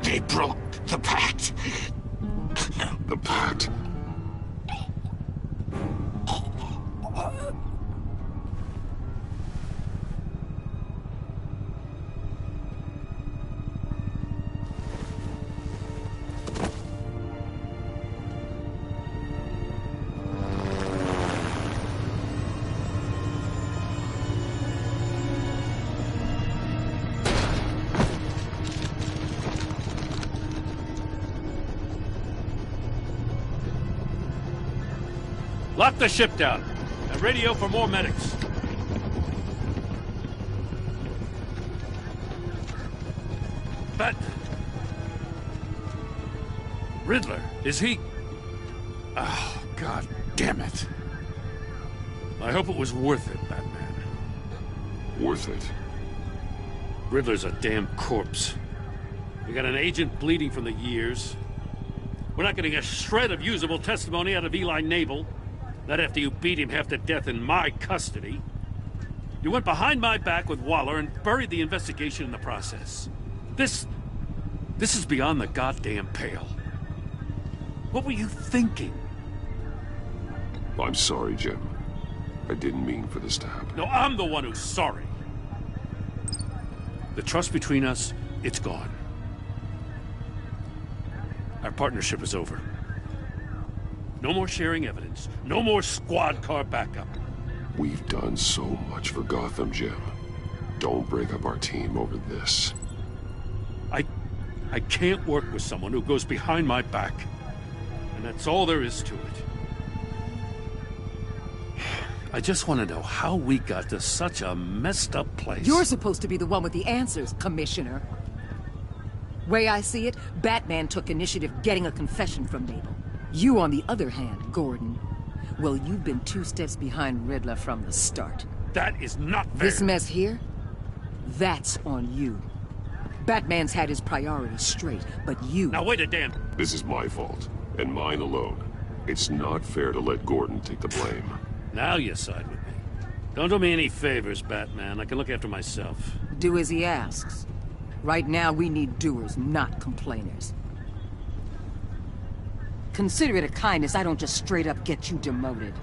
They broke the pact. The pact? Lock the ship down, and radio for more medics. But... Riddler, is he... Oh, God damn it. I hope it was worth it, Batman. Worth it? Riddler's a damn corpse. We got an agent bleeding from the years. We're not getting a shred of usable testimony out of Eli Naval. Not after you beat him half to death in my custody. You went behind my back with Waller and buried the investigation in the process. This is beyond the goddamn pale. What were you thinking? I'm sorry, Jim. I didn't mean for this to happen. No, I'm the one who's sorry. The trust between us, it's gone. Our partnership is over. No more sharing evidence. No more squad car backup. We've done so much for Gotham, Jim. Don't break up our team over this. I can't work with someone who goes behind my back. And that's all there is to it. I just want to know how we got to such a messed up place. You're supposed to be the one with the answers, Commissioner. Way I see it, Batman took initiative getting a confession from Mabel. You, on the other hand, Gordon, well, you've been 2 steps behind Riddler from the start. That is not fair. This mess here, that's on you. Batman's had his priorities straight, but you... Now wait a damn... This is my fault, and mine alone. It's not fair to let Gordon take the blame. Now you side with me. Don't do me any favors, Batman. I can look after myself. Do as he asks. Right now, we need doers, not complainers. Consider it a kindness I don't just straight up get you demoted.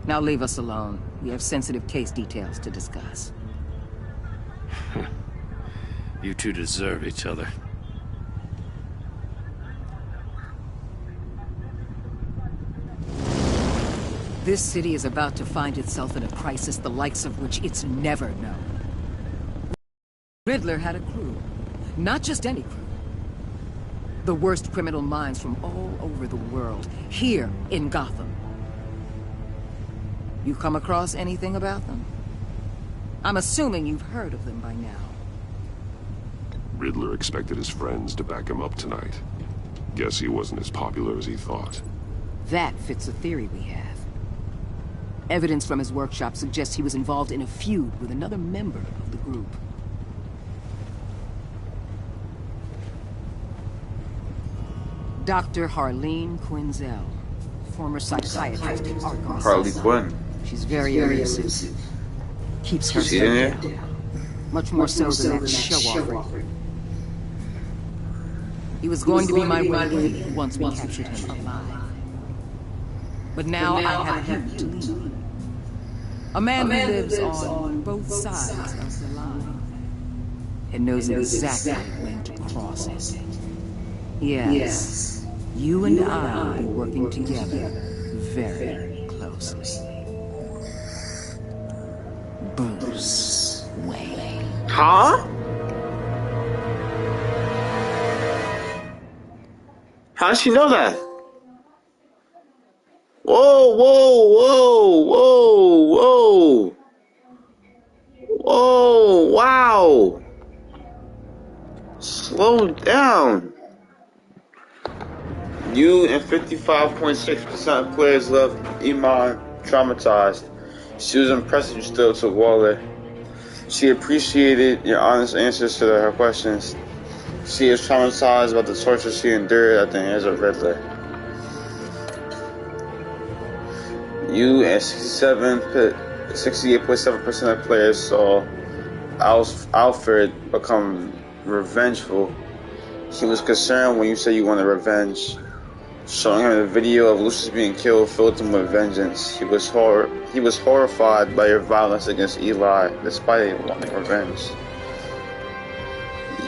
Now leave us alone. We have sensitive case details to discuss. You two deserve each other. This city is about to find itself in a crisis the likes of which it's never known. Riddler had a crew. Not just any crew. The worst criminal minds from all over the world, here in Gotham. You come across anything about them? I'm assuming you've heard of them by now. Riddler expected his friends to back him up tonight. Guess he wasn't as popular as he thought. That fits a theory we have. Evidence from his workshop suggests he was involved in a feud with another member of the group. Dr. Harleen Quinzel, former psychiatrist at Arkham. Harley Quinn. She's very elusive. Keeps her head down. Much more so than that show-off. He was going to be my wingman once we captured him alive. But now I have him to lead. A man who lives on both sides of the line. And knows exactly when to cross it. Yes, you and I will be working together very closely. Bruce Wayne. Huh? How does she know that? Whoa, whoa, whoa, whoa, whoa. Whoa, wow. Slow down. You and 55.6% of players left Iman traumatized. She was impressed you still took Waller. She appreciated your honest answers to her questions. She is traumatized about the torture she endured at the hands of Riddler. You and 68.7% of players saw Alfred become revengeful. He was concerned when you said you wanted revenge. Showing him the video of Lucius being killed filled him with vengeance. He was horrified by your violence against Eli, despite wanting revenge.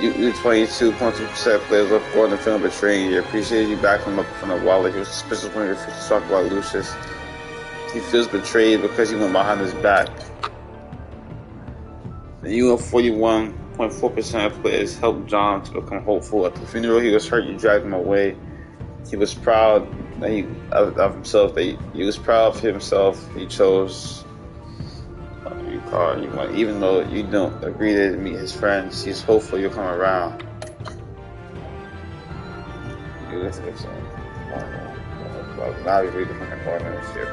You 22.2% of players left Gordon feeling betrayed. He appreciated you backing him up from the wall like he was suspicious when you refused to talk about Lucius. He feels betrayed because he went behind his back. You and 41.4% of players helped John to become hopeful. At the funeral, he was hurt. You dragged him away. He was proud that of himself. He was proud of himself. He chose your car. Even though you don't agree to meet his friends, he's hopeful you'll come around. Now we read the fucking corner and shit.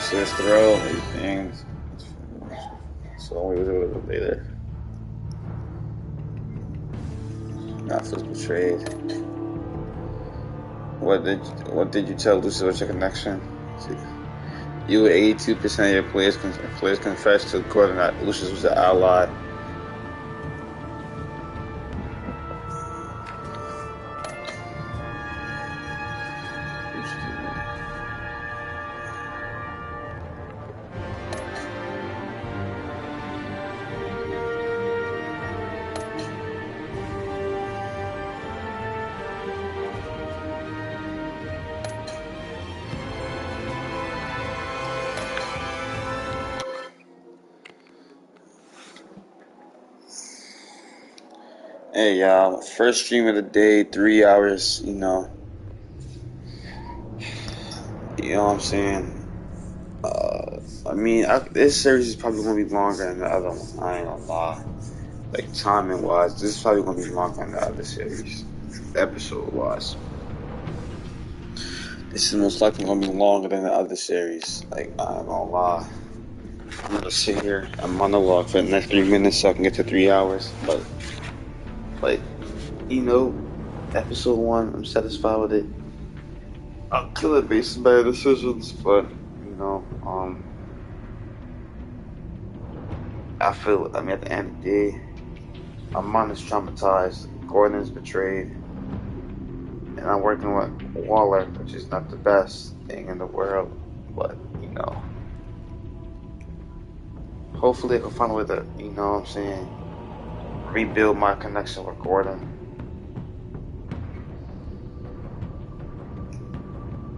Just throw everything. So we was able to go later. Not feels betrayed. What did you tell Lucius about your connection? You with 82% of your players confessed to Gordon that Lucius was an ally. Hey, y'all. First stream of the day, 3 hours, you know. You know what I'm saying? This series is probably going to be longer than the other one. I ain't gonna lie. Like, timing wise, this is probably going to be longer than the other series. Episode wise. This is most likely going to be longer than the other series. Like, I ain't gonna lie. I'm going to sit here and monologue for the next 3 minutes so I can get to 3 hours. But, like, you know, episode 1, I'm satisfied with it. I'll kill it based on better decisions, but, you know, at the end of the day, my mind is traumatized. Gordon is betrayed. And I'm working with Waller, which is not the best thing in the world. But, you know, hopefully I can find a way to, you know what I'm saying, rebuild my connection with Gordon.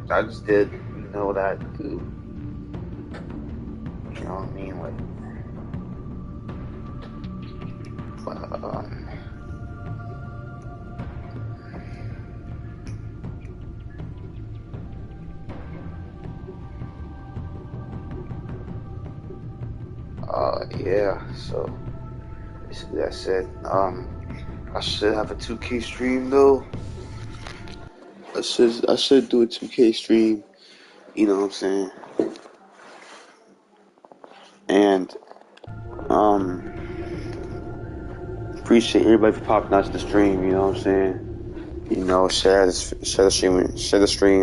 I just did, you know, that dude. You know what I mean? Like, yeah, so basically that's it. I should have a 2K stream though. I should do a 2K stream, you know what I'm saying? And appreciate everybody for popping out to the stream, you know what I'm saying? You know, share the stream,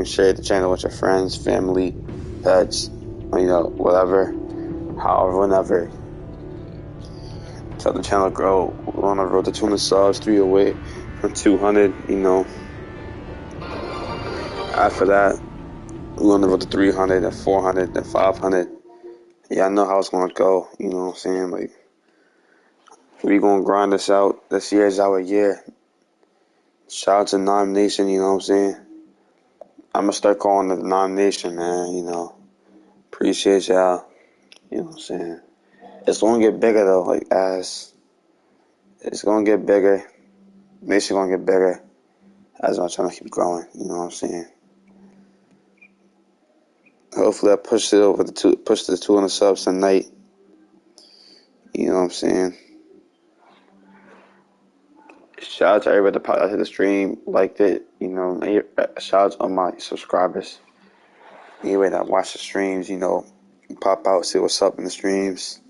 share the channel with your friends, family, pets, you know, whatever, however, whenever. Tell the channel grow. We're on the road to 200 subs, 3 away from 200, you know. After that, we're on the road to 300, then 400, then 500. Yeah, I know how it's gonna go, you know what I'm saying? Like, we gonna grind this out. This year is our year. Shout out to Nom Nation, you know what I'm saying? I'm gonna start calling it the Nom Nation, man, you know. Appreciate y'all, you know what I'm saying? It's gonna get bigger though, like, as it's gonna get bigger. Nation gonna get bigger as I'm trying to keep growing, you know what I'm saying? Hopefully I push the 200 subs tonight. You know what I'm saying? Shout out to everybody that popped out to the stream, liked it. You know, shout out to all my subscribers. Anybody that watch the streams, you know, pop out, see what's up in the streams.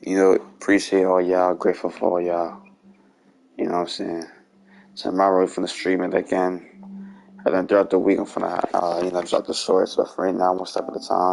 You know, appreciate all y'all, grateful for all y'all. You know what I'm saying? Tomorrow we're finna stream it again. And then throughout the week I'm finna, drop the shorts. But for right now, one step at a time.